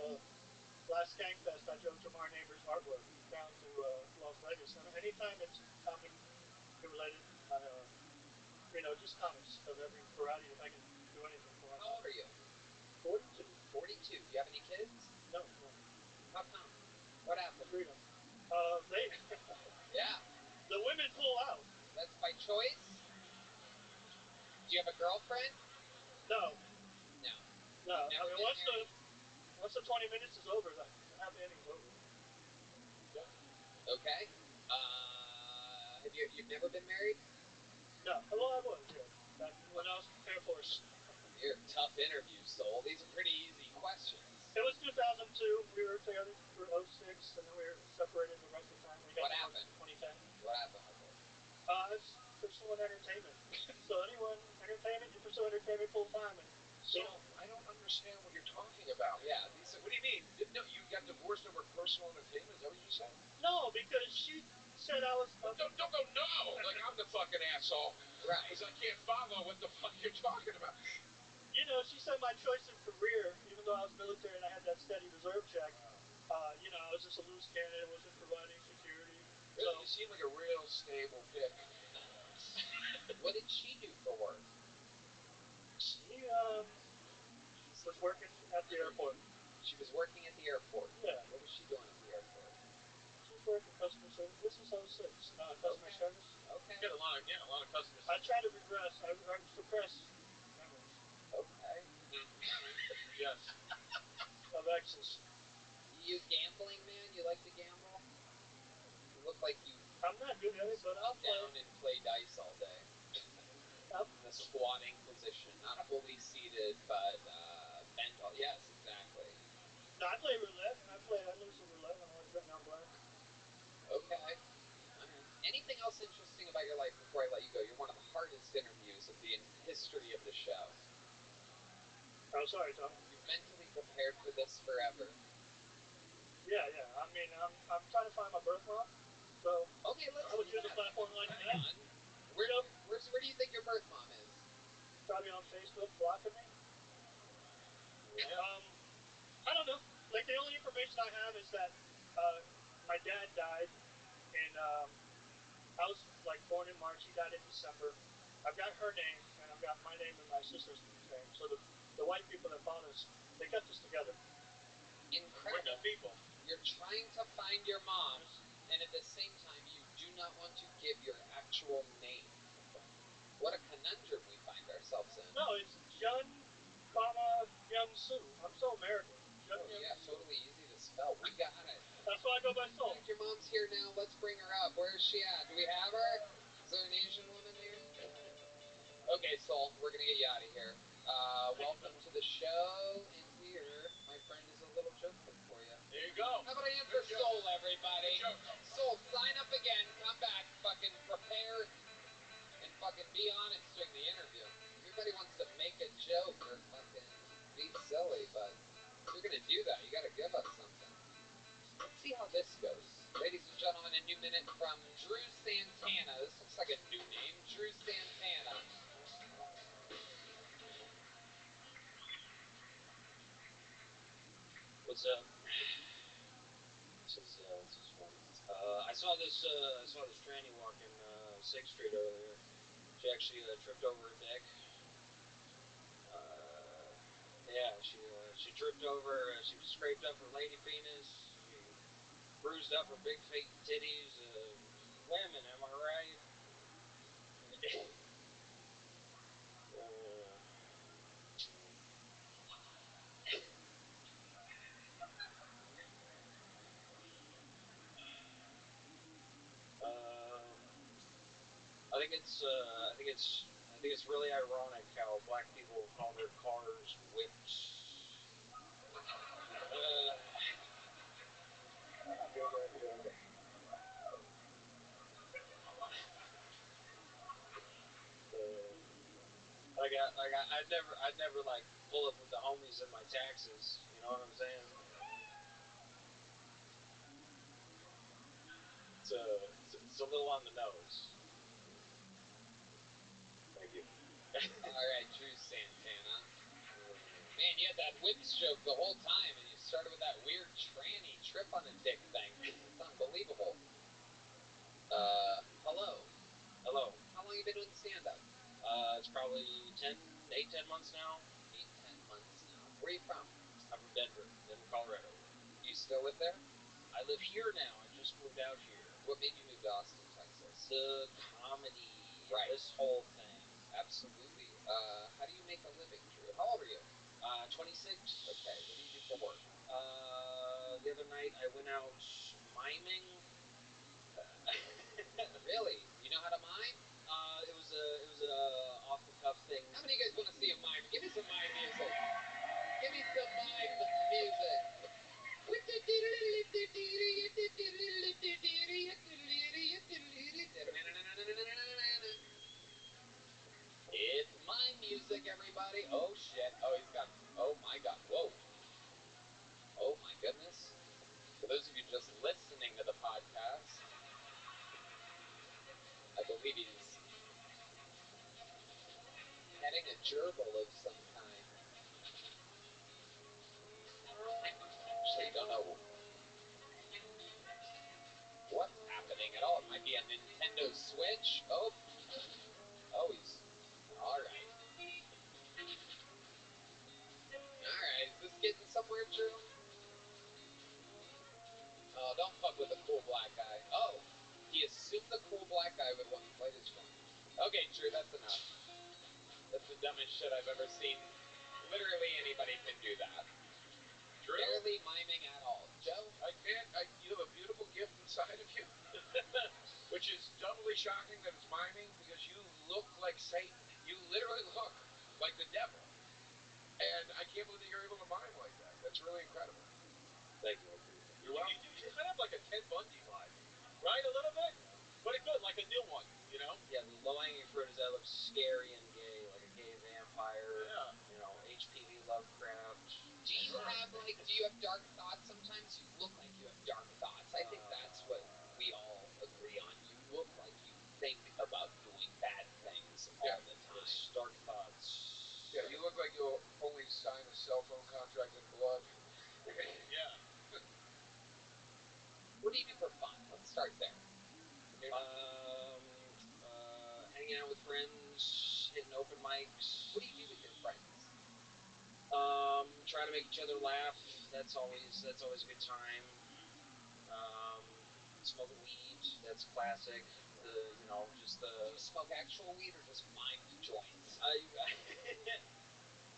S11: last Skankfest, I drove Jamar Neighbors' artwork down to Las Vegas. And anytime it's comic related, just comics of every variety, if I can do anything for them.
S3: How old are you?
S11: 42.
S3: 42. Do you have any kids?
S11: No.
S3: How come? What happened?
S11: Freedom.
S3: Yeah.
S11: The women pull out.
S3: That's by choice? Do you have a girlfriend?
S11: No.
S3: No.
S11: I mean, once the 20 minutes is over, the happy ending's over.
S3: Yeah. Okay. You've never been married?
S11: No. Well, I was, yeah. Back when I was Air Force.
S3: You're a tough interview, Soul. These are pretty easy questions.
S11: It was 2002. We were together for 06, and then we were separated the rest of the time.
S3: What happened?
S11: 2010.
S3: What happened with it?
S11: It's pursuing entertainment. So anyone, entertainment, you pursue entertainment full time. And
S1: so I don't understand what you're talking about.
S3: Yeah.
S1: What do you mean? No, you got divorced over personal entertainment? Is that what you said?
S11: No, because she said I was...
S1: Don't go no! Like I'm the fucking asshole.
S3: Right.
S1: Because I can't follow what the fuck you're talking about.
S11: She said my choice of career, even though I was military and I had that steady reserve check, I was just a loose candidate, wasn't providing security.
S1: Really? So, you seem like a real stable pick.
S3: What did she do for work?
S11: She was working at the airport.
S3: She was working at the airport?
S11: Yeah.
S3: What was she doing at the airport?
S11: She was working customer service. This is 06. Customer service.
S3: Okay.
S2: Get a lot of customers.
S11: I try to regress. I suppress memories.
S3: Okay.
S2: Yes.
S11: Of exes.
S3: You gambling man? You like to gamble? You look like you...
S11: I'm not good at it, but I'll play.
S3: Down and play dice all day. In a squatting position. Not fully seated, but bent all... Yes, exactly.
S11: No, I play roulette. I lose some roulette. I'm always betting on black.
S3: Okay. Alright. Anything else interesting about your life before I let you go? You're one of the hardest interviews of the history of the show.
S11: Oh, sorry, Tom.
S3: You've mentally prepared for this forever.
S11: Yeah. I mean, I'm trying to find my birth mom. So
S3: okay, let's
S11: I would use a platform like that.
S3: Where do you think your birth mom is?
S11: Probably on Facebook, blocking me.
S3: Yeah.
S11: I don't know. Like the only information I have is that my dad died, and I was like born in March. He died in December. I've got her name, and I've got my name and my sister's name. So the white people that bought us, they kept us together.
S3: Incredible.
S2: We're good people.
S3: You're trying to find your mom, and at the same time, you do not want to give your actual name. What a conundrum we find ourselves in.
S11: No, it's Jun, comma, Young Soo. I'm so American. Jun
S3: Oh,
S11: Young
S3: yeah,
S11: Soo.
S3: totally easy to spell. We got it.
S11: That's why I go by
S3: In
S11: Soul.
S3: fact, your mom's here now. Let's bring her up. Where is she at? Do we have her? Is there an Asian woman here? Okay, Soul, we're gonna get you out of here. Welcome to the show, and here, my friend, is a little joke for you.
S2: There you go.
S3: How about I answer
S2: Good joke.
S3: Soul, everybody?
S2: Good joke.
S3: Soul, sign up again, come back, fucking prepare, and fucking be honest during the interview. Everybody wants to make a joke or fucking be silly, but if you're gonna do that, you gotta give us something. Let's see how this goes. Ladies and gentlemen, a new minute from Drew Santana. This looks like a new name, Drew Santana.
S7: What's up? This is fun. I saw this tranny walking 6th Street earlier. She actually tripped over her dick. Yeah, she tripped over. She scraped up her lady penis. She bruised up her big fake titties. Women, am I right? I think it's really ironic how black people call their cars whips. I'd never like pull up with the homies in my taxes. You know what I'm saying? It's a little on the nose. Thank you.
S3: All right, Drew Santana. Man, you had that whips joke the whole time, and you started with that weird tranny trip on a dick thing. It's unbelievable. Hello.
S7: Hello.
S3: How long you been doing stand-up?
S7: It's probably 10 months now.
S3: 8-10 months now. Where are you from?
S7: I'm from Denver, Colorado.
S3: You still live there?
S7: I live here now. I just moved out here.
S3: What made you move to Austin, Texas?
S7: The comedy.
S3: Right.
S7: This whole thing.
S3: Absolutely. How do you make a living, Drew? How old are you?
S7: 26.
S3: Okay, what do you do for work?
S7: The other night I went out miming.
S3: Really? You know how to mime?
S7: It was a off the cuff thing.
S3: How many of you guys want to see a mime? Give me some mime music. Give me some mime music. It's mime music, everybody. Oh shit. Oh, he's got. Oh my god. Whoa. Oh my goodness. For those of you just listening to the podcast, I believe he's petting a gerbil of some kind. Actually, don't know what's happening at all. It might be a Nintendo Switch. Oh, he's all right. All right, is this getting somewhere, Drew? Oh, don't fuck with the cool black guy. Oh, he assumed the cool black guy would light his phone. Okay, Drew, that's enough. That's the dumbest shit I've ever seen. Literally anybody can do that.
S1: Drew?
S3: Barely miming at all. Joe?
S1: You have a beautiful gift inside of you, which is doubly shocking that it's miming because you look like Satan. You literally look like the devil. And I can't believe that you're able to mime like that. That's really incredible.
S7: Thank you.
S1: You're welcome.
S2: You kind of have like a Ted Bundy vibe, right? A little bit, but it's good, like a new one, you know?
S7: Yeah, the low-hanging fruit is that it looks scary and gay, like a gay vampire.
S2: Yeah.
S7: You know, HPV Lovecraft.
S3: Do you have dark thoughts sometimes? You look like you have dark thoughts. I think that's what we all agree on. You look like you think about doing bad things all the time.
S7: Yes, dark thoughts.
S1: Yeah, you look like you'll only sign a cell phone contract in blood.
S2: Yeah.
S3: What do you do for fun? Let's start there.
S7: Hanging out with friends, hitting open mics.
S3: What do you do with your friends?
S7: Try to make each other laugh. That's always a good time. Smoking weed. that's classic. Just the.
S3: Do you smoke actual weed or just mimed joints?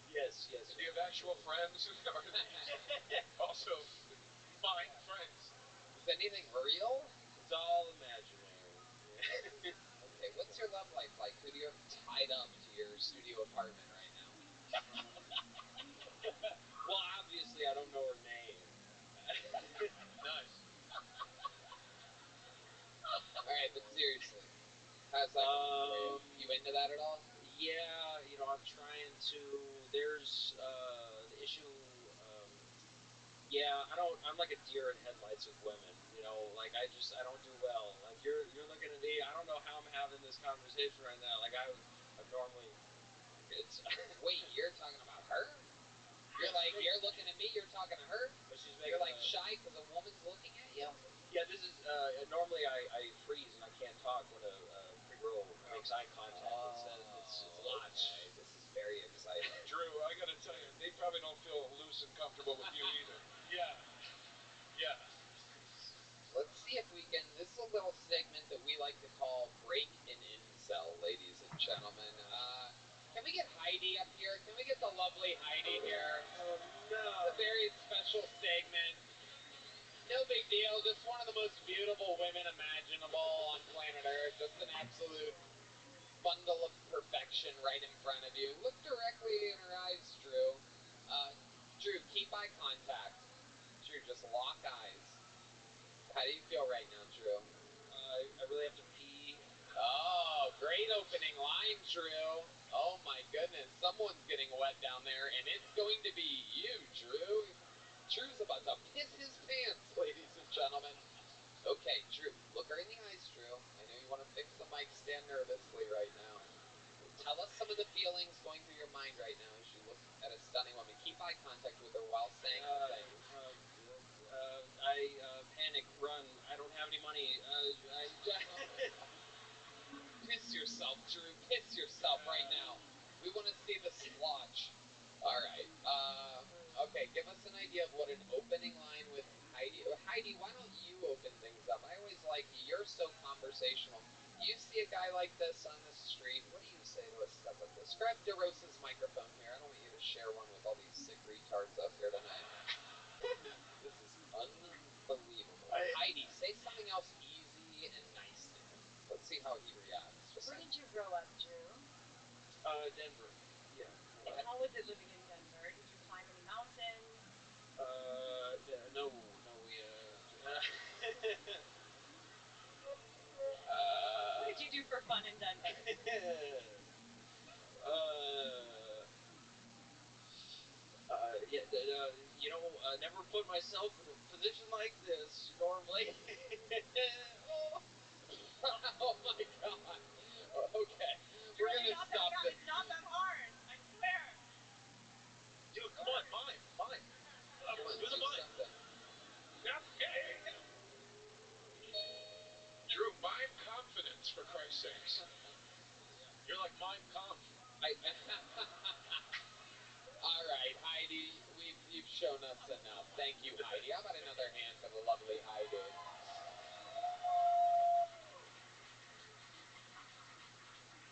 S7: Yes.
S1: Do you have actual friends? Or also, mind friends?
S3: Is anything real?
S7: It's all imaginary.
S3: Okay, what's your love life like? Who do you have tied up to your studio apartment right now?
S7: Well, obviously, I don't know her name.
S1: Nice.
S3: Alright, but seriously, how's that going for you? You into that at all?
S7: Yeah, I'm trying to. There's the issue. Yeah, I'm like a deer in headlights with women. I don't do well. Like you're looking at me. I don't know how I'm having this conversation right now. Like I'm normally. It's.
S3: Wait, you're talking about her? You're looking at me. You're talking to her.
S7: But she's
S3: You're like shy because a woman's looking at you.
S7: Yeah, this is normally I freeze and I can't talk when a pretty girl makes eye contact. It's a lot.
S3: Okay, this is very exciting.
S1: Drew, I gotta tell you, they probably don't feel loose and comfortable with you either. Yeah.
S3: Let's see if we can. This is a little segment that we like to call Break an Incel, ladies and gentlemen. Can we get Heidi up here? Can we get the lovely Heidi here?
S7: Oh no.
S3: It's a very special segment. No big deal. Just one of the most beautiful women imaginable on planet Earth. Just an absolute bundle of perfection right in front of you. Look directly in her eyes, Drew. Drew, keep eye contact. Drew, just lock eyes. How do you feel right now, Drew?
S7: I really have to pee.
S3: Oh, great opening line, Drew. Oh my goodness, someone's getting wet down there, and it's going to be you, Drew. Drew's about to piss his pants, ladies and gentlemen. Okay, Drew, look her in the eyes, Drew. I know you want to fix the mic stand nervously right now. Tell us some of the feelings going through your mind right now as you look at a stunning woman. Keep eye contact with her while saying the thing.
S7: I panic, run. I don't have any money.
S3: Piss yourself, Drew. Piss yourself right now. We want to see the splotch. All right. Okay, give us an idea of what an opening line with Heidi. Heidi, why don't you open things up? I always like you. You're so conversational. You see a guy like this on the street, what do you say to a stuff like this? Grab DeRosa's microphone here. I don't want you to share one with all these sick retards up here tonight. This is unbelievable. Heidi, say something else easy and nice to him. Let's see how he reacts.
S8: Where did you grow up, Drew?
S7: Denver. Yeah.
S8: And how was it living in Denver? Did you climb any mountains?
S7: No,
S8: What did you do for fun in Denver?
S7: never put myself in a position like this normally.
S3: Oh my god. Okay. We're
S8: Really
S3: gonna stop this.
S8: It's not that hard. I swear.
S1: Dude, come on, mime.
S3: Come on,
S1: Do the
S3: do
S1: mime.
S3: something.
S1: Yeah. Drew, mime confidence, for Christ's sakes. You're like mime conf.
S3: All right, Heidi, you've shown us enough. Thank you, Heidi. How about another hand for the lovely Heidi?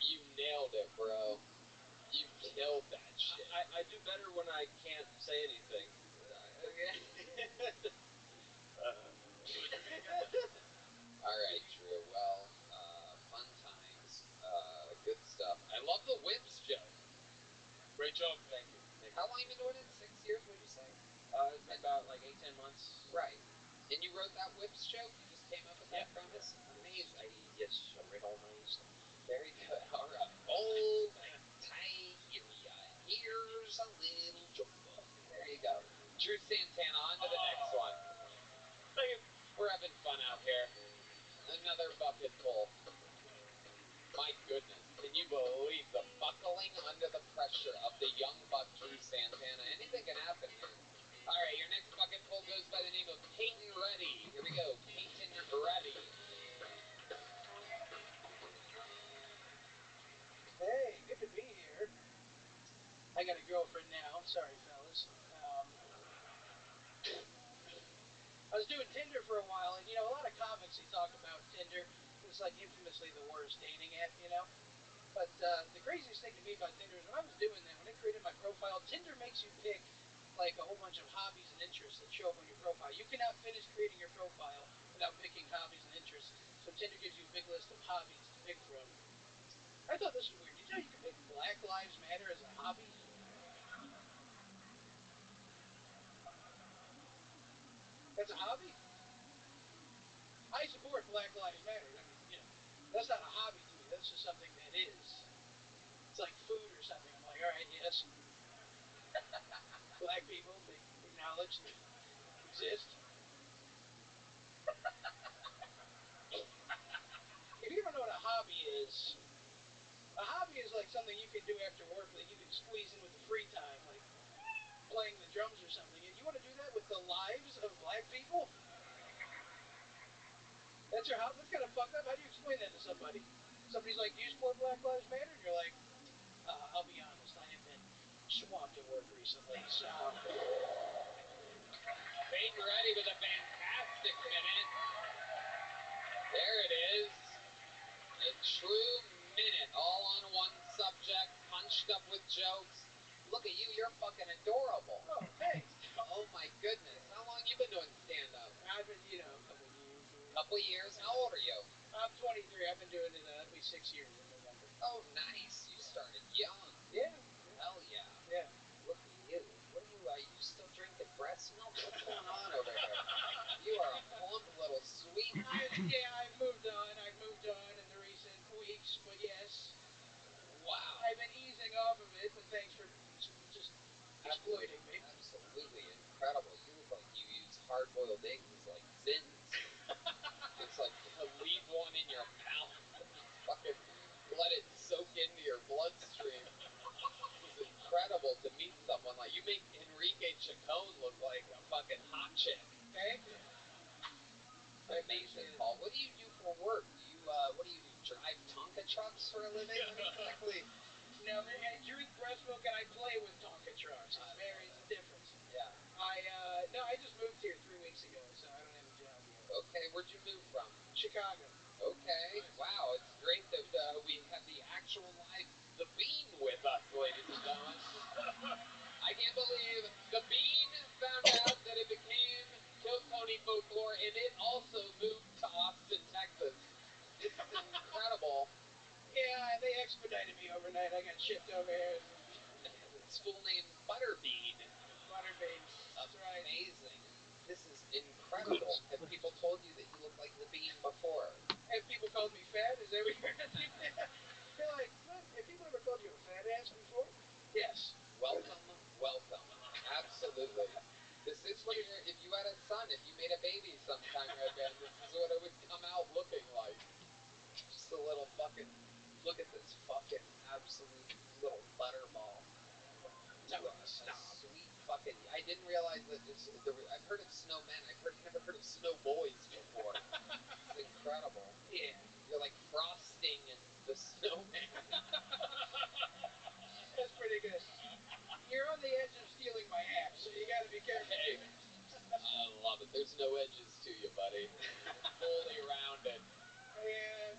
S3: You nailed it, bro. You killed that shit.
S7: I do better when I can't say anything.
S3: All right, Drew. Well, fun times. Good stuff. I love the whips joke.
S1: Great job.
S7: Thank you.
S3: How long you been doing it? 6 years, would you say?
S7: It's been about like 8-10 months.
S3: Right. And you wrote that whips joke? You just came up with that premise? Amazing.
S7: Yes, I read all my stuff.
S3: Very good. All right. Hold tight. Here's a little joke book. There you go. Drew Santana, on to the next one. We're having fun out here. Another bucket full. My goodness. Can you believe the buckling under the pressure of the young buck Drew Santana? Anything can happen here. All right, your next bucket full goes by the name of Peyton Reddy. Here we go. Peyton Reddy.
S12: Hey, good to be here. I got a girlfriend now. Sorry, fellas. I was doing Tinder for a while, and a lot of comics obviously talk about Tinder. It's like infamously the worst dating app, you know? But the craziest thing to me about Tinder is when I was doing that, when I created my profile, Tinder makes you pick like a whole bunch of hobbies and interests that show up on your profile. You cannot finish creating your profile without picking hobbies and interests. So Tinder gives you a big list of hobbies to pick from. I thought this was weird. Did you know you can pick Black Lives Matter as a hobby? That's a hobby? I support Black Lives Matter. I mean, you know, that's not a hobby to me. That's just something that is. It's like food or something. I'm like, all right, yes. Black people, they acknowledge they exist. If you don't know what a hobby is like something you can do after work that you can squeeze in with the free time, like playing the drums or something. And you want to do that with the lives of black people? That's your hobby? That's kind of fucked up. How do you explain that to somebody? Somebody's like, do you support Black Lives Matter? And you're like, I'll be honest, I have been swamped at work recently, so...
S3: Peyton Ready with a fantastic minute. There it is. A true minute, all on one subject, punched up with jokes. Look at you, you're fucking adorable.
S12: Oh, thanks.
S3: Oh my goodness. How long you been doing stand-up?
S12: I've been, you know, a couple of years.
S3: Couple years? How old are you?
S12: I'm 23. I've been doing it, it'll be 6 years in November.
S3: Oh, nice. You started young.
S12: Yeah.
S3: Hell yeah.
S12: Yeah.
S3: Look at you. What are you still drinking breast milk? What's going on over here? You are a plump little sweetheart.
S12: I've moved on in the recent weeks, but yes.
S3: Wow.
S12: I've been easing off of it, but thanks for just exploiting me.
S3: Absolutely incredible. You look like you use hard-boiled eggs like Zins. It's like leave one in your mouth and just fucking let it soak into your bloodstream. It's incredible to meet someone like you. Make Enrique Chacon look like a fucking hot chick.
S12: Thank you.
S3: Amazing, Paul. What do you do for work? What do you do? Drive Tonka trucks for a living? What exactly?
S12: No, I drink breast milk and I play with Tonka trucks. It's a difference.
S3: Yeah.
S12: I just moved here 3 weeks ago, so I don't have a job yet.
S3: Okay, where'd you move from?
S12: Chicago.
S3: Okay, wow, it's great that we have the actual live The Bean with us, ladies and gentlemen. I can't believe The Bean found out that it became Kill Tony folklore, and it also moved to Austin, Texas. This is incredible.
S12: Yeah, they expedited me overnight. I got shipped over here.
S3: Its full name, Butterbean.
S12: Butterbean. That's right.
S3: Amazing. This is incredible. Have people told you that you look like The Bean before?
S12: Have people called me fat? Is that what you're asking? They're like, have people ever called you a fat ass before? Yes.
S3: Welcome. Absolutely. This is what if you had a son, if you made a baby sometime, Red Band, this is what it would come out looking like. Just a little fucking, look at this fucking absolute little butterball.
S12: Stop.
S3: Sweet fucking, I didn't realize that I've heard of snowmen, I've never heard of snow boys before. It's incredible.
S12: Yeah.
S3: You're like Frosting the Snowman.
S12: That's pretty good. You're on the edge of stealing my act, so you gotta be careful.
S3: Hey, I love it. There's no edges to you, buddy. Fully rounded.
S12: Yeah.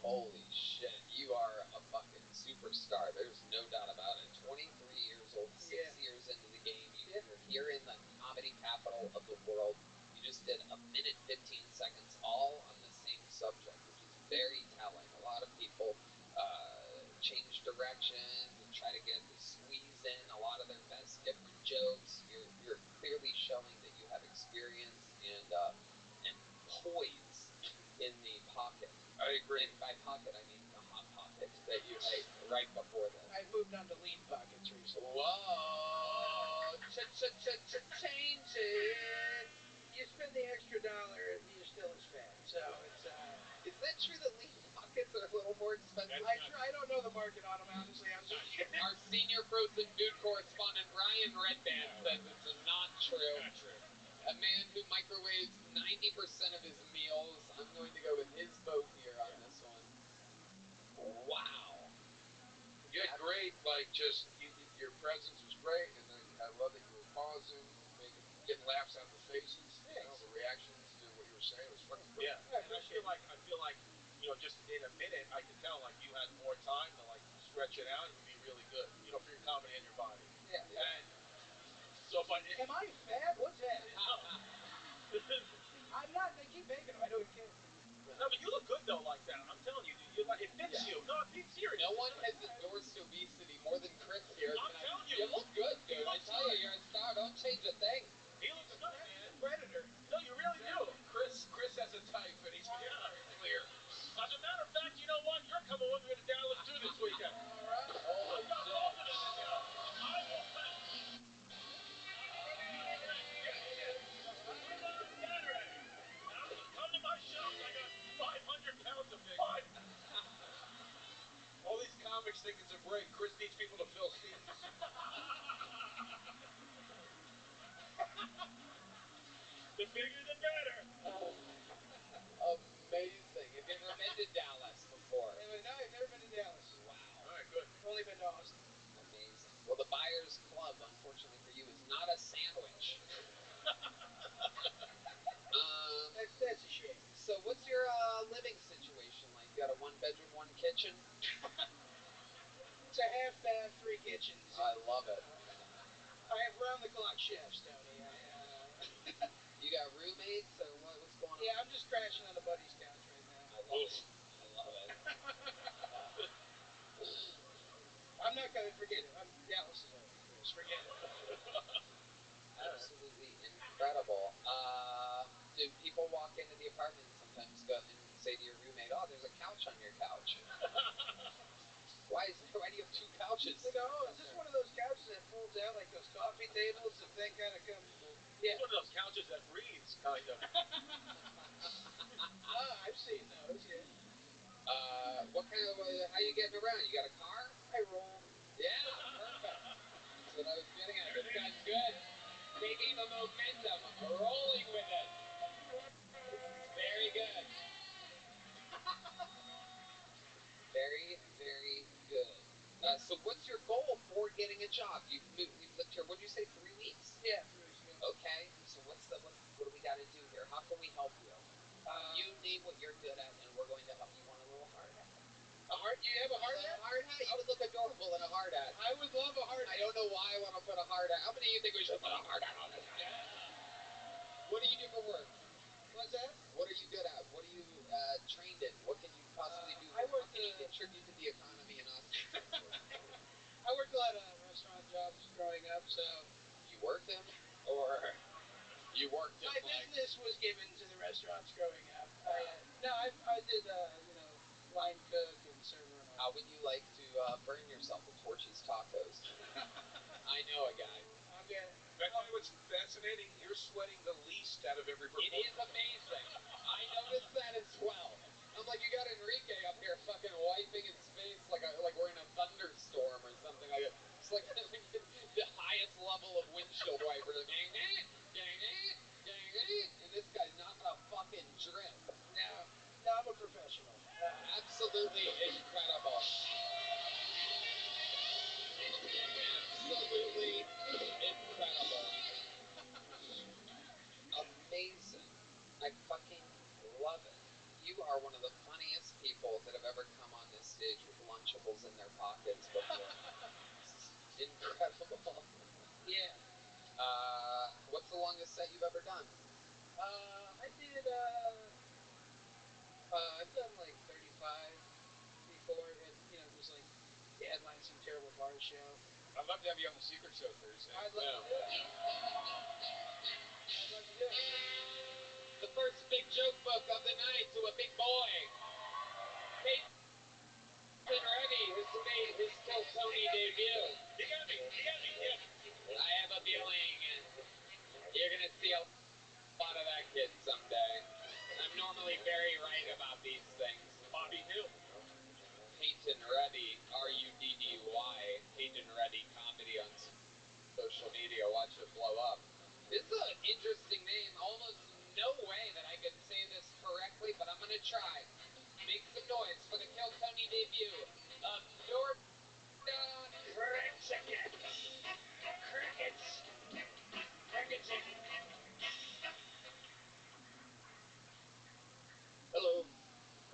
S3: Holy shit, you are a fucking superstar. There's no doubt about it. 23 years old, 6 years into the game. You're here in the comedy capital of the world. You just did a minute 15 seconds, all on the same subject, which is very telling. A lot of people change directions and try to squeeze in a lot of their best different jokes. You're clearly showing that you have experience and poise in the pocket.
S12: I agree.
S3: And by pocket, I mean the hot pocket that you ate right before this.
S12: I moved on to lean pockets recently.
S3: Whoa! Change it!
S12: You spend the extra dollar and you're still as fat. So it's
S3: Is that true that lean pockets are a little more expensive?
S12: I don't know the market on them, honestly.
S3: Our senior frozen food correspondent Brian Redband says it's not true.
S2: Not true.
S3: A man who microwaves 90% of his meals. I'm going to go with his vote here on this one. Wow.
S1: You had great, your presence was great, and I love that you were pausing, getting laughs out of the faces, the reactions to what you were saying. It was fucking good.
S2: Yeah. And I feel like, you know, just in a minute, I could tell like you had more time to like stretch it out. It would be really good, you know, for your comedy and your body.
S12: Yeah.
S2: And so if I
S12: Am I fat? What's that?
S2: no,
S12: I'm not. They keep making them. I don't care.
S2: no, but you look good though, like that. I'm telling you, dude. You like it fits you. No, I'm being serious.
S3: No one has endorsed obesity more than Chris here.
S2: I'm telling you.
S3: You look good, dude.
S2: You
S3: I
S2: look
S3: tell
S2: good.
S3: you, you're a star. Don't change a thing.
S2: He looks good, man.
S12: Predator.
S2: No, you really do.
S1: Chris has a type, and he's very clear.
S2: As a matter of fact, you know what? You're coming with me to Dallas too this weekend.
S12: All right.
S2: I've got both of them in there. I will pay. Come on Saturday. Come to my shows. I got 500 pounds of big. What?
S1: All these comics think it's a break. Chris needs people to fill scenes.
S2: The bigger the better.
S3: Amazing. Have you ever been to Dallas before?
S12: No, I've never been to Dallas.
S3: Wow.
S2: All right, good.
S12: Only been to Austin.
S3: Amazing. Well, the Buyers Club, unfortunately for you, is not a sandwich.
S12: That's a shame.
S3: So what's your living situation like? You got a 1-bedroom, 1 kitchen?
S12: It's a half bath, 3 kitchens.
S3: I love it.
S12: I have round-the-clock chefs, Tony.
S3: You got roommates, or what's going on?
S12: Yeah, I'm just crashing on a buddy's couch right now.
S3: I love it. I love it.
S12: I'm not going to forget it. Dallas is over, Chris. Forget it.
S3: Absolutely incredible. Do people walk into the apartment and sometimes go and say to your roommate, "Oh, there's a couch on your couch"? Why do you have 2 couches?
S12: They go, "Oh, is this one of those couches that folds out like those coffee tables?" If that kind of comes.
S2: Yeah. It's one of those couches that breathes, kind of.
S12: I've seen those. Yeah.
S3: What kind of? How you getting around? You got a car?
S12: I roll.
S3: Yeah, perfect. That's what I was getting at. This guy's good. Taking the momentum, rolling with it. Very good. Very, very good. So what's your goal for getting a job? You've lived here, what did you say, 3 weeks?
S12: Yeah, 3 weeks ago.
S3: Okay, so what do we got to do here? How can we help you? You name what you're good at, and we're going to help you on a little hard hat.
S12: You have a hard hat?
S3: A hard hat? You would look adorable in a hard hat.
S12: I would love a hard hat.
S3: I don't know why I want to put a hard hat. How many of you think we should put a hard hat on this guy? What do you do for work?
S12: What's that?
S3: What are you good at? What are you trained in? What can you possibly do?
S12: I worked
S3: How can you contribute to the economy in Austin?
S12: I worked a lot of restaurant jobs growing up, so.
S3: You worked them? Or you worked them
S12: My business was given to the restaurants growing up. I did, line cook and server and all.
S3: How would you like to burn yourself at Torchy's Tacos? I know a guy.
S12: I'm good.
S1: I tell you what's fascinating? You're sweating the least out of every performer.
S3: It is amazing. I noticed that as well. I'm like, you got Enrique up here fucking wiping his face like we're in a thunderstorm or something like that. It's like the highest level of windshield wiper. And this guy's not a fucking drip.
S12: No, I'm a professional.
S3: Absolutely incredible. Absolutely incredible. Amazing. I fucking love it. You are one of the funniest people that have ever come on this stage with Lunchables in their pockets before. Incredible.
S12: Yeah.
S3: What's the longest set you've ever done?
S12: I've done like 35 before, and just like headline some terrible bar show.
S1: I'd love to have you on the Secret Show Thursday.
S12: I'd love to do it.
S3: The first big joke book of the night to a big boy. Peyton Reddy has made his Kill Tony debut.
S2: You got me. Yeah.
S3: I have a feeling you're going to see a lot of that kid someday. I'm normally very right about these things.
S2: Bobby Hill.
S3: Peyton Reddy, R-U-D-D-Y, Peyton Reddy comedy on social media. Watch it blow up. This is an interesting name. Almost no way that I could say this correctly, but I'm going to try. Make some noise for the Kill Tony debut of Jordan Crickets.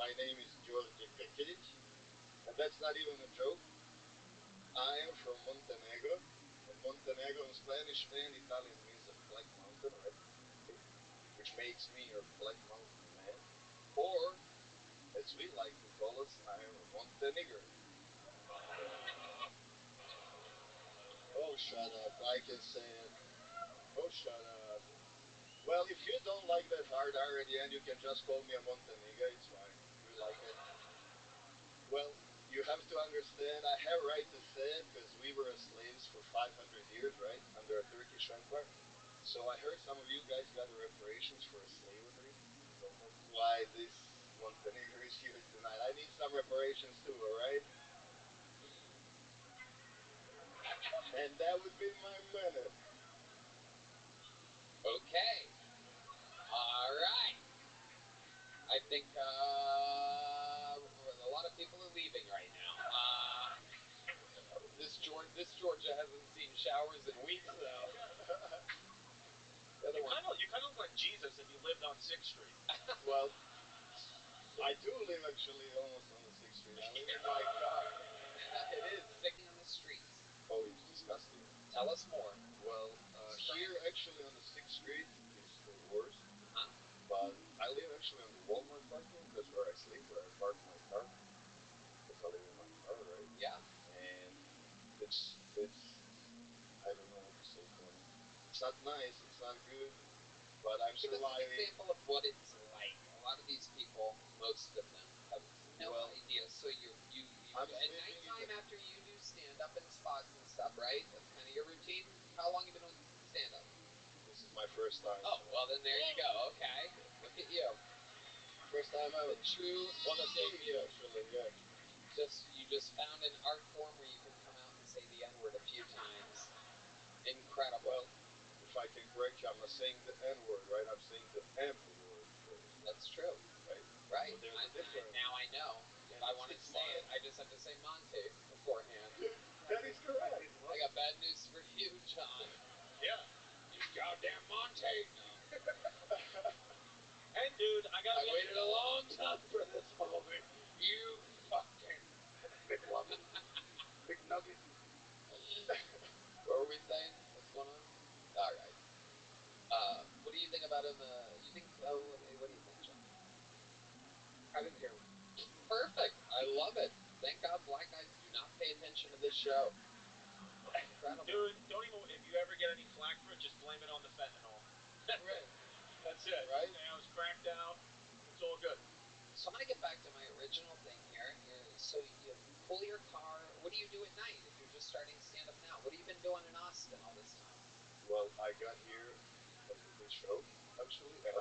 S1: my name is George Pekic, and that's not even a joke. I am from Montenegro, and Montenegro in Spanish and Italian means a black mountain, right? Which makes me a black mountain man. Or, as we like to call us, I am a Montenegro. Oh, shut up. I can say it. Oh, shut up. Well, if you don't like that hard R at the end, you can just call me a Montenegro. It's fine. We like it. Well, you have to understand, I have right to say it because we were slaves for 500 years, right? Under a Turkish empire. So I heard some of you guys got reparations for slavery. So that's why this Montenegro is here tonight. I need some reparations too, alright? And that would be my minute.
S3: Okay. All right. I think a lot of people are leaving right now. This Georgia hasn't seen showers in weeks, though.
S2: You kind of look like Jesus if you lived on 6th Street.
S1: Well, I do live actually almost on the 6th Street. I live in my car.
S3: It is sickening on the streets.
S1: Oh, it's disgusting.
S3: Tell us more.
S1: Well, here actually on the 6th Street is the worst. But I live actually on the Walmart parking. That's where I sleep, where I park my car. Because I live in my car, right?
S3: Yeah.
S1: And it's I don't know what to say, Tony. It's not nice, it's not good, but I'm surviving.
S3: Give us an example of what it's like. A lot of these people, most of them, have no idea. So you at nighttime after you do stand-up and spots and stuff, right? That's kind of your routine? How long have you been doing stand-up?
S1: This is my first time.
S3: Oh, well then there you go. Okay. Look at you.
S1: First time ever.
S3: The true
S1: on a debut, actually, yeah.
S3: You just found an art form where you can come out and say the N-word a few times. Incredible.
S1: Well, if I can correct you, I'm not saying the N-word, right? I'm saying the M-word.
S3: That's true.
S1: Right?
S3: Right.
S1: So there's a difference.
S3: Now I know. If I want to say it, I just have to say Monte beforehand.
S1: That is correct.
S3: I got bad news for you, John.
S2: Yeah.
S3: You goddamn Monte. No.
S2: And dude, I
S3: waited a long time for this moment. You fucking McLovin.
S1: McNugget.
S3: What were we saying? What's going on? All right. What do you think about him? You think? What do you think, John?
S2: I didn't hear him.
S3: Perfect. I love it. Thank God black guys do not pay attention to this show. Incredible.
S2: Dude, don't even. If you ever get any flack for it, just blame it on the fentanyl.
S1: Right.
S2: That's it.
S1: Right?
S2: You know, it's cracked down. It's all good.
S3: So I'm gonna get back to my original thing here. So you pull your car. What do you do at night if you're just starting stand up now? What have you been doing in Austin all this time?
S1: Well, I got here because of this show, actually, and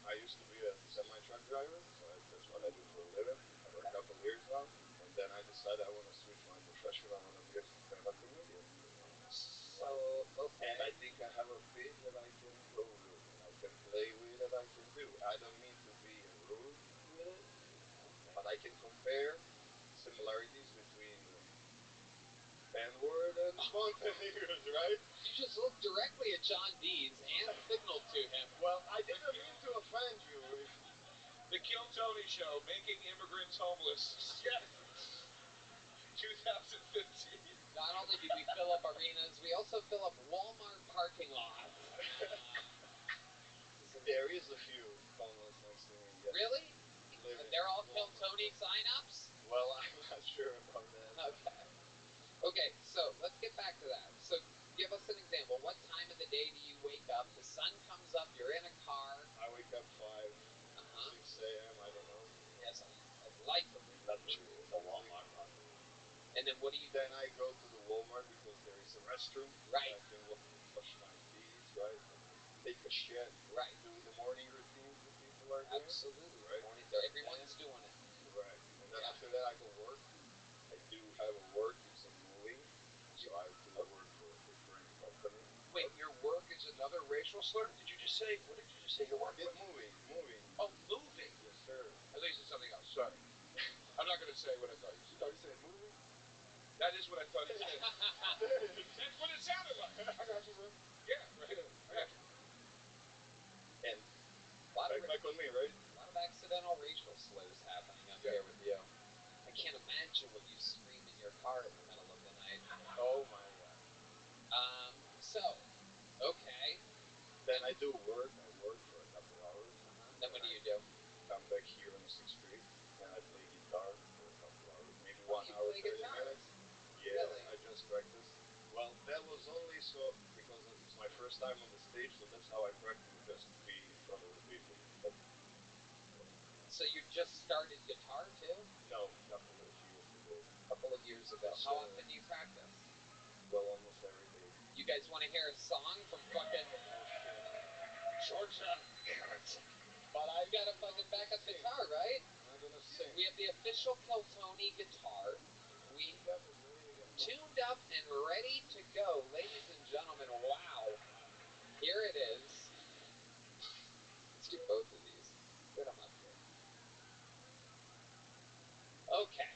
S1: I used to be a semi-truck driver, so that's what I do for a living for a couple of years now, and then I decided I want to switch my profession. I want to be a stand-up comedian.
S3: So, okay.
S1: And I think I have a bit that I can go with, and I can play with, that I can do. I don't mean to be rude with it, but I can compare similarities between N-word and Montenegros, right?
S3: You just looked directly at John Dees and signaled to him.
S1: Well, I didn't mean to offend you.
S2: The Kill Tony Show, making immigrants homeless. Yes. 2015.
S3: Not only do we fill up arenas, we also fill up Walmart parking lots.
S1: There is a few homeless next to me. Yes.
S3: Really? They're all Kill Tony sign-ups?
S1: Well, I'm not sure about that.
S3: Okay. Okay, so let's get back to that. So give us an example. What time of the day do you wake up? The sun comes up, you're in a car.
S1: I wake up 6 a.m., I don't know.
S3: Yes, like
S1: That's a Walmart run.
S3: And then what do you do?
S1: Then I go to the Walmart because there is a restroom.
S3: Right.
S1: I can wash my teeth, right? Take a shit.
S3: Right.
S1: Do the morning routines that people are doing.
S3: Absolutely.
S1: Right.
S3: Everyone's doing it.
S1: Right. And then after that I go work. I do have a work, it's a moving. So I do work for a different company.
S2: Wait, your work is another racial slur? Did you just say, what did you just say your work was?
S1: Moving.
S2: Oh, moving.
S1: Yes, sir.
S2: At least it's something else. Sorry. I'm not going to say what I thought you said.
S1: Thought you said moving?
S2: That is what I thought it said. That's what it sounded like.
S1: I got you, bro.
S2: Yeah, right. I got you.
S1: And back on me, right?
S3: A lot of accidental racial slurs happening
S1: 6th grade, and I play guitar for a couple hours, maybe
S3: Oh,
S1: 1
S3: you
S1: hour,
S3: play
S1: 30
S3: guitar?
S1: minutes. Yeah,
S3: Really?
S1: I just practice. Well, that was only so because it's my first time on the stage, so that's how I practice, just to be in front of the people. But,
S3: so you just started guitar too?
S1: No, a couple of years ago.
S3: How often do you practice?
S1: Well, almost every day.
S3: You guys want to hear a song from fucking
S1: Georgia Heretic.
S3: But I've got a fucking backup guitar, right?
S1: I'm gonna sing.
S3: We have the official Kiltony guitar. We tuned up and ready to go. Ladies and gentlemen, wow. Here it is. Let's do both of these. Put them up here. Okay,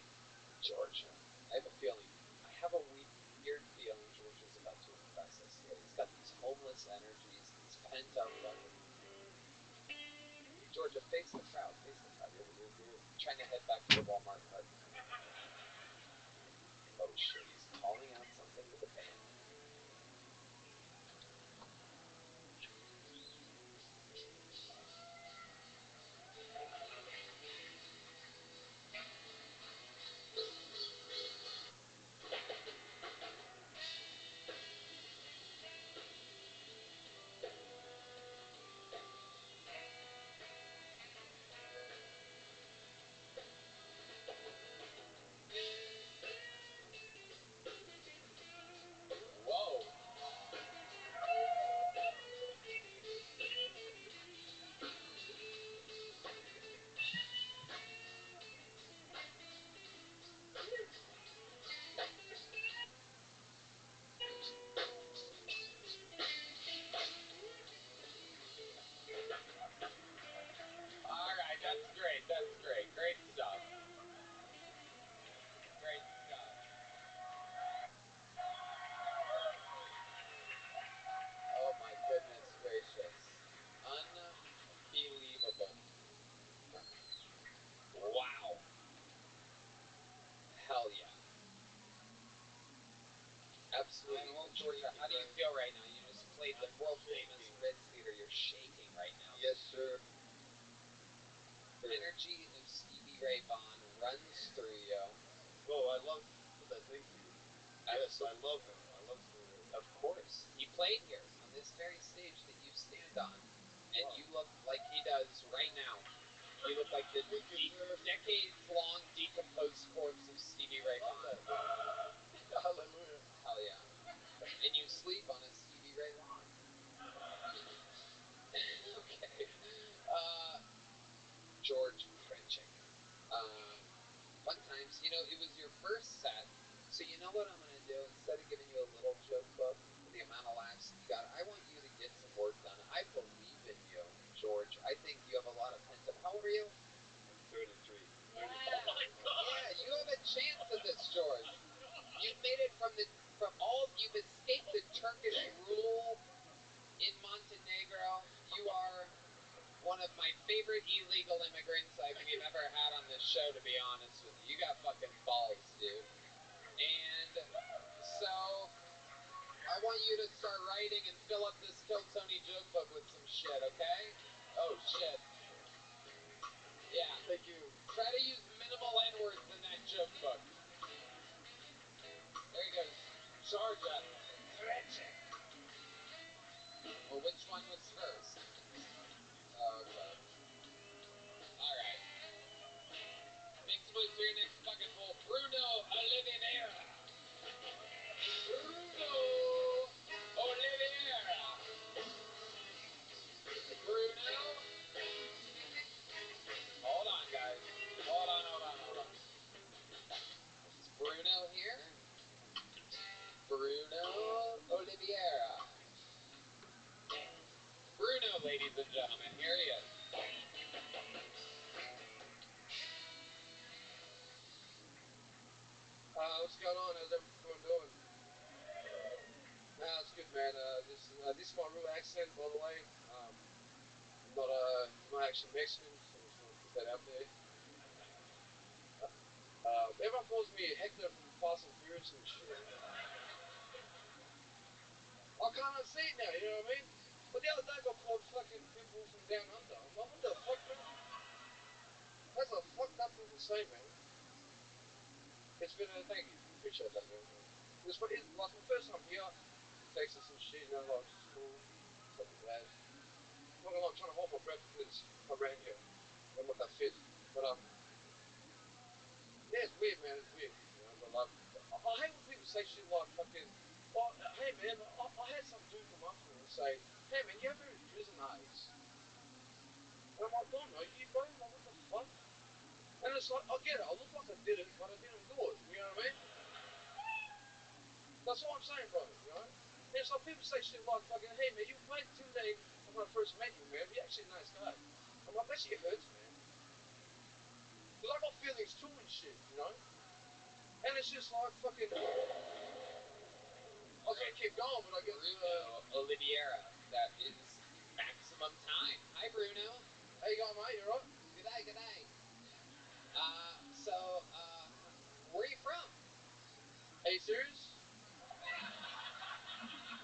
S3: Georgia. I have a feeling. I have a weird feeling Georgia's about to impress us here. He's got these homeless energies, these pent up fucking. Georgia, face the crowd. Face the crowd. You're trying to head back to the Walmart parking lot. Oh shit, he's calling out something to the band. Whoa. Alright, that's great. That's great. Great stuff. Great stuff. Oh my goodness gracious. Unbelievable. Wow. Hell yeah. Absolutely. Georgia, how do you feel right now? You just played the world famous Ritz Theater. You're shaking right now.
S1: Yes, sir.
S3: The energy of Stevie Ray Vaughan runs through you.
S1: Oh, I love that. Thank you. Yes, I love him. I love Stevie Ray.
S3: Of course. He played here on this very stage that you stand on. And you look like he does right now. You look like the decades-long decomposed corpse of Stevie Ray Vaughan.
S1: Hallelujah.
S3: Hell yeah. And you sleep on a Stevie Ray lawn. Okay. George Frenching. Fun times. You know, it was your first set, so you know what I'm going to do? Instead of giving you a little joke book for the amount of laughs you got, I want you to get some work done. I believe in you, George. I think you have a lot of pent-up. How old are you?
S1: 33.
S3: Wow. Oh my God. Yeah, you have a chance at this, George. You've made it you've escaped the Turkish rule in Montenegro. You are one of my favorite illegal immigrants we've ever had on this show, to be honest with you. You got fucking balls, dude. And so, I want you to start writing and fill up this Kill Tony joke book with some shit, okay? Oh, shit. Yeah.
S1: Thank you.
S3: Try to use minimal N-words in that joke book. There he goes. Georgia. Frenching. Well, which one was first? Oh, okay. Alright. Next one for your next fucking fool. Bruno Oliveira. Bruno Oliveira. Bruno. Hold on, guys. Hold on. It's Bruno here. Bruno Oliveira. Bruno, ladies and gentlemen, here he is.
S13: What's going on? How's everyone doing? It's good, man. This is my real accent, by the way. I'm not actually Mexican, so I just want to put that out there. Everyone calls me Hector from Fast and Furious and shit. I can't unsee it now, you know what I mean? But the other day I got called fucking people from down under. I'm like, what the fuck, man? How's
S4: to say, man. It's been a thank you. Appreciate that, man. It's like my first time here, Texas and shit, you know, like it's cool. It's not too bad. I'm not gonna lie, I'm trying to hold my breath because I ran here. I'm not that fit. But yeah, it's weird, man. It's weird. You know, but I hate when people say shit like fucking, oh, hey man, I had some dude come up to me and say, hey man, you ever in prison eyes? And I'm like, no, you bro, like what the fuck? And it's like, I get it, I look like I did it, but I didn't do it. You know what I mean? That's all I'm saying, bro. You know? And it's like people say shit like fucking, hey man, you were quite intimidating when I first met you, man. You're actually a nice guy. I'm like, that shit hurts, man. Because I got feelings too and shit, you know? And it's just like fucking. I was gonna keep going, but I guess.
S3: Bruno Oliveira. That is maximum time. Hi, Bruno.
S4: How you going, mate? You alright?
S3: Good day. Where are you from?
S4: Are you serious?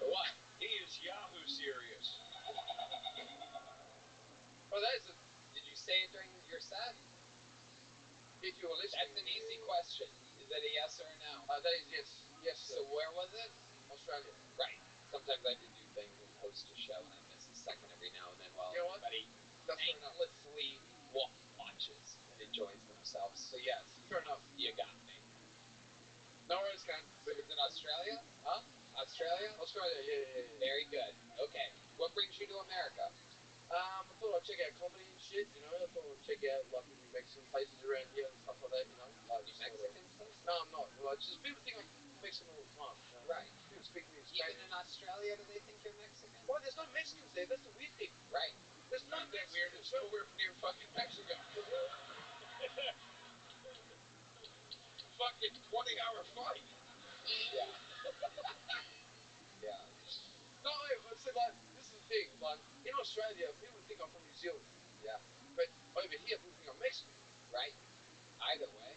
S3: What?
S1: He is Yahoo serious.
S4: Oh, that is a.
S3: Did you say it during your set?
S4: If you were listening.
S3: That's an easy question. Is that a yes or a no?
S4: That is yes. Yes, sir.
S3: So where was it?
S4: Australia.
S3: Right. Sometimes I have to do things and host a show, and I miss a second every now and then while
S4: You know what?
S3: everybody
S4: That's fair enough.
S3: thanklessly watches and enjoys themselves. So yes,
S4: Fair enough.
S3: you got me.
S4: No worries, Ken.
S3: So it's in Australia?
S4: Huh?
S3: Australia?
S4: Australia, yeah.
S3: Very good. Okay. What brings you to America?
S4: I thought I'd check out comedy and shit, you know. I thought I'd check out like New Mexican places around here and stuff like that, you know. Like
S3: New Mexican places?
S4: No, I'm not. Like, just people think I'm Mexican all the time. You know?
S3: Right.
S4: People speak to me in
S3: Even
S4: Spanish.
S3: in Australia, do they think you're Mexican?
S4: Well, there's no Mexicans there. That's the weird thing.
S3: Right.
S4: There's no
S3: Not that
S4: Mexicans.
S3: weird. It's nowhere near fucking Mexico.
S1: Fucking 20-hour flight.
S3: Yeah. Yeah.
S4: No, but see, like, this is the thing. Like, in Australia, people think I'm from New Zealand.
S3: Yeah.
S4: But over here, people think I'm Mexican.
S3: Right. Either way.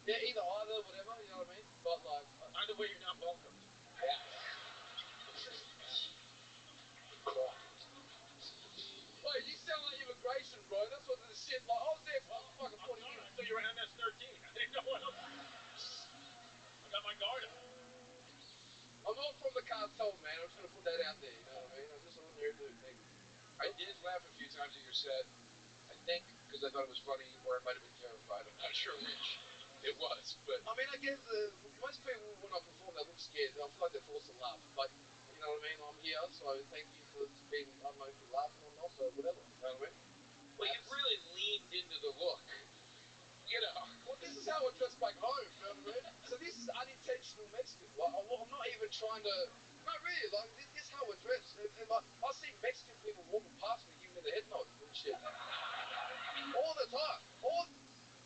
S4: Yeah, either, whatever, you know what I mean? But, like...
S1: Either way, you're not welcome.
S3: Yeah.
S4: Wait, you sound like immigration, bro. That's what the shit... Like, I was there for fucking 40
S1: I
S4: minutes.
S1: thought you were MS-13. I didn't know what else. I got my guard up.
S4: I'm not from the cartel, man. I'm just gonna put that out there, you know what I mean? I'm just an ordinary dude, thank you.
S1: I did laugh a few times at your set. I think because I thought it was funny, or I might have been terrified. I'm not sure which it was, but
S4: I mean, I guess most people, when I perform, they look scared. I feel like they're forced to laugh. But, you know what I mean? I'm here, so thank you for being, I don't know if you're laughing or not, or whatever. You know what I mean?
S1: well, you've really leaned into the look. You know.
S4: Well, this is how I dress back home, you know what I mean? So this is unintentional Mexican. Like, I'm not even trying to... No, really, like, this is how I dress. And like, I see Mexican people walking past me, giving me the head nod and shit. All the time. All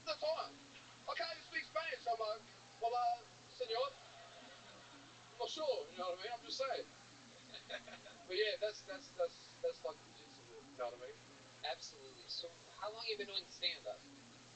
S4: the time. I can't even speak Spanish. I'm like, well, senor, I'm not sure, you know what I mean? I'm just saying. But yeah, that's like the gist of it, you know what I mean?
S3: Absolutely. So how long have you been doing stand-up?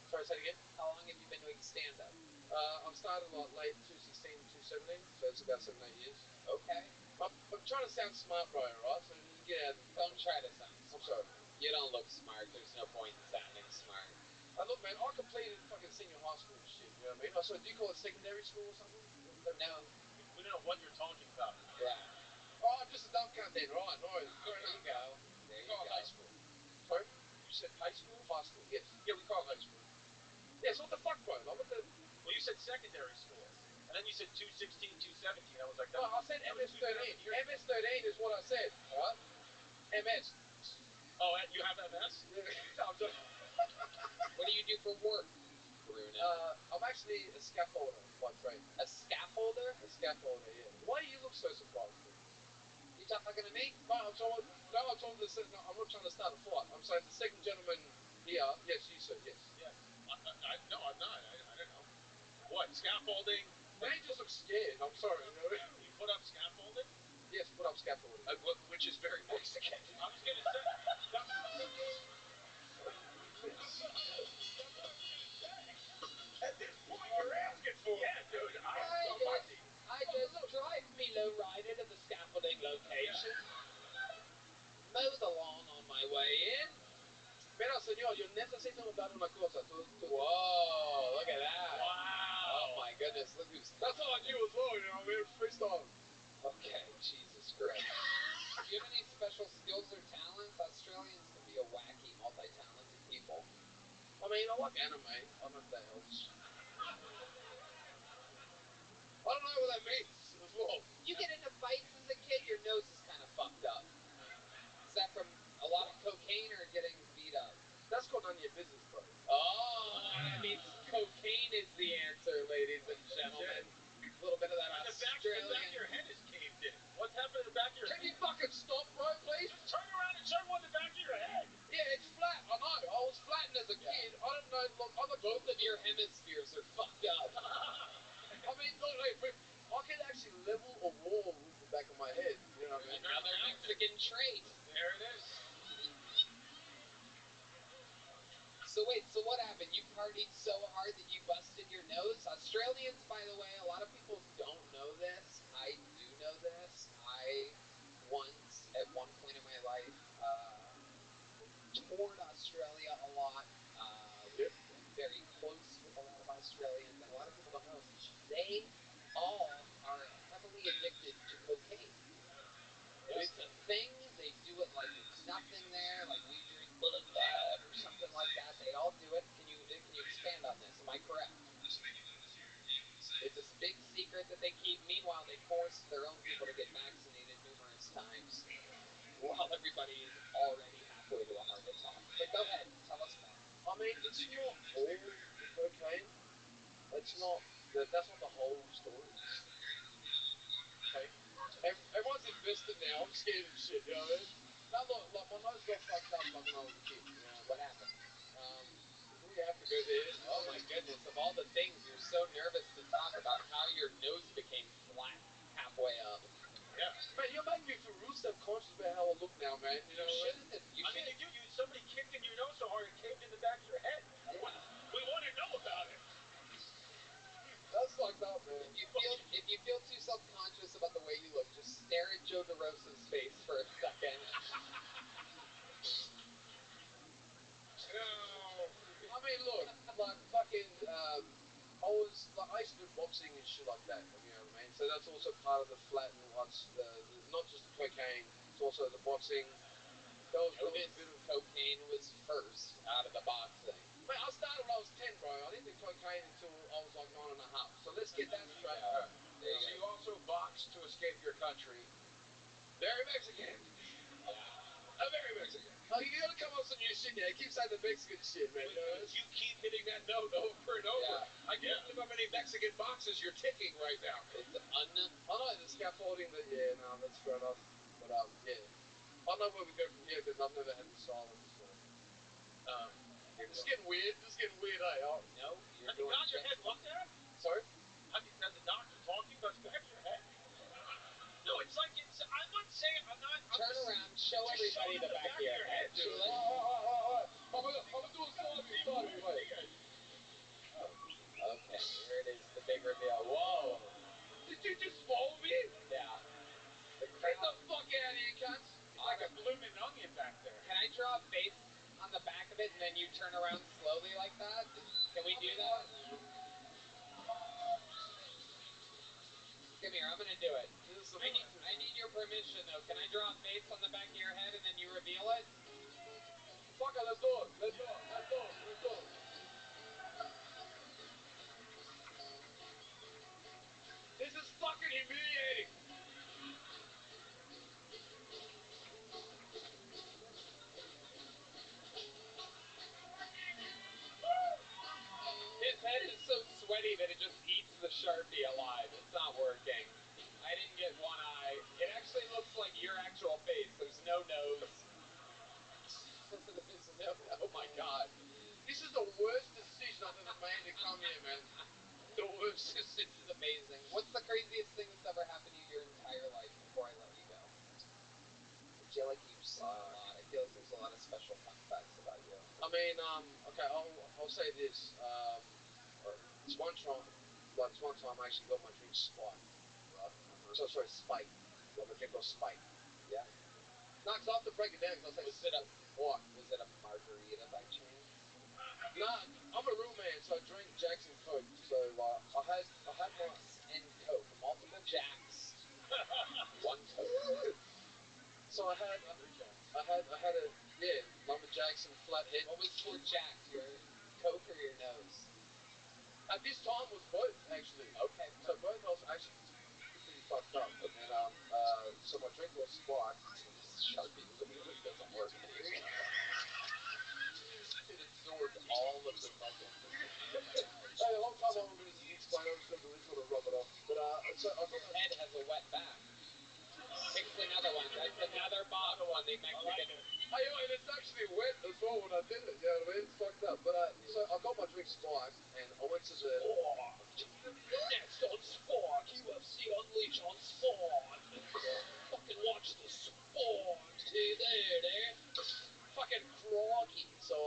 S4: Sorry, say it again?
S3: How long have you been doing stand-up?
S4: I've started like late 2016, 2017, so it's about 7, 8 years.
S3: Okay.
S4: I'm trying to sound smart, bro, right? So just get out.
S3: Don't try to sound
S4: I'm
S3: smart.
S4: sorry.
S3: You don't look smart. There's no point in sounding smart.
S4: Look, man, I completed fucking senior high school and shit, you know what I mean? Oh, so do you call it secondary school or something?
S3: No.
S1: We don't know what you're talking about.
S3: Yeah.
S4: Oh, I'm just a dumb cunt then, right? No,
S3: There you go. There
S1: We
S3: you
S1: call it
S3: go.
S1: high school.
S4: Sorry?
S1: You said high school?
S4: High school, yes.
S1: Yeah, we call it high school.
S4: Yes, what the fuck, bro? Like, what the...
S1: Well, you said secondary school. And then you said 216, 217. I was like,
S4: No, I said MS-13. MS-13 is what I said, alright? MS.
S1: Oh, and you have MS?
S4: No, I'm joking.
S3: What do you do for work, Bruno?
S4: I'm actually a scaffolder by trade.
S3: A scaffolder?
S4: A scaffolder, yeah. Why do you look so surprised?
S3: You talking to me?
S4: No, I'm talking no, I'm not trying to start a fight. I'm saying the second gentleman here, yes, you sir, yes.
S1: Yeah. No, I'm not. I don't know. What, scaffolding?
S4: They just look scared, I'm sorry. You know?
S1: You put up scaffolding?
S4: Yes, put up scaffolding.
S1: Which is very Mexican. I was going to say. At this point, you're asking for it. Yeah, dude.
S3: I just drive me lowrider to the scaffolding location. Mow the lawn on my way in.
S4: Mira, señor, yo necesito dar una cosa.
S3: Whoa, confused.
S13: That's all I knew as well, you know what I mean? Freestyle.
S3: Okay, Jesus Christ. Do you have any special skills or talents? Australians can be a wacky, multi-talented people.
S13: I mean, I like anime. I don't know if that helps. I don't know what that means as well.
S3: You get into fights as a kid, your nose is kind of fucked up. Is that from a lot of cocaine or getting beat up?
S13: That's got none of your business, bro.
S3: Oh, that means cocaine is the answer, ladies and gentlemen. A little bit of that
S2: The back
S3: Australian.
S2: of your head is caved in. What's happened to the back of your
S13: Can
S2: head?
S13: you fucking stop, bro, please?
S2: Turn around and show me the back of your head.
S13: Yeah, it's flat. I know. I was flattened as a kid. I don't know. Look, I'm a
S3: Both of your hemispheres are fucked up.
S13: I mean, look, like, I can actually level a wall with the back of my head. You know what I mean?
S3: Another Mexican trait.
S2: There it is.
S3: So wait, so what happened? You partied so hard that you busted your nose? Australians, by the way, a lot of people don't know this. I do know this. I once, at one point in my life, toured Australia a lot. Very close with a lot of Australians, and a lot of people don't know they all are heavily addicted to cocaine. It's a thing. They do it like it's nothing there. Like we drink Bud Light or something like that. They all do it. Can you expand on this? Am I correct? It's a big secret that they keep. Meanwhile, they force their own people to get vaccinated numerous times, while everybody is already halfway to a heart attack. But go ahead, tell us more.
S13: I mean, it's not all the cocaine. It's not. That's not the whole story. Okay. Everyone's invested now. I'm scared of shit. You know what I mean? Now look, like my nose got fucked up like when I was a kid. You know
S3: What happened?
S13: Do we have to go there?
S3: Oh my goodness! Of all the things, you're so nervous to talk about how your nose became flat halfway up.
S13: Yeah. Man, you're making me feel real self-conscious about how I look now, man. You know.
S3: shouldn't have. You should.
S2: Somebody kicked in your nose so hard it caved in the back of your head.
S3: Yeah.
S2: We want to know about it.
S13: That's fucked up, man.
S3: If you feel too self-conscious about the way you look, just stare at Joe DeRosa's face for a second.
S13: I mean, look, like fucking. I used to do boxing and shit like that. You know what I mean? So that's also part of the flat and what's not just the cocaine. It's also the boxing. That was a bit of
S3: cocaine was first out of the boxing.
S13: Man, I started when I was 10, bro. I didn't do cocaine until I was like 9 and a half. So let's get that straight.
S3: Yeah.
S2: So you also boxed to escape your country.
S13: Very Mexican.
S3: Yeah.
S13: Very Mexican. Oh, you gotta come up with some new shit now. You keep saying the Mexican shit, man.
S2: You keep hitting that note over and over.
S3: Yeah.
S2: I can't think of any Mexican boxes you're ticking right now.
S3: It's
S13: I know the scaffolding, but yeah, no, that's fair enough. But yeah. I don't know where we go from here because I've never had the silence. So. This is getting weird. This is getting weird, eh?
S3: No, you're
S2: Have you
S3: doing
S2: got your head looked at?
S13: Sorry?
S2: Has the doctor talked to you about the back of your head? No, it's like I'm not saying I'm not.
S3: Turn around, show everybody the back of your head.
S13: Alright. I'm gonna do a side view, wait.
S3: Okay, here it is, the big reveal. Whoa!
S13: Did you just follow me?
S3: Yeah.
S13: Get the fuck out of here, cunts!
S2: Like a blooming onion back there.
S3: Can I draw a face on the back of it and then you turn around slowly like that? Can we do that? Come here, I'm gonna do it. I need your permission though. Can I draw a face on the back of your head and then you reveal it?
S13: Fuck it, let's do it. Let's do it. This is fucking humiliating.
S3: His head is so sweaty that it just eats the Sharpie alive. It's not working. I didn't get one eye. It actually looks like your actual face. There's no nose. There's no, oh my god.
S13: This is the worst decision I've ever made to come here, man. The worst decision.
S3: This is amazing. What's the craziest thing that's ever happened to you your entire life before I let you go? I feel like you've seen a lot. I feel like there's a lot of special fun facts about you.
S13: I mean, okay, I'll say this. This one time I actually got my drink spiked, right? So sorry, spiked. Got my drink got spiked.
S3: Yeah.
S13: No, because I have to break it down because I say what?
S3: Was it a margarita by chance?
S13: Nah, I'm a real man, so I drink Jackson Coke. So I had my had a lumberjacks and flathead.
S3: What was more jacked, your coke or your nose?
S13: At this time was both actually.
S3: Okay.
S13: So both I was actually pretty fucked up, and so my drink was spiked.
S3: Sharpie literally doesn't work anymore.
S13: It absorbed all of the fucking. Hey, a long time I haven't really explained. I'm just gonna rub it off. But so I
S3: Your head has a wet back. Mix another one. That's another bottle one. They Mexican.
S13: Hey, and it's actually wet as well when I did it. You know what I mean? It's fucked up. But so I got my drink spiked, and I went to the.
S7: Next on Spark, UFC Unleash on Spark. Fucking watch the Spark. See there. Fucking froggy.
S13: So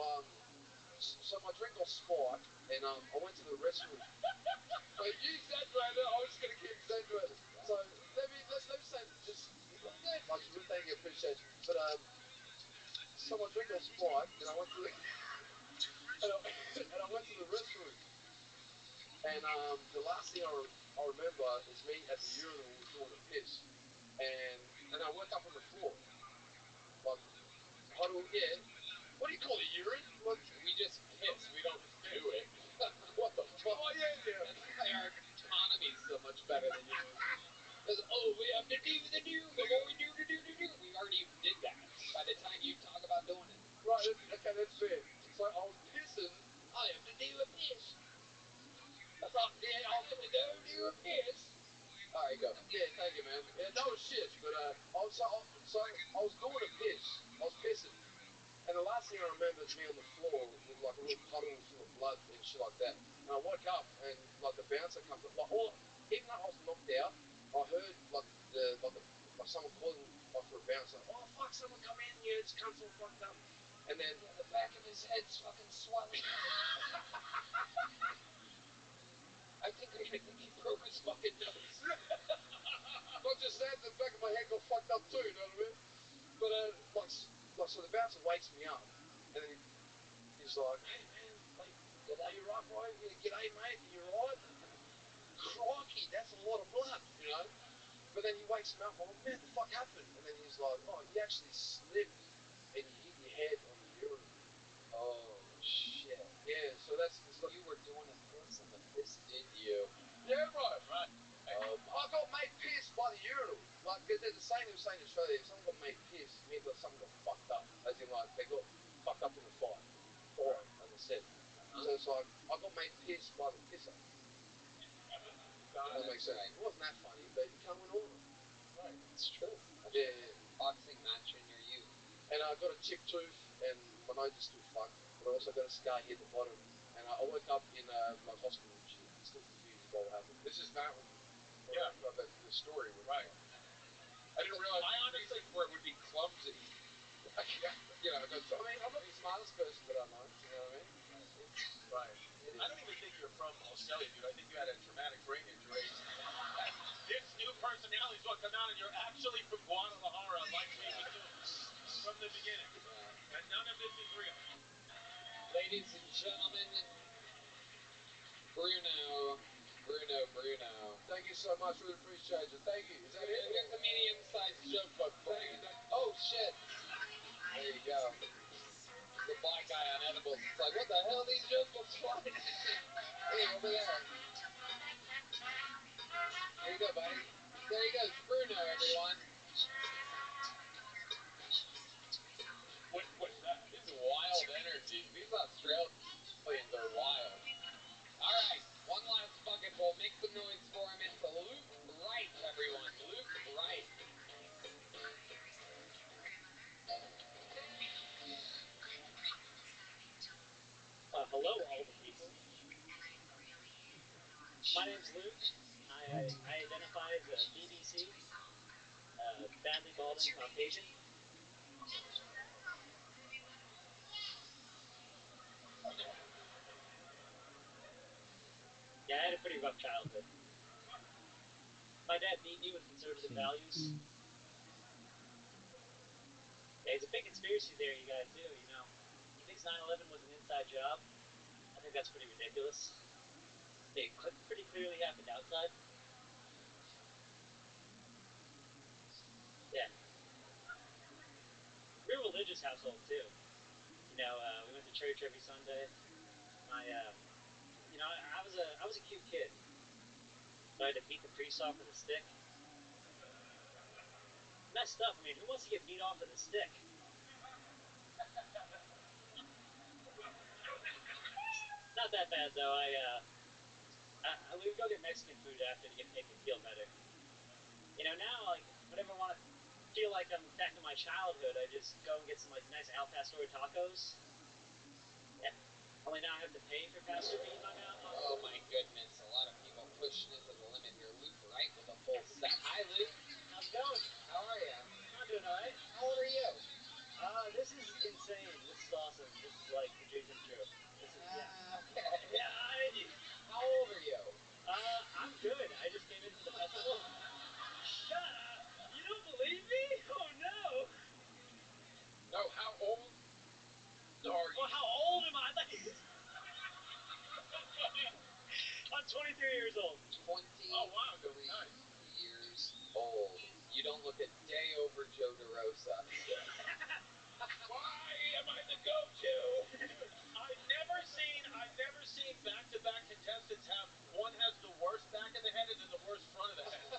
S13: my drink got spiked, and I went to the restroom. So you exaggerated. I was just gonna keep exaggerating. So let me say just. Much of it, thank you, appreciate it. But so my drink got spiked, and I went to the and I went to the restroom. And the last thing I remember is me at the urinal doing a piss, and I woke up on the floor, like huddle. Yeah, what do you call it, urine? Like,
S3: We just piss. We don't do it.
S13: what the fuck? Oh yeah.
S3: That's why our economy is so much better than yours. Because, we have to do the do. Before we do. We already did that. By the time you talk about doing it.
S13: Right. Okay, that's fair. So I was pissing.
S3: I have to do a piss. That's all. Yeah, I'll have to go do a piss. All right, go.
S13: Yeah, thank you, man. Yeah, no shit. But I was doing a piss. I was pissing. And the last thing I remember is me on the floor with like a little puddle full of blood and shit like that. And I woke up and like the bouncer comes up, like even though I was knocked out, I heard like someone calling like for a bouncer. Oh fuck, someone come in here, this cunt's all fucked up. And then
S3: The back of his head's fucking swelling. I think he broke his fucking nose.
S13: not just that, the back of my head got fucked up too. You know what I mean? But so the bouncer wakes me up, and then he's like, "Hey man, like, are you right, bro? Yeah, g'day mate, you right?" Crikey, that's a lot of blood, you know. But then he wakes him up. I'm like, "Man, the fuck happened?" And then he's like, "Oh, you actually slipped and you hit your head on the urinal."
S3: Oh, shit.
S13: Yeah, so that's like,
S3: You were doing a piss and the piss did you.
S13: yeah, right. I got made pissed by the urinal. Like, they're the same in Australia. If someone got made pissed, it means that someone got fucked up. As in, like, they got fucked up in a fight. Or, as I said. So it's like, I got made pissed by the pisser. That makes sense.
S3: Right.
S13: It wasn't that funny, but it came with all.
S3: Right, it's true.
S13: Yeah.
S3: Boxing match in your youth.
S13: And I got a chipped tooth, and my nose is still fucked. But I also got a scar here at the bottom. And I woke up in like hospital and shit. I'm still confused about what happened. This is that one.
S2: Yeah.
S13: The story.
S2: Right.
S13: I didn't realize.
S3: I honestly thought it would be clumsy.
S13: You know, I mean, I'm not the smartest person that I know. You know what I mean?
S2: Right. I don't even think you're from Australia, dude. I think you had a traumatic brain injury. This new personality is what come out, and you're actually from Guadalajara, like we assumed from the beginning. And none of this is real.
S3: Ladies and gentlemen, Bruno.
S13: Thank you so much. Really appreciate it. Thank you. Is that it?
S3: Here's a medium-sized joke book for you. Oh, shit. There you go. The black guy on edibles. It's like, what the hell are these joke books for? Hey, over there. Here you go, buddy. There he goes. Bruno, everyone.
S2: What's that?
S3: He's wild energy. These Australians are wild. All right, one last bucket full. Make some noise for him. It's Luke Wright, everyone. Luke Wright.
S14: Hello, all the people. My name's Luke. I identify as a BBC, badly balding Caucasian. Yeah, I had a pretty rough childhood. My dad beat me with conservative values. Yeah, it's a big conspiracy theory you guys do, you know. He thinks 9/11 was an inside job. I think that's pretty ridiculous. It pretty clearly happened outside. Yeah. Real household too. You know, we went to church every Sunday. You know, I was a cute kid. So I had to beat the priest off with a stick. Messed up. I mean, who wants to get beat off with a stick? Not that bad though. We would go get Mexican food after to make me feel better. You know, now like whenever I want to feel like I'm back in my childhood, I just go and get some like nice Al Pastor tacos. Yeah. Only now I have to pay for pastor meat in my mouth.
S3: Oh my goodness, a lot of people pushing it to the limit here. Luke Wright with a full set. Hi, Luke.
S14: How's it going?
S3: How are you?
S14: I'm doing alright.
S3: How old are you?
S14: This is insane. This is awesome. This is like the dream come true. This is, yeah.
S3: Okay.
S14: Yeah,
S3: How old are you?
S14: I'm good. I just came into the festival. Shut up. You don't believe me? Oh no.
S13: No, how old are you?
S14: Well, how old am I? I'm 23 years old.
S3: 23
S13: Oh, wow, nice.
S3: years old. You don't look a day over Joe DeRosa.
S13: Why am I the go-to?
S2: I've never seen back-to-back contestants have one has the worst back of the head and then the worst front of the head.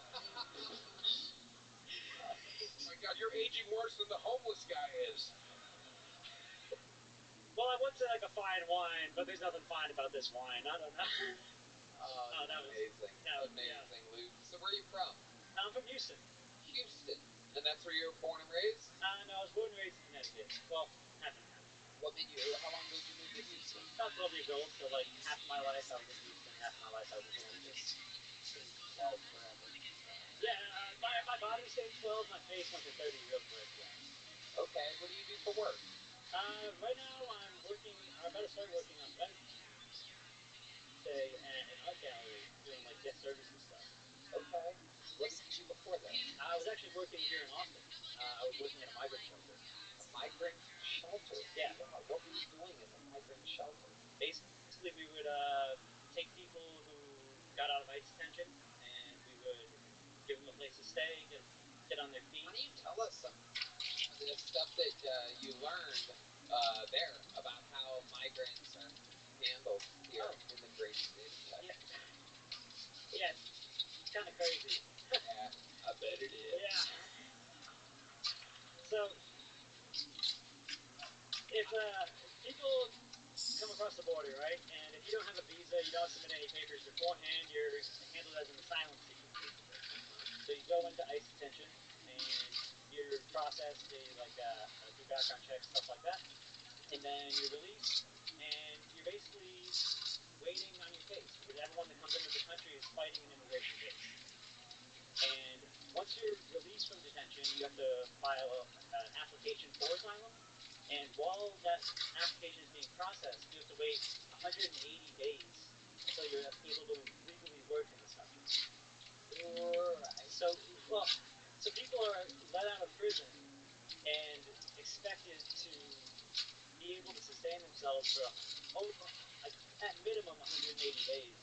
S13: Oh my God, you're aging worse than the homeless guy is.
S14: Well, I would say like a fine wine, but there's nothing fine about this wine. I don't know.
S3: Oh, that was amazing. Amazing, yeah. Luke. So where are you from?
S14: I'm from Houston.
S3: Houston. And that's where you were born and raised?
S14: No, I was born and raised in Connecticut. Well, half and half.
S3: What made you, how long did you move to Houston?
S14: About 12 years old, so like half my life I was in Houston, half my life I was in Connecticut.
S3: 12 forever.
S14: Yeah, my body stayed 12, my face went to 30 real quick, yeah.
S3: Okay, what do you do for work?
S14: Right now I'm about to start working on Wednesday at an art gallery, doing like guest services stuff.
S3: Okay. What did you do before that?
S14: I was actually working here in Austin. I was working at a migrant shelter.
S3: A migrant shelter?
S14: Yeah.
S3: Wow, what were you doing in the migrant shelter?
S14: Basically, we would take people who got out of ICE detention, and we would give them a place to stay, get on their feet.
S3: Why don't you tell us some of the stuff that you learned there about how migrants are handled here in the great state of Texas?
S14: Yeah, it's kind of crazy.
S3: Yeah, I bet it is.
S14: Yeah. So, if people come across the border, right, and if you don't have a visa, you don't submit any papers beforehand, you're handled as an asylum seeker, basically. So you go into ICE detention, and you're processed, they do background checks, stuff like that, and then you're released, and you're basically waiting on your case, because everyone that comes into the country is fighting an immigration case. And once you're released from detention, you have to file an application for asylum. And while that application is being processed, you have to wait 180 days until you're able to legally work in this country.
S3: Right.
S14: So people are let out of prison and expected to be able to sustain themselves for at minimum 180 days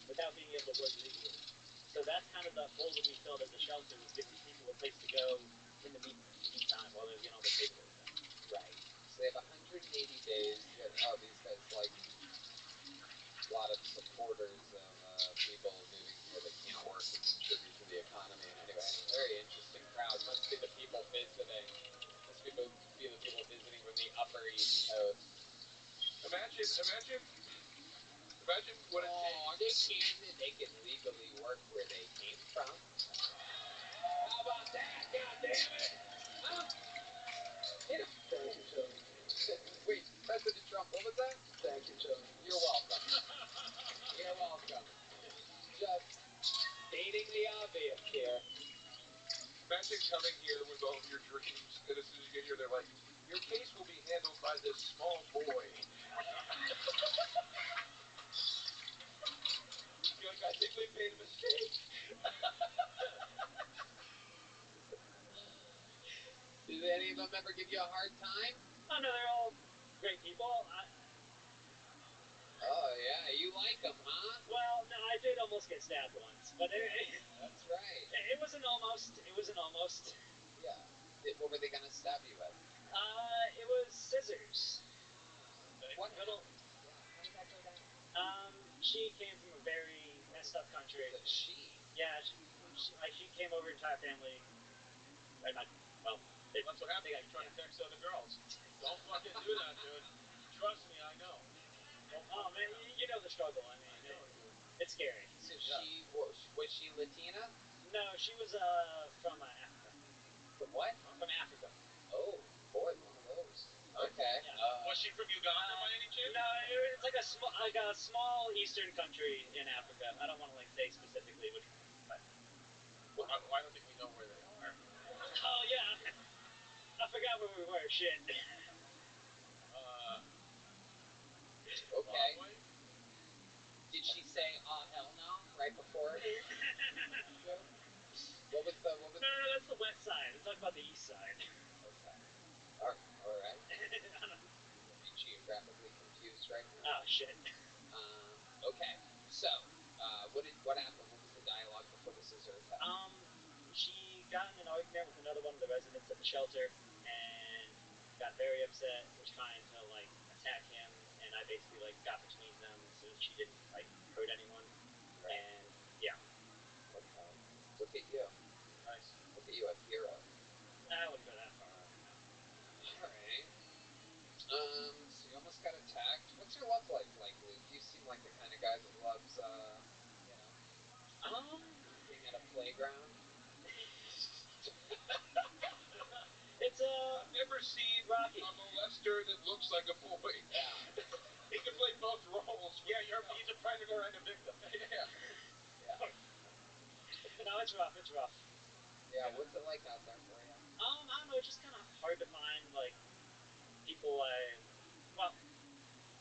S14: without being able to work legally. So that's kind of the hole that we filled at the shelter, was giving people a place to go in the meantime while they're getting all the paperwork done.
S3: Right. So they have 180 days. These guys like a lot of supporters of people moving here that can't work and contribute to the economy. Anyway, very interesting crowd. Must be the people visiting. Must be the people visiting from the Upper East Coast.
S13: Imagine what it takes.
S3: They can legally work where they came from. How about that? God damn it! Huh? Hit him.
S10: Thank you, Tony.
S3: Wait, President Trump, what was that?
S10: Thank you, Tony.
S3: You're welcome. You're welcome. Just stating the obvious here.
S13: Imagine coming here with all of your dreams, and as soon as you get here, they're like, your case will be handled by this small boy. You're like, I think we made a mistake.
S3: Did any of them ever give you a hard time?
S14: Oh, no, they're all great people.
S3: Oh, yeah, you like them, huh?
S14: Well, no, I did almost get stabbed once, but
S3: that's right.
S14: It was an almost.
S3: Yeah. What were they going to stab you with?
S14: It was scissors.
S3: What
S14: Little.
S3: Yeah, how did that go down?
S14: She came from a very messed up country.
S3: She?
S14: Yeah, she came over, entire family. Right, not, well,
S2: That's what happens when you try to text other girls. Don't fucking do that, dude. Trust me, I know.
S14: Oh man, you know the struggle. I mean, it's scary.
S3: So was she Latina?
S14: No, she was from Africa.
S3: From what?
S14: From Africa.
S3: Oh boy, one of those. Okay.
S14: Yeah.
S2: Was she from Uganda by any chance?
S14: No, it's like a small eastern country in Africa. I don't want to say specifically which one, but.
S2: Well, I don't think we know where they are.
S14: Oh yeah, I forgot where we were. Shit.
S3: Okay. Did she say hell no right before? What was the?
S14: No, that's the west side. Let's talk about the east side.
S3: Okay. All right. Be geographically confused right now.
S14: Oh shit.
S3: Okay. So, what happened? What was the dialogue before the scissor attack?
S14: She got in an argument with another one of the residents at the shelter and got very upset, was trying to attack him, and I basically got between them so that she didn't hurt anyone. Right. And yeah.
S3: Okay. Look at you.
S2: Nice.
S3: Look at you, a hero.
S14: I wouldn't go that far.
S3: Alright. So you almost got attacked. What's your love life like, Luke? You seem like the kind of guy that loves, being at a playground.
S14: It's
S2: I've never seen
S14: Rocky.
S2: a molester that looks like a boy.
S3: Yeah.
S2: He can play both roles. Yeah, he's a predator and a victim. Yeah.
S14: No, it's rough. It's rough.
S3: Yeah, what's it like out there for you?
S14: I don't know. It's just kind of hard to find people. Well,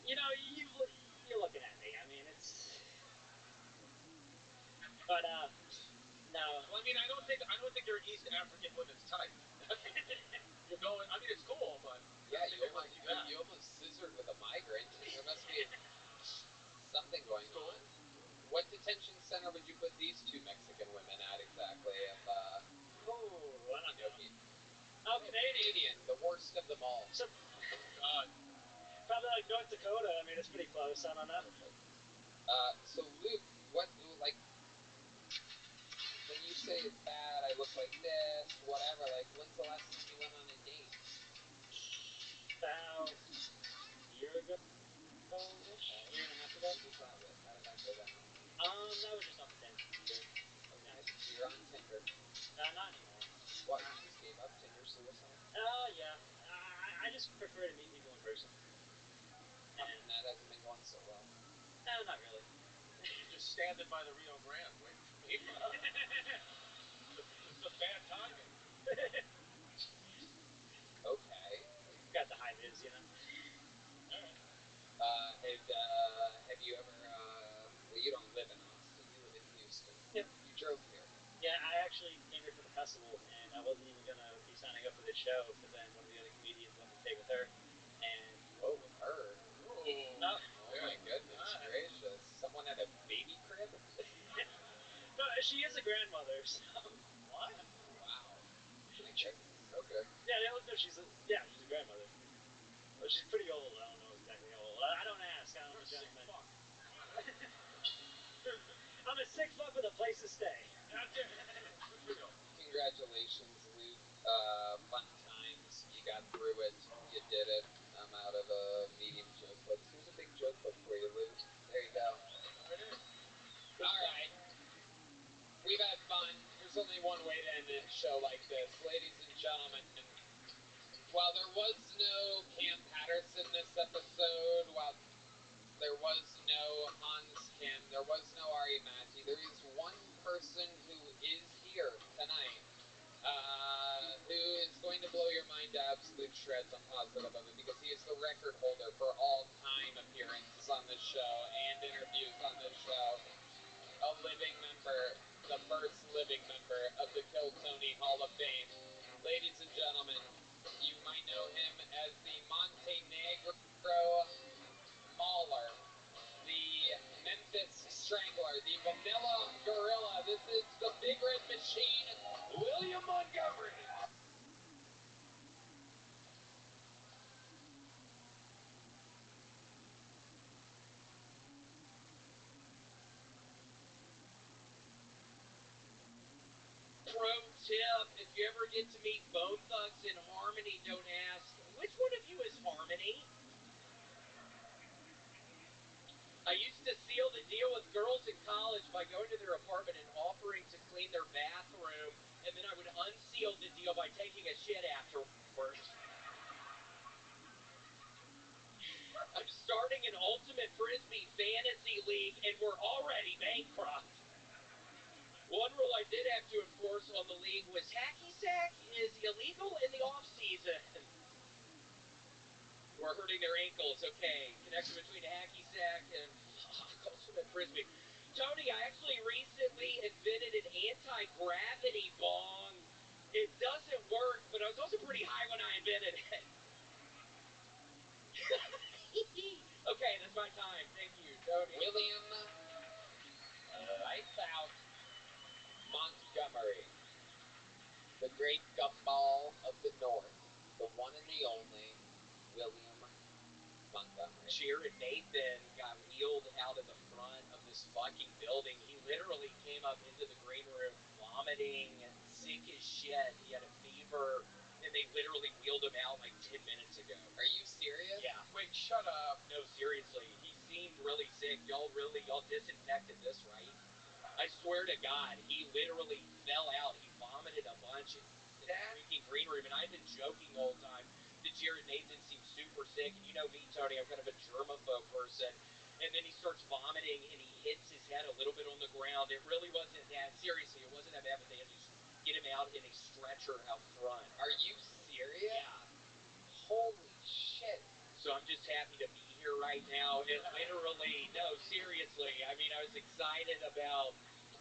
S14: you're looking at me. I mean, it's. But no.
S2: Well, I mean, I don't think you're East African women's type. You're going. I mean, it's cool, but
S3: yeah, you almost scissored with a migrant. There must be something going on. What detention center would you put these two Mexican women at exactly?
S14: I don't know.
S3: Oh, Canadian, the worst of them all.
S14: So,
S2: God.
S14: Probably North Dakota. I mean, it's pretty close. I don't know.
S3: So Luke, what when you say it's bad, I look like this, whatever. When's the last time you went on a date?
S14: About a year ago. Year and a half ago.
S3: Who was that with? How did that go down?
S14: That was just on Tinder.
S3: Okay, so you're on Tinder.
S14: Not anymore.
S3: What, you just gave up Tinder suicide?
S14: Yeah. I just prefer to meet people in person.
S3: And that hasn't been going so well.
S14: No, not really.
S2: Just standing by the Rio Grande waiting for me. It's a bad timing.
S3: Okay.
S14: Got the high vis,
S3: Have you ever, well, you don't live in Austin, you live in Houston.
S14: Yep.
S3: You drove here.
S14: Yeah, I actually came here for the festival, and I wasn't even going to be signing up for this show, but then one of the other comedians wanted to stay with her, and...
S3: Oh, with her?
S14: No.
S3: Oh my goodness gracious. Someone had a baby crib?
S14: No, she is a grandmother, so...
S3: What? Wow. My goodness. Okay.
S14: Yeah, no, she's a grandmother. Well, she's pretty old. I don't know exactly how old. I don't ask. I'm a gentleman. I'm a sick fuck with a place to stay.
S3: Congratulations, Luke. Fun times. You got through it. You did it. I'm out of a medium joke book. Here's a big joke book for you, Luke. There you go. Alright. We've had fun. There's only one way to end a show like this. Ladies and gentlemen, while there was no Cam Patterson this episode, while there was no Hans Kim, there was no Ari Matti, there is one person who is here tonight who is going to blow your mind to absolute shreds. I'm positive of it, because he is the record holder for all-time appearances on this show and interviews on this show. A living member, the first living member of the Kill Tony Hall of Fame. Ladies and gentlemen, you might know him as the Montenegro Mauler, the Memphis Strangler, the Vanilla Gorilla. This is the Big Red Machine, William Montgomery.
S7: Pro tip, if you ever get to meet Bone Thugs in Harmony, don't ask, which one of you is Harmony? I used to seal the deal with girls in college by going to their apartment and offering to clean their bathroom, and then I would unseal the deal by taking a shit afterwards. I'm starting an Ultimate Frisbee fantasy league, and we're already bankrupt. One rule I did have to enforce on the league was hacky sack is illegal in the off-season. We're hurting their ankles. Okay, connection between hacky sack and Ultimate Frisbee. Tony, I actually recently invented an anti-gravity bong. It doesn't work, but I was also pretty high when I invented it. Okay, that's my time. Thank you, Tony.
S3: William Lights Out Montgomery, the great gumball of the North, the one and the only William Montgomery.
S7: Jared Nathan got wheeled out of the front of this fucking building. He literally came up into the green room vomiting, sick as shit. He had a fever, and they literally wheeled him out like 10 minutes ago.
S3: Are you serious?
S7: Yeah.
S13: Wait, shut up.
S7: No, seriously. He seemed really sick. Y'all disinfected this, right? I swear to God, he literally fell out. He vomited a bunch in the freaking green room, and I've been joking the whole time that Jared Nathan seems super sick. And you know me, Tony, I'm kind of a germaphobe person. And then he starts vomiting, and he hits his head a little bit on the ground. It really wasn't that, seriously, it wasn't that bad, but they had to get him out in a stretcher out front.
S3: Are you serious?
S7: Yeah.
S3: Holy shit.
S7: So I'm just happy to be here right now. It literally, no, seriously. I mean, I was excited about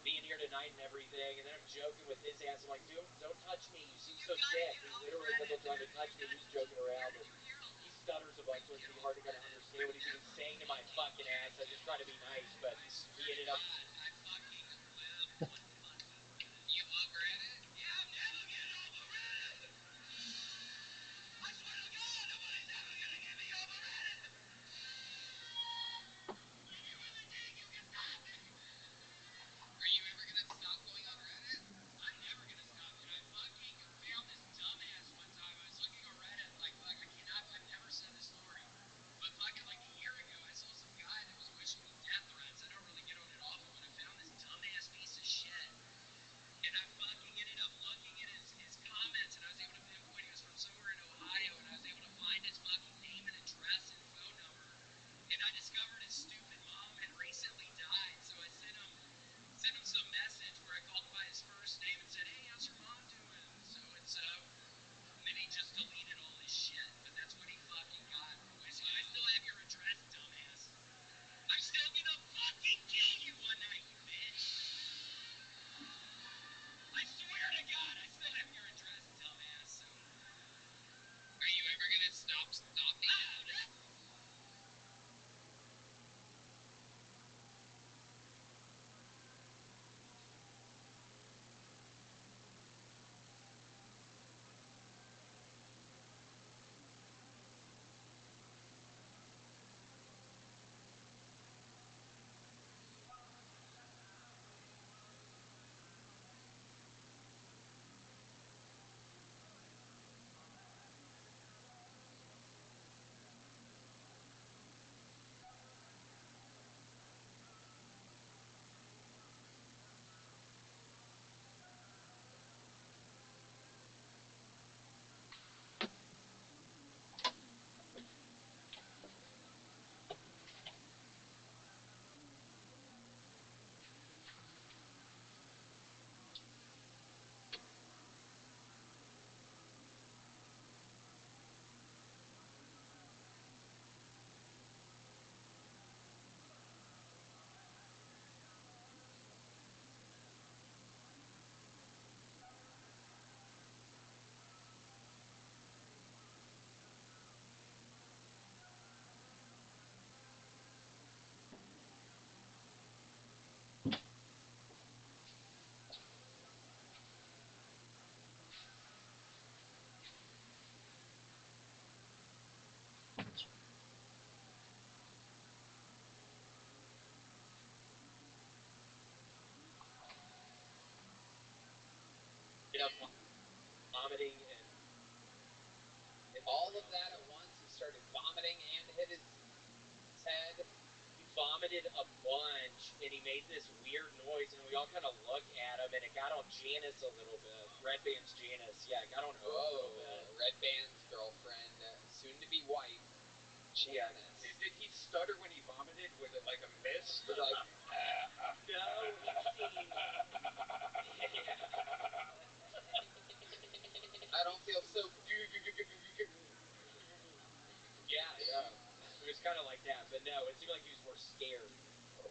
S7: being here tonight and everything, and then I'm joking with his ass. I'm like, dude, don't touch me. You seem so sick. He literally kept on trying to touch me. He was joking around, and he stutters a bunch, so it's really hard to kind of understand what he's even saying to my fucking ass. I just try to be nice, but he ended up.
S3: You over Reddit? Yeah, I'm never getting over Reddit. I swear to God, nobody's ever gonna get me over Reddit. If you really think you can stop me. Are you ever gonna stop going on Reddit? I'm never gonna stop, dude. I fucking found this dumbass one time. I was looking on Reddit, like, I've never said this story, but fucking like a year ago, I saw some guy that was wishing me death threats. I don't really get on it often, vomiting and all of that at once. He started vomiting and hit his head. He vomited a bunch, and he made this weird noise, and we all kind of look at him, and it got on Janice a little bit. Red Band's Janice, yeah, it got on her a little bit. Red Band's girlfriend, soon-to-be wife, Janice.
S13: Did he stutter when he vomited? Was it like a mist?
S3: Like, no, he seemed... I don't feel so... Yeah. It was kind of like that, but no, it seemed like he was more scared.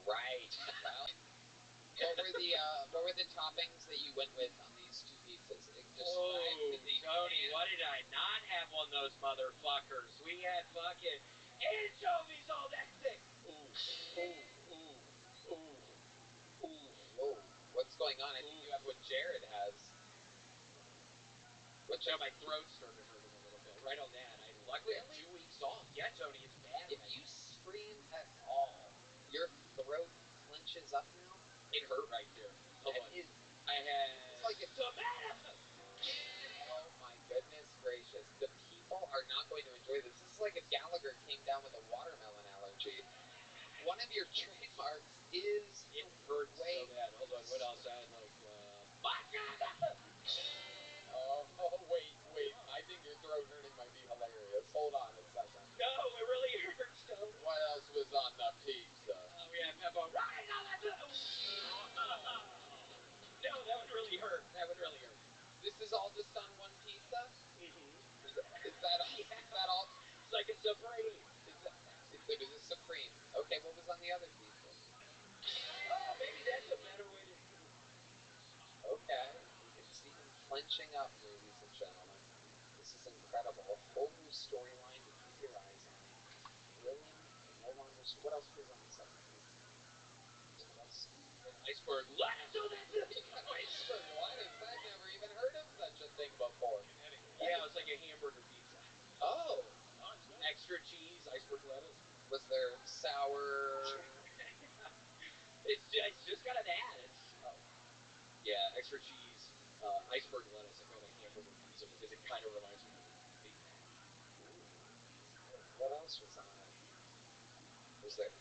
S3: Right. Well, what were the toppings that you went with on these two pizzas? Tony, what did I not have on those motherfuckers? We had fucking anchovies on that thing. Whoa. What's going on? I think you have what Jared has. No, my throat started hurting a little bit. Right on that. Luckily, I have 2 weeks off. Yeah, Tony, it's bad. If you scream at all, your throat clenches up now. It hurt right there. Hold on. I had... It's like a tomato! Oh, my goodness gracious. The people are not going to enjoy this. This is like if Gallagher came down with a watermelon allergy. One of your trademarks is... It hurts so bad. Hold on, what else? I had like, Oh, wait. I think your throat hurting might be hilarious. Hold on a second. No, it really hurts, though. What else was on the pizza? We had pepperoni on that. No, that would really hurt. This is all just on one pizza? Mm-hmm. Is that all? It's like a Supreme. It was a Supreme. Okay, what was on the other pizza? Oh, maybe that's a better way to do it. Okay. You can see him clenching up, ladies and gentlemen. This is incredible. A whole new storyline to keep your eyes on. William no longer... What else was on the second pizza? What else? Iceberg lettuce! Oh, that's it! Iceberg lettuce? I've never even heard of such a thing before. Yeah, it's like a hamburger pizza. Oh! Extra cheese, iceberg lettuce. Was there sour... It's just got an ad. Yeah, extra cheese, iceberg lettuce. I call it a hamburger pizza because it kind of reminds me of a Big Mac. What else was on it? Was there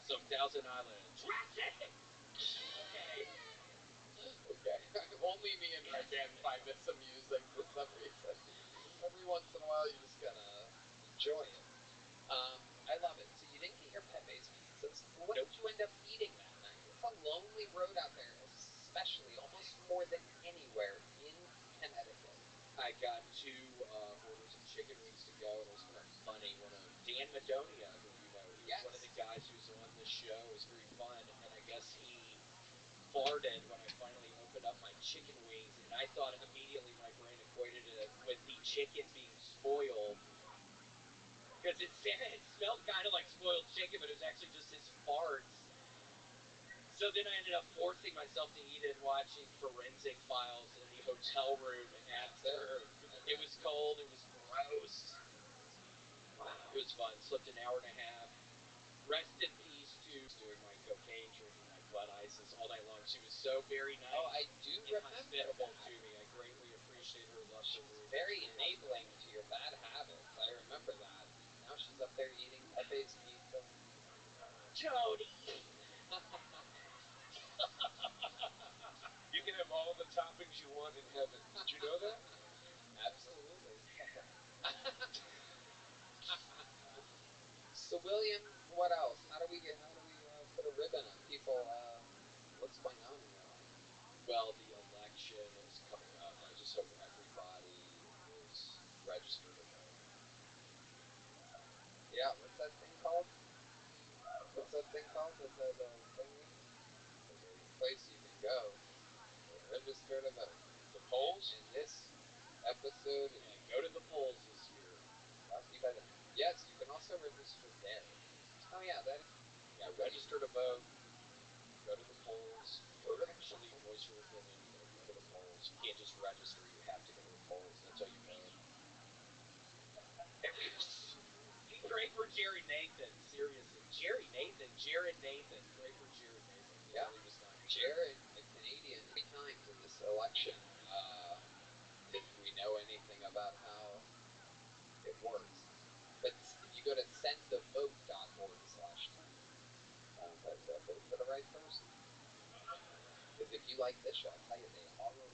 S3: some Thousand Island dressing? Okay. Only me and Red Band find this amusing for some reason. Every once in a while, you just gotta enjoy it. I love it. So you didn't get your pet-based pizzas. What did you end up eating that night? It's a lonely road out there, especially almost more than anywhere in Connecticut. I got 2 orders of chicken wings to go, and it was kind of funny. One of Dan Madonia, who you know, he was one of the guys who's on the show. It was very fun, and I guess he farted when I finally opened up my chicken wings, and I thought immediately my brain equated it with the chicken being spoiled. Because it smelled kind of like spoiled chicken, but it was actually just his farts. So then I ended up forcing myself to eat it, watching Forensic Files in the hotel room after. It was cold, it was gross. Wow. It was fun. Slept an hour and a half. Rest in peace to doing my cocaine, drinking my blood ices all night long. She was so very nice. Oh, I do remember. Hospitable to me. I greatly appreciate her love for me. Very enabling to your bad habits. I remember that. Now she's up there eating pet-based pizza. Tony!
S13: You can have all the toppings you want in heaven. Did you know that?
S3: Absolutely. So William, what else? How do we put a ribbon on people? What's going on in your life? Well, the election is coming up. I just hope everybody is registered to vote. Yeah, what's that thing called? The thing? There's a place you can go and register to vote.
S13: The polls?
S3: In this episode, go to the polls this year. Yes, you can also register there. Oh yeah, that is... Yeah, register to vote. Go to the polls. Actually voice your opinion. You gotta go to the polls. You can't just register. You have to go to the polls. That's how you vote. Pray for Jerry Nathan. Seriously. Jared Nathan. Pray for Jared Nathan. Yeah. Jared, a Canadian, 3 times in this election. you like this show? I'll tell you, they horror